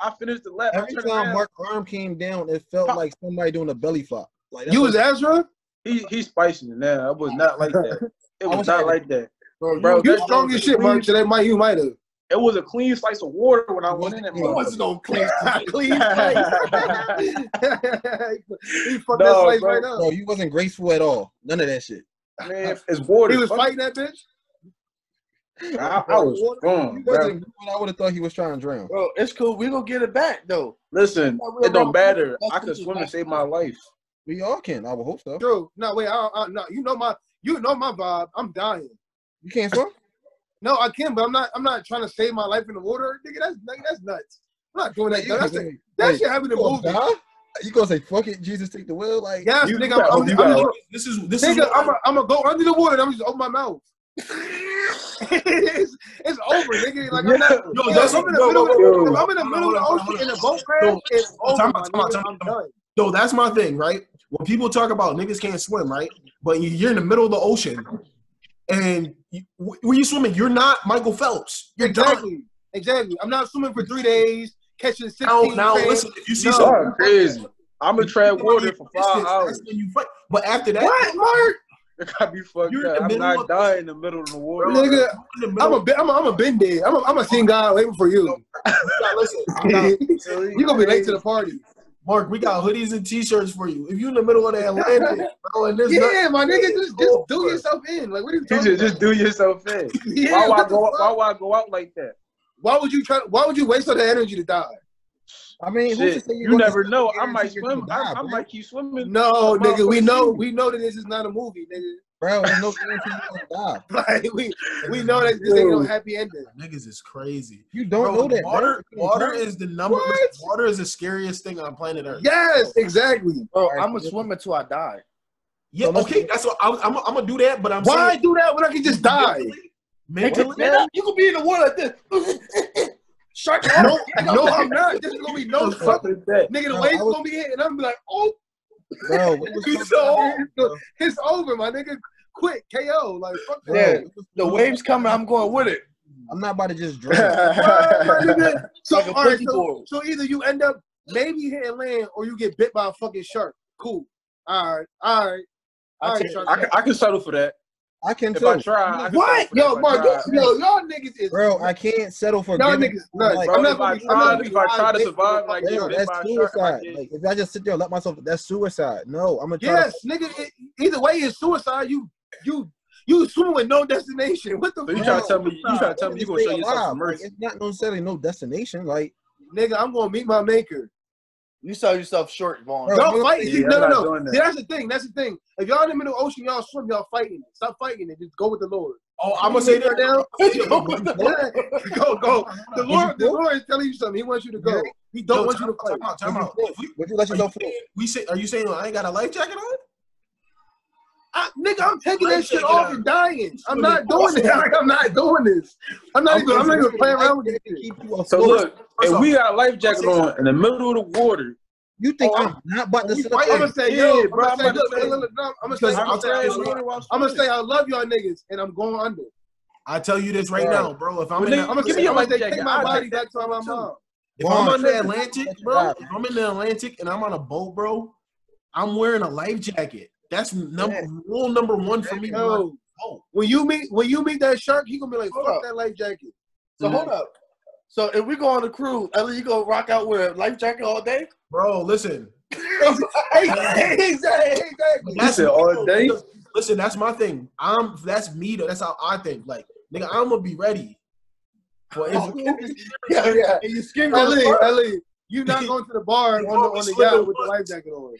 I finished the lap. Every time Mark's arm came down, it felt like somebody doing a belly flop. Like You was Ezra? He's spicy now. I was not like that. It was not like that. Bro, you strong as shit, Mark. So you might have. It was a clean slice of water when I went in that It wasn't no clean slice. He fucked No, that slice bro. right up. No, you wasn't graceful at all. None of that shit. Man, it's water. He was fighting that bitch? I was gone, bro. I would have thought he was trying to drown. Bro, it's cool. We gonna get it back though. Listen, it don't matter. I could swim and save my life. We all can. I would hope so. True. No, wait. No, you know my vibe. I'm dying. You can't swim? No, I can, but I'm not trying to save my life in the water. Nigga, that's nuts. I'm not doing that. That shit happened in the movie. You gonna say fuck it, Jesus take the wheel? Like yes, nigga. I'm gonna go under the water and I'm just open my mouth. it's over, nigga. Like I'm in the middle of the ocean in a boat crash. It's over. I'm done. No, that's my thing, right? When people talk about niggas can't swim, right? But you're in the middle of the ocean, and when you swimming, you're not Michael Phelps. You're exactly. I'm not swimming for 3 days, catching 16. Now listen, if you see something crazy, I'm gonna tread water for 5 hours. You fight. But after that, what, Mark? It gotta be fucked up. I'm not dying in the middle of the water. Nigga, I'm a been dead. I'm a seeing God waiting for you. Listen, you gonna be late to the party. Mark, we got hoodies and t-shirts for you. If you in the middle of the Atlantic, bro, and this my nigga, just do yourself in. Like, what are you talking about? Just do yourself in. Yeah, why would I go out like that? Why would you waste all that energy to die? I mean, you never know. I might swim. I might keep swimming. No, nigga, we know that this is not a movie, nigga. Bro, there's no guarantee you gonna die. Like we know that this ain't no happy ending. Niggas is crazy. You don't know that. Water is the number. Water is the scariest thing on planet Earth. Yes, exactly. Bro, I'm gonna swim until I die. Yeah, okay, that's what I'm gonna do that. But I'm why saying, do that when I can just die? Mentally, you could be in the water like this. Shark. No, I'm not. There's gonna be no fucking nigga. The waves gonna be hitting, and I'm gonna be like, oh, bro, it's over, my nigga. Quick, KO. Like, fuck that. Yeah, the waves coming. I'm going with it. I'm not about to just drown. So, all right, so either you end up maybe hitting land, or you get bit by a fucking shark. Cool. All right. I can settle for that. I can if too. I try. What? Yo, Mark, y'all niggas is. Bro, I can't settle for y'all niggas. Like, bro, if I try to survive, like that's suicide. Like if I just sit there and let myself, that's suicide. No, I'm gonna try. Yes, nigga. Either way, it's suicide. You swimming with no destination. What the? So you trying to tell me? You trying to tell me you gonna show yourself some mercy? It's not necessarily no destination. Like nigga, I'm gonna meet my maker. You sell yourself short, Vaughn. Y'all fighting. Yeah, no. See, that's the thing. If y'all in the middle of the ocean, y'all swim, y'all fighting. Stop fighting it. Just go with the Lord. Oh, I'm gonna say that now. Go. The Lord is telling you something. He wants you to go. He don't want you to fight. Time out. Would you let yourself float? Are you saying I ain't got a life jacket on? Nigga, I'm taking that shit off and dying. I'm not doing it. I'm not doing this. I'm not even playing around with it. So look, if we got a life jacket on in the middle of the water, you think I'm not about to sit up I'm gonna say, yo, bro. I'm gonna say, I love y'all niggas, and I'm going under. I tell you this right now, bro. If I'm in, I'm give me your life jacket. Take my body back to my mom. If I'm on the Atlantic, bro, if I'm in the Atlantic and I'm on a boat, bro, I'm wearing a life jacket. That's rule number one for me. Yo, when you meet that shark, he gonna be like, fuck that life jacket. So hold up. So if we go on a cruise, Ellie, you gonna rock out with a life jacket all day? Bro, listen. Exactly. That's it all day. Listen, that's my thing. That's me though. That's how I think. Like, nigga, I'm gonna be ready. For yeah. And you skin Ellie. You not going to the bar on the yacht with the life jacket on.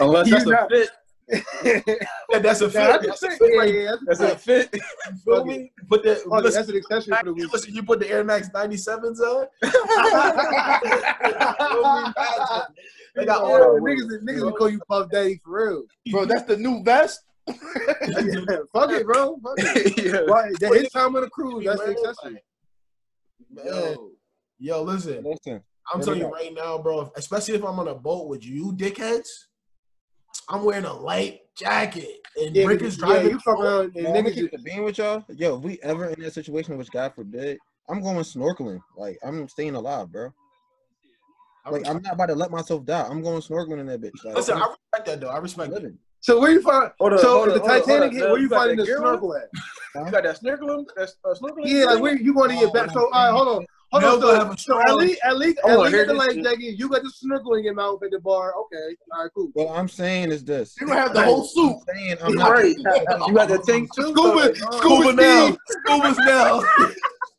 Unless that's a fit. That's a fit. That's a fit. You feel me? Put that. That's an accessory for the week. Listen, you put the Air Max 97s on. They got all niggas will call you Puff Daddy for real, bro. That's the new vest. Fuck it, bro. Fuck it. Yeah. Right, his time on the cruise. That's the accessory. Yo, listen. I'm telling you right now, bro. Especially if I'm on a boat with you, dickheads. I'm wearing a light jacket and Rick is driving. You fuck around and niggas keep the being with y'all. Yo, if we ever in that situation, which God forbid, I'm going snorkeling. Like I'm staying alive, bro. Like I'm not about to let myself die. I'm going snorkeling in that bitch. Like, listen, I respect that though. I respect it. So where you find? The Titanic hit. Where you finding the snorkel at? You got that snorkeling? Snorkeling? Yeah, like where you going to get back? So all right, hold on. So at least get the life jacket. You got the snorkeling in your mouth at the bar. Okay, all right, cool. What I'm saying is this: you have the whole suit. I'm not right. You got the tank too. Scuba now. Scuba's now.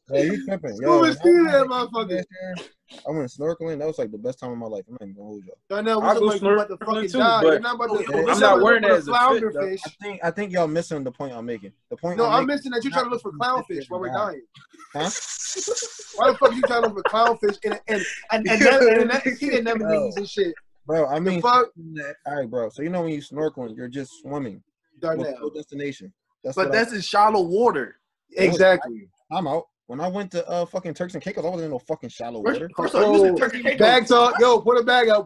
Yeah, you tripping. Scuba Steve, that motherfucker. I went snorkeling. That was like the best time of my life. I'm not even gonna hold y'all. Darnell, I go snorkeling too, but I'm not wearing that as a flounder fish. I think y'all missing the point I'm making. The point. No, I'm missing that you're trying to look for clownfish while we're dying. Huh? Why the fuck are you trying to look for clownfish and sea anemones and shit? Bro, I mean, fuck? All right, bro. So you know when you snorkeling, you're just swimming. Darnell. With no destination. That's in shallow water. Exactly. I'm out. When I went to fucking Turks and Caicos, I wasn't in no fucking shallow water. Bag talk, yo, put a bag out.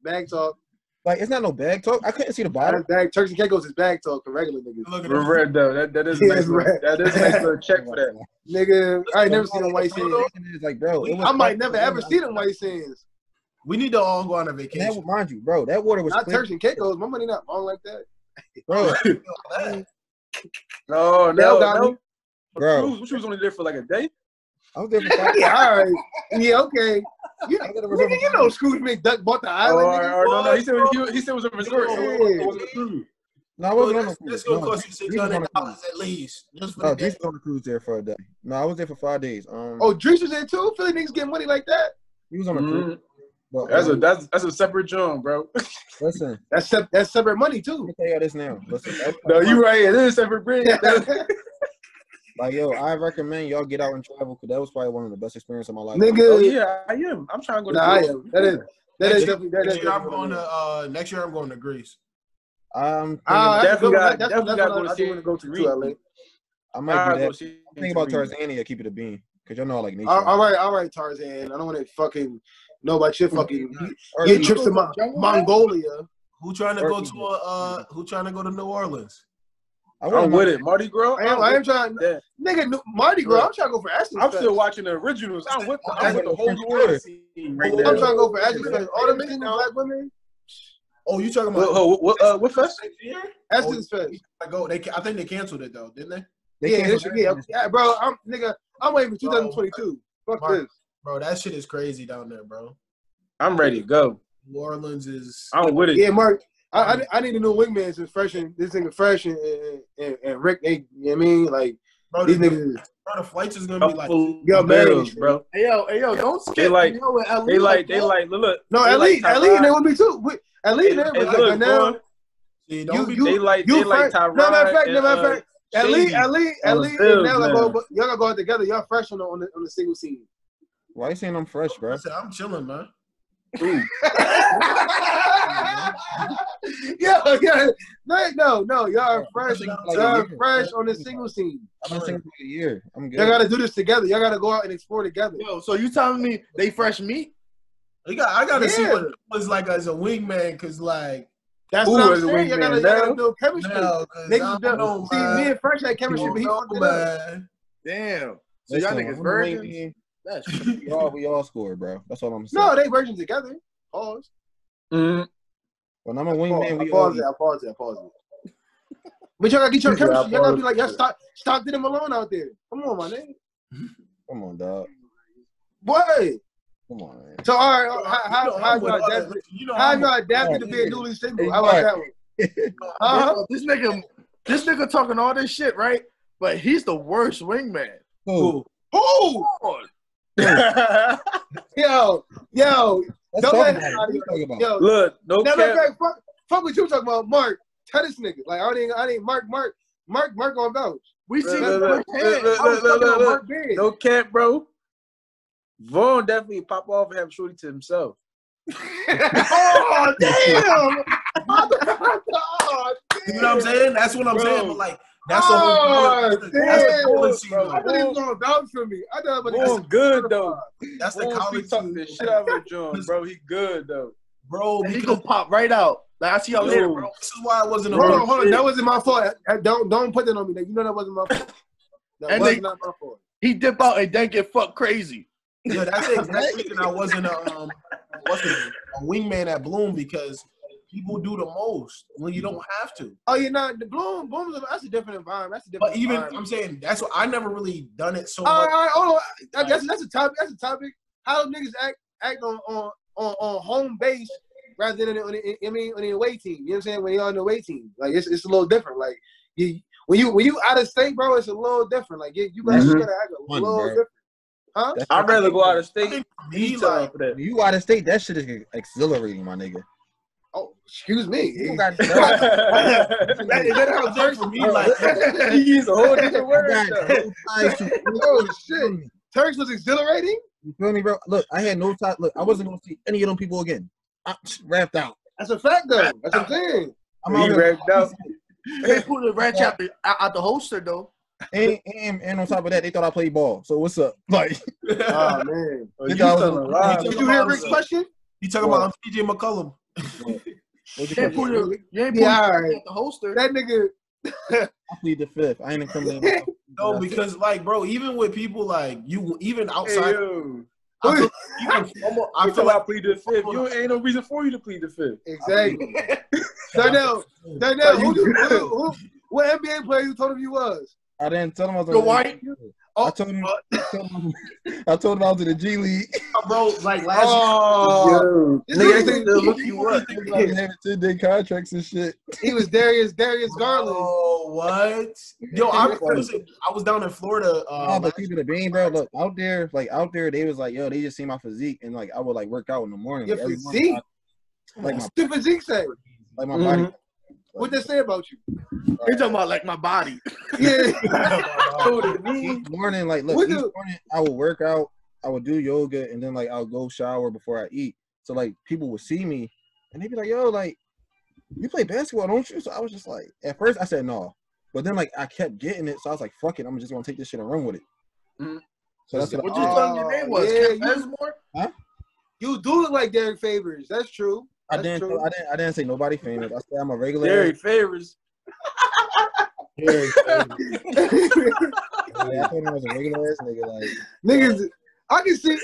Bag talk. Like it's not no bag talk. I couldn't see the bottom. Turks and Caicos is bag talk for regular niggas. Look at red though. That is nice. That is a nice little check for that. Nigga, I ain't never seen them white sands. Like, bro, I might never ever see them white sands. We need to all go on a vacation. Mind you, bro, that water was not Turks and Caicos. My money not long like that, bro. No. Bro, what you was only there for like a day? I was there for 5 days. Yeah, all right. Yeah, okay. You know Scrooge McDuck bought the island. No. He said it was a resort. It wasn't a cruise. No, I wasn't on the cruise. It's going to cost you $600 at least. No, Drees was on the cruise there for a day. No, I was there for 5 days. Drees was there too? Philly niggas getting money like that? He was on a cruise. Well, that's a separate joint, bro. Listen, that's separate money too. let me tell you this now. Listen, No, you right. It is separate bread. like yo, I recommend y'all get out and travel because that was probably one of the best experiences of my life. Nigga. Oh yeah, I am. I'm trying to go to I Greece. am. That is definitely. Next year I'm going to Greece. I'm Definitely got that's to what go I to do see want to go to Greece. LA. I might do that. See Think about Greece. Tarzania, keep it a bean because y'all know I like nature. All right, Tarzan. I don't want to fucking know about your fucking Or your you trips to Mongolia. Who trying to go to Who trying to go to New Orleans? I'm with it, Mardi Gras. I am trying. Yeah. Nigga, Mardi Gras. I'm trying to go for Ashton. I'm still watching the originals. I'm with the whole New Orleans scene right I'm now. trying to go for Ashton. All them single black women. Oh, you talking about What fest? Ashton's Fest. I think they canceled it though, didn't they? Yeah, bro. I'm waiting for 2022. Fuck Mark, this. Bro, that shit is crazy down there, bro. I'm ready to go. New Orleans is. I'm with it. Yeah, Mark. I need a new wingman since Fresh and this nigga Fresh and Rick. They, you know what I mean? Like, Bro, these niggas. Bro, the flights is gonna be like. Yo, Bills, bro. Hey yo, don't skip. They like look. No, they Elite, like Elite, they with me too. Elite, Hey, they look, now. See, they like Tyrod. No matter of fact, Elite, Shady. and now y'all gotta go out together. Y'all fresh on the single scene. Why you saying I'm fresh, bro? Listen, I'm chilling, man. No, y'all are fresh. Y'all fresh on the single scene. I've been singing for a year. I'm good. Y'all gotta do this together. Y'all gotta go out and explore together. Yo, so you telling me they fresh meat? I gotta see what it was like as a wingman, because like that's what I'm saying. Y'all gotta build chemistry. Niggas build. See, me and Fresh had chemistry, but he fucked it up. Damn. So y'all niggas virgins? That's we all score, bro. That's all I'm saying. No, they virgins together. Pause. When I'm a wingman, we pause it. But y'all gotta get your chemistry. Y'all gotta be like, y'all Stockton and Malone out there. Come on, my nigga. Come on, dog. Boy. Come on, man. So, all right, how you adapted to being newly single? How about that one? This nigga talking all this shit, right? But he's the worst wingman. Who? Yo. Don't let him. Yo, look, no cap. Fuck what you talking about, Mark. Tell this nigga. Like, I ain't Mark on vouch. We see look, no cap, bro. Vaughn definitely pop off and have Shorty to himself. Oh, damn! You know what I'm saying? That's what I'm saying. But like, that's the policy. I thought he was gonna vouch for me. I thought Vaughn good though. That's the college talking the shit out of John, bro. He good though, bro. He gonna pop right out. Like, I see y'all later, bro. This is why it wasn't. Hold on. That wasn't my fault. Don't put that on me. You know that wasn't my fault. That was not my fault. He dip out and then get fucked crazy. Yeah, that's the exact reason I wasn't a wingman at Bloom, because people do the most when you don't have to. Oh, you're not the Bloom. That's a different environment. But even I'm saying that's what I never really done it so much. All right, hold on. Like, that's a topic. That's a topic. How do niggas act on home base rather than on the away team? You know what I'm saying? When you're on the away team, like it's a little different. Like when you out of state, bro, it's a little different. Like you gotta act a little different. Huh? I'd rather go out of state. You out of state, that shit is exhilarating, my nigga. Oh, excuse me. You got that how it works for me. Like he used a whole different word. Oh shit. Turks was exhilarating. You feel me, bro? Look, I had no time. Look, I wasn't gonna see any of them people again. I'm wrapped out. That's a fact, though. That's what I'm saying. I'm wrapped out. They put the rat chap out the holster though. And on top of that, they thought I played ball. So what's up? Like, oh man. Did you hear Rick's question? He talking about TJ McCollum. All right. The holster. That nigga. I plead the fifth. I ain't coming in. No, because like, bro, even with people like you, even outside. Hey, I feel like I plead the fifth. You ain't no reason for you to plead the fifth. Exactly. Darnell, what NBA player you told him you was? I didn't tell him I was the white. I told him I told him I was in the G League. Bro, like last year. Nigga, they look you up. Having 10-day contracts and shit. He was Darius Garland. Oh, what? Yo, I was down in Florida. But keep it a bean, bro. Look, out there, they was like, yo, they just see my physique, and like I would like work out in the morning. Your like, physique? Like What's your physique say? Like my body. What they say about you? You're talking about like my body. Yeah. Each morning, like, look, each morning I would work out, I would do yoga, and then like I'll go shower before I eat. So like people would see me, and they'd be like, yo, like, you play basketball, don't you? So I was just like, at first I said no, but then like I kept getting it, so I was like, fuck it, I'm just gonna take this shit and run with it. Mm-hmm. So that's what you telling your name was? Yeah, Huh? You do look like Derek Favors. That's true. I didn't say nobody famous. I said I'm a regular. Derek Favors. Derek Favors. I thought I was a regular ass nigga. Like niggas, I can see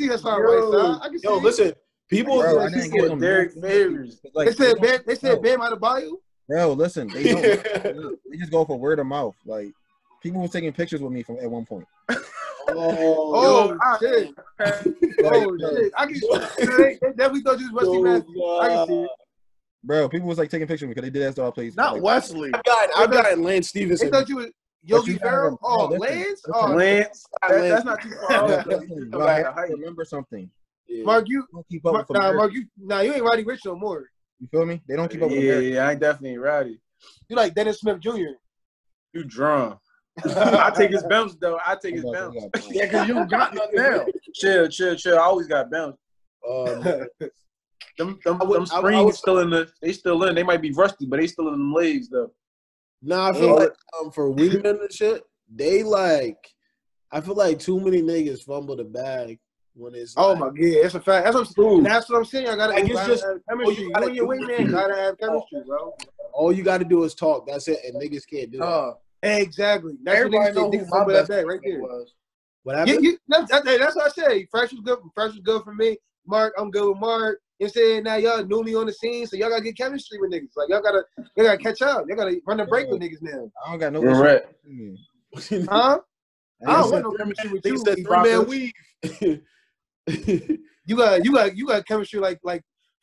that's how right side. I can see. Yo, listen, people. Bro, I didn't get Derek Favors. Like, they said Bam Adebayo. Bro, listen, they don't. They just go for word of mouth. Like people were taking pictures with me from at one point. Oh shit! Oh shit! I can. They definitely thought you was Wesley Matthews. I can see it. Bro, people was like taking pictures because they did that stuff. Plays not like, Wesley. I got Lance Stevenson. They thought you was Yogi Ferrell. Oh, Lance. Lance. That's not too far off. I remember something. Yeah. Mark, you don't keep up with Mark, you ain't Roddy Ricch no more. You feel me? They don't keep up with America. Yeah, I ain't definitely Roddy. You like Dennis Smith Jr. You drunk. I take his bounce though. I take his bounce. Yeah, because you got nothing now. Chill. I always got bounce. Them springs still in the. They still in. They might be rusty, but they still in them legs though. Nah, I feel like for women and shit, they like. I feel like too many niggas fumble the bag when it's. Oh like, my god, that's a fact. That's what I'm saying. I gotta. Like, it's just have chemistry. You and your wingman gotta have chemistry, bro. All you gotta do is talk. That's it, and niggas can't do that. Exactly. That's Everybody know who my best that right there. Was. What happened? That's what I said. Fresh was good. Fresh was good for me. Mark, I'm good with Mark. You saying now y'all newly on the scene, so y'all gotta get chemistry with niggas. Like y'all gotta catch up. Y'all gotta run the break with niggas now. I don't got no. Right. Huh? I don't want no chemistry with you. Said 3-man weave. You got chemistry like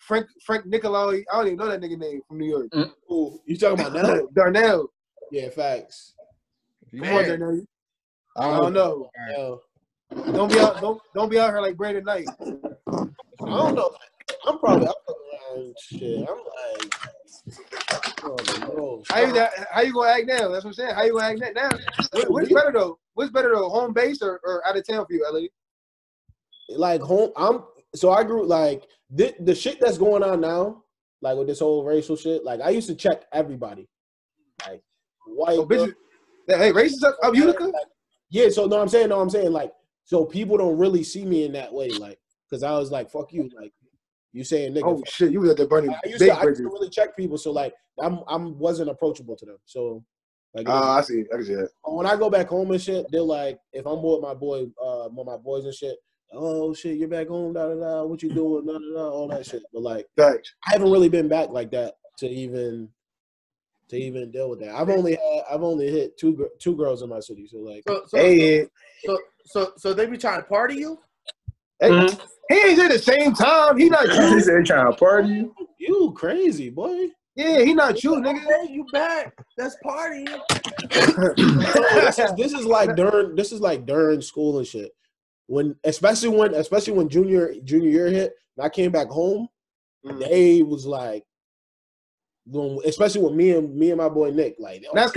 Frank Nicolau. I don't even know that nigga name from New York. Ooh, you talking about now? Darnell. Yeah, facts. Come on, Darnell. I don't know. Don't be out here like Brandon Knight. I don't know. I'm probably around shit. I'm like, oh, no. How you gonna act now? That's what I'm saying. How you gonna act now? What's better though? What's better though? Home base or out of town for you, LA? Like home. I grew like the shit that's going on now, like with this whole racial shit. Like I used to check everybody, like white. Bitches, hey, racist up Utica? Like, yeah. So no, I'm saying like so people don't really see me in that way, like because I was like fuck you, like you saying nigga. Oh shit, you was at the burning. I used to really check people, so like I wasn't approachable to them, so. Like, I see that. When I go back home and shit, they're like, if I'm with my boys and shit, oh shit, you're back home, da da da. What you doing, da da da, all that shit. But like, thanks. I haven't really been back like that to even deal with that. I've only hit two girls in my city, so like, so they be trying to party you. Hey, he ain't at the same time. He not you. He said trying to party you. You crazy boy. Yeah, he not you, nigga. Hey, you back? That's partying. this is like during school and shit. Especially when junior year hit, and I came back home, they was like, especially with me and my boy Nick, like that's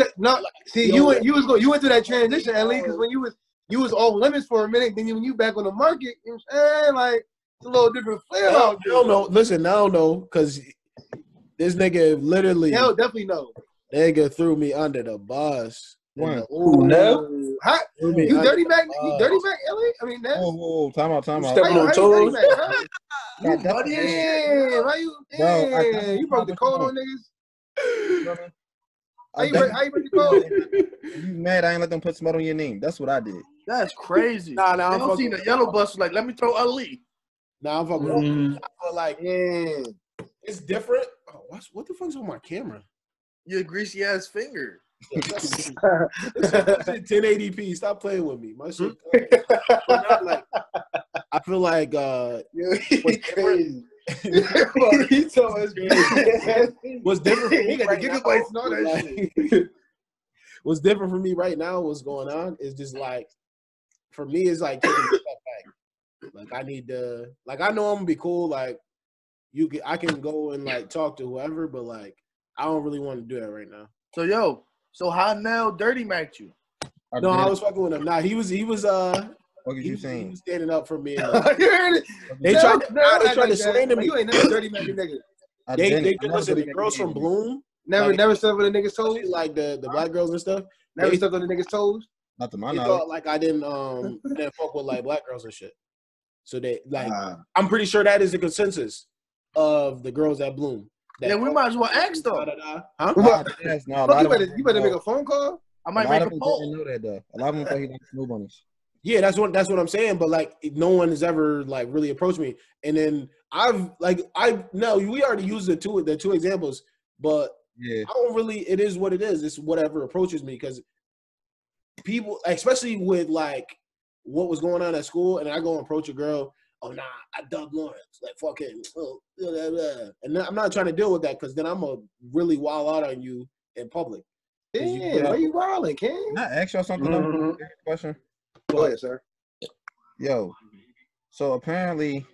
see you went through that transition, at least, because when you was all limits for a minute, then when you back on the market, you know what I'm saying, like it's a little different flair out there. I don't know. Listen, I don't know, because this nigga literally, hell, definitely know. Nigga threw me under the bus. Ooh, no. You dirty back, Ellie? I mean, that's... Whoa, time out. Stepping on toes. You broke the code on niggas. How you break the code? You mad I ain't let them put smut on your name. That's what I did. That's crazy. Nah, I don't see the yellow bus like, let me throw Ali. Nah, I'm fucking but like, it's different. Oh, what the fuck's on my camera? Your greasy ass finger. This shit 1080p. Stop playing with me. My shit. Like, I feel like He's crazy. He told us what's different for me got right the now, gigabytes and all that like, what's different for me right now, what's going on is just like, for me, it's like taking a step back. Like I need to, like I know I'm gonna be cool. Like I can go and like talk to whoever, but like I don't really want to do that right now. So how now Dirty Mac you? No, I was fucking with him. Nah, he was What is you saying? he was standing up for me. You heard it? They tried to slander me. You ain't never dirty Mac a nigga. They listen. The girls from Bloom Never stepped on the nigga's toes. like the black girls and stuff. Never stepped on the nigga's toes. Not to my They knowledge. thought like I didn't fuck with like black girls and shit. So they like I'm pretty sure that is the consensus of the girls at Bloom. Yeah, we might as well ask though. Huh? You better make a phone call. I might make a poll. Didn't know that though. A lot of them thought he liked snow bunnies. Yeah, that's what I'm saying. But like, no one has ever like really approached me. And then we already used the two examples, but Yeah. I don't really. It is what it is. It's whatever approaches me because people, especially with like what was going on at school, and I go and approach a girl. Oh nah, I dubbed Lawrence. Like fucking, blah, blah, blah. And I'm not trying to deal with that because then I'm a really wild out on you in public. Damn, why you wilding, King? Can I ask y'all something? Question. Go ahead, sir. Yo, so apparently.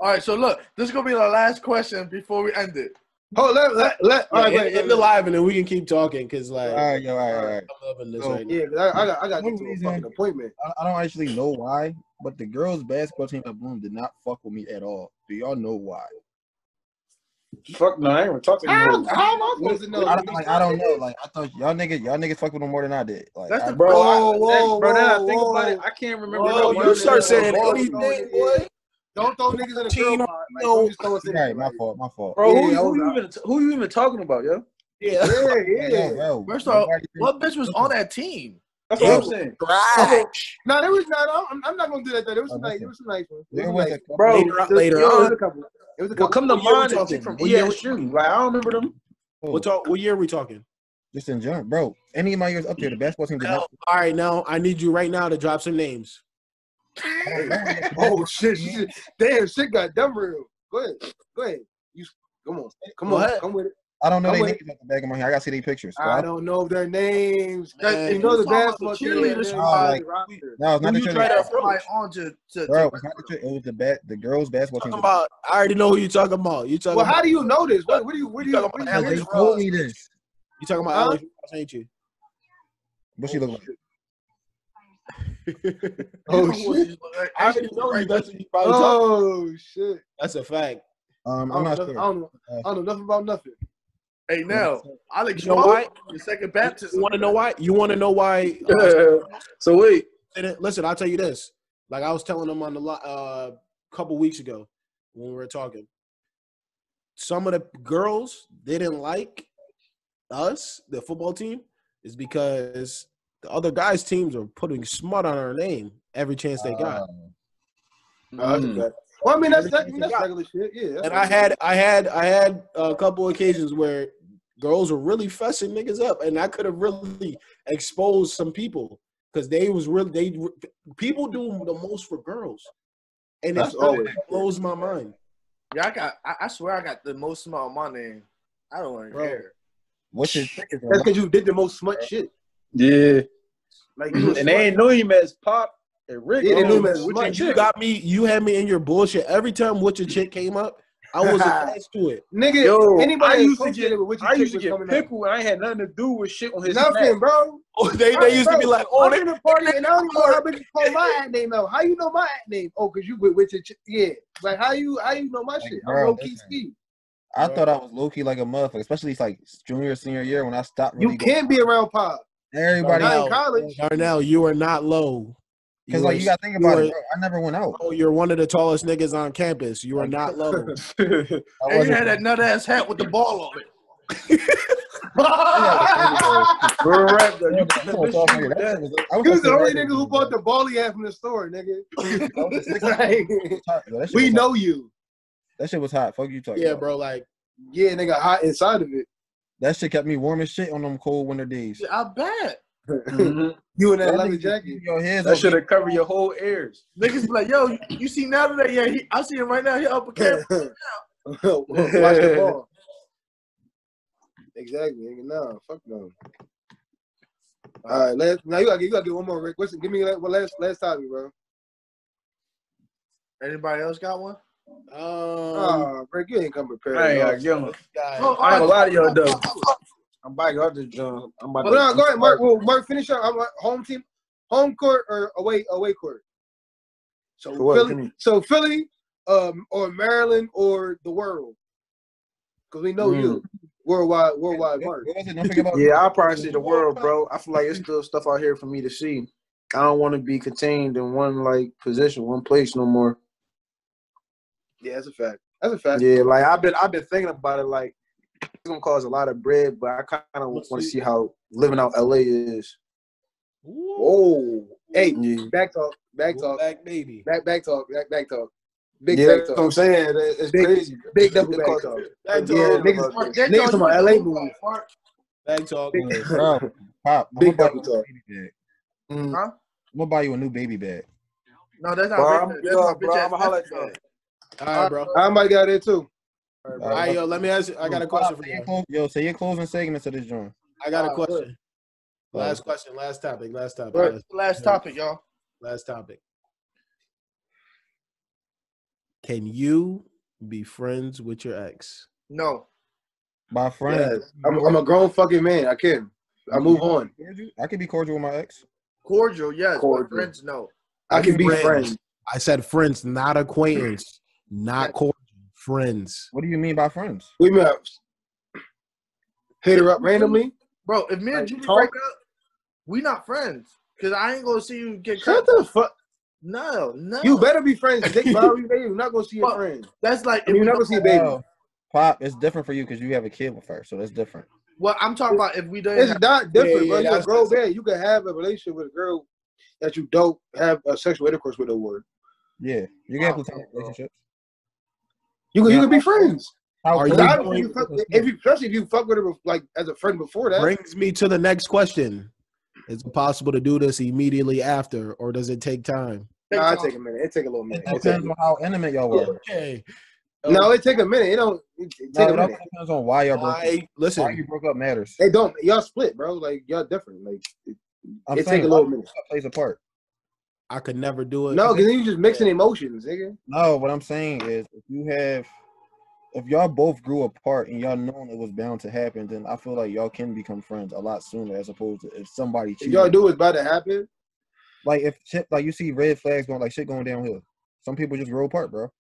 All right, so look, this is gonna be the last question before we end it. Oh, let. All right, end the live and then we can keep talking because like. All right. I'm loving this So, right now. Yeah, I got to get to a fucking appointment. I don't actually know why, but the girls' basketball team at Bloom did not fuck with me at all. Do y'all know why? Fuck no, I ain't even talking to you. How am I supposed to know? I don't know. Like I thought y'all niggas fuck with them more than I did. Like That's the Bro, Whoa, bro, now I whoa, think whoa. about it. I can't remember. Bro, no you one start nigga saying ball anything, boy. Don't throw niggas in the Team, girl pod. Like, no. don't just throw us in right, there, my fault. Bro, Yeah, who you even talking about, yo? Yeah. Yeah. Bro, First off, what bitch was on that team? That's what I'm saying. No, there was not. I'm not gonna do that though. There was some nice. There was some nice ones. There was a couple. Bro, later It was on. a couple. It was a Well, couple. come to What year we mind is talking? chick from What year we ESU. Like, I don't remember them. What year are we talking? Just in general, bro. Any of my years up there, the basketball team did All not. right, now I need you right now to drop some names. Oh shit! Damn, shit got dumb real. Go ahead. You come on, come with it. I don't know I'm their with- names at the back of my head. I gotta see their pictures. I don't know their names. Man, You know the talking about basketball the team. cheerleaders, they're like, the roster. No, it's not Who the you try to cheerleaders. approach? On to Bro, it's not the cheerleaders. It was the girls' basketball team. Talking about, I already know who you talking about. You talking Well, about? how do you know this? Where do you? talking about Because they Alex told me this. You talking about Huh? Alex Ross, ain't you? What she look like? Oh shit! I already know you. That's what you probably talking. Oh shit! That's a fact. I'm I not don't sure. know nothing about nothing. Hey, now, Alex, You know why? your second baptism. You want to know why? You want to know why? So wait. Listen, I'll tell you this. Like I was telling them on the couple weeks ago when we were talking. Some of the girls didn't like us, the football team, is because the other guys' teams are putting smut on our name every chance they got. Well, I mean that's regular shit. Yeah. And I had a couple occasions where girls were really fussing niggas up, and I could have really exposed some people because people do the most for girls, and it blows my mind. Yeah, I swear I got the most smell on my name. I don't want to care. What's his ticket? That's because you did the most smut shit. Yeah. Like And they ain't know him as Pop and Rick. Yeah, they knew him as Which smut. ain't You chick. got me. You had me in your bullshit every time Which a chick came up. I was attached to it. Nigga, Yo, anybody I used to associated get, with which I used to was get coming pickle, and I had nothing to do with shit on his Nothing, snap. bro. Oh, they used to be like, oh, I'm they in a party and I don't even know how bitches call my ad name out. How you know my ad name? Oh, cause you with your yeah. Like how you know my shit? I'm bro, low key listen. ski. I thought I was low key like a motherfucker, especially like junior, senior year when I stopped. Really You can't be around Pop. Everybody, Not in college. Darnell, you are not low. because like you gotta think about it, bro. I never went out. Oh, you're one of the tallest niggas on campus. You are not low. I And you wasn't- had that nut ass hat with the ball on it. We're right, though. You Come on, talk nigga. That shit was- I He was the gonna only say nigga who bought the ball he had from the store, nigga. that shit We was know hot. you. That shit was hot. Fuck you talking Yeah, about. bro. Like, Yeah, nigga, hot inside of it. That shit kept me warm as shit on them cold winter days. Yeah, I bet. You in that leather jacket. That should have covered your whole ears. Niggas be like, yo, you see now today? Yeah, I see him right now. He up a camera Watch the ball. Exactly. No, fuck no. All right, now you gotta get one more, Rick. Give me one last topic, bro. Anybody else got one? Rick, you ain't come prepared. I ain't gotta give him. I ain't gonna lie to y'all though. I'm buying out this joint. Go ahead, Mark. Well, Mark, finish up. I'm home team, home court or away court. So Philly, or Maryland or the world, because we know you worldwide Mark. Yeah, I'll probably say the world, bro. I feel like it's still stuff out here for me to see. I don't want to be contained in one position, one place no more. Yeah, that's a fact. Yeah, like I've been thinking about it. Like it's gonna cost a lot of bread, but I kind of want to see how living out LA is. Whoa, hey, yeah. back talk, back baby, back talk. Big yeah, back that's talk. what I'm saying. It's crazy. Big double back talk. Niggas from LA move. Back talk. Bro, Pop, big double talk. Huh? I'm gonna buy you a new baby bag. No, that's not. Bro, That's my bitch ass. I'm holler at that. All right, bro. I might got there too. All right, yo, let me ask you. I got a question for you. Yo, say your closing segments of this joint. I got a question. Last question. Last topic. Last topic, y'all. Last topic. Can you be friends with your ex? No. My friend. Yeah. I'm a grown fucking man. I can. I move on. I can be cordial with my ex. Cordial, yes. Cordial. But friends, no. I can be friends. I said friends, not acquaintance, not cordial. Friends. What do you mean by friends? We met. Hit her up randomly. Bro, if me and Julie break up, we not friends. Because I ain't going to see you get Shut the fuck. No. You better be friends. You're not going to see your friend. That's like. You're not going to see a baby. Pop, it's different for you because you have a kid with her. So that's different. Well, I'm talking about if we don't. It's not different, bro. You're a grown man. You can have a relationship with a girl that you don't have a sexual intercourse with her. Yeah. You can have platonic relationships. You can be friends. Especially if you fuck with her like as a friend before that. Brings me to the next question. Is it possible to do this immediately after, or does it take time? Nah, it take a minute. It take a little minute. It depends on how intimate y'all were. Okay. No, it take a minute. It take a minute. It depends on why y'all broke up. Listen, why you broke up matters. They don't. Y'all split, bro. Like y'all different. Like it take a little minute. Plays a part. I could never do it. No, because then you just mixing emotions, nigga. No, what I'm saying is if y'all both grew apart and y'all known it was bound to happen, then I feel like y'all can become friends a lot sooner as opposed to if somebody cheated. If y'all do what's about to happen. Like if shit, like you see red flags going, like shit going downhill. Some people just grow apart, bro.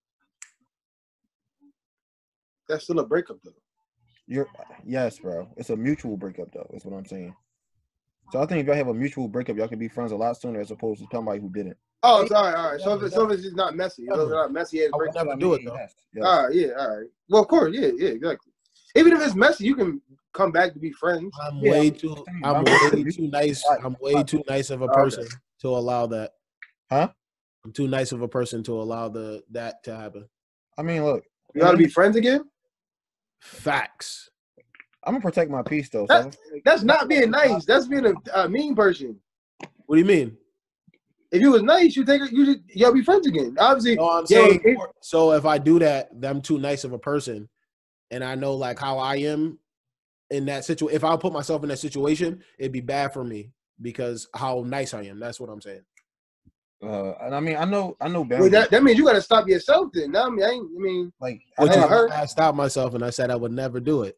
That's still a breakup though. Yes, bro. It's a mutual breakup though, is what I'm saying. So I think if y'all have a mutual breakup, y'all can be friends a lot sooner as opposed to somebody who didn't. Oh, sorry, all right. So if it's just not messy, it's not messy. I would never do it though. Yes. All right, yeah, all right. Well, of course, yeah, exactly. Even if it's messy, you can come back to be friends. I'm way too nice. I'm way too nice of a person to allow that. Huh? I'm too nice of a person to allow that to happen. I mean, look, you gotta be friends again. Facts. I'm gonna protect my peace though. That's not being nice. That's being a mean person. What do you mean? If you was nice, y'all be friends again. Obviously, no, I'm saying. So if I do that, I'm too nice of a person, and I know like how I am in that situation. If I put myself in that situation, it'd be bad for me because how nice I am. That's what I'm saying. And I mean, I know. Well, that means you got to stop yourself. Then, no, I stopped myself and I said I would never do it.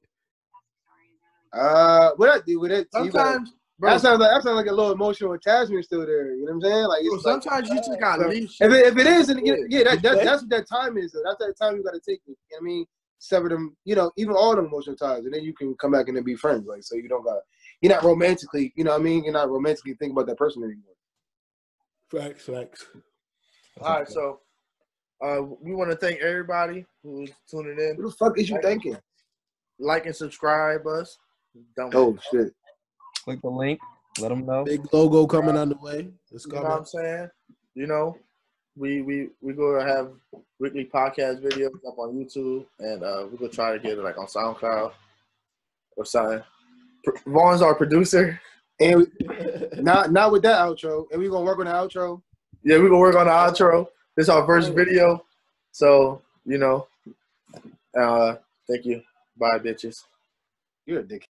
What I do with it? Sometimes, bro, that sounds like a little emotional attachment still there. You know what I'm saying? Like, it's sometimes you just gotta leave. If it is, that's what that time is. That's that time you got to take it. You know what I mean? Sever them. You know, even all the emotional ties, and then you can come back and then be friends. Like, so you don't got. You're not romantically. You know what I mean? You're not romantically thinking about that person anymore. Facts. All right, so we want to thank everybody who's tuning in. Who the fuck is you thinking? Like and subscribe us. Oh shit! Click the link. Let them know. Big logo coming on the way. You know what I'm saying? You know, we go to have weekly podcast videos up on YouTube, and we're gonna try to get it like on SoundCloud. or something. Vaughn's our producer. And not with that outro. And we're gonna work on the outro. Yeah, we're gonna work on the outro. This is our first video. So, you know, thank you. Bye, bitches. You're a dick.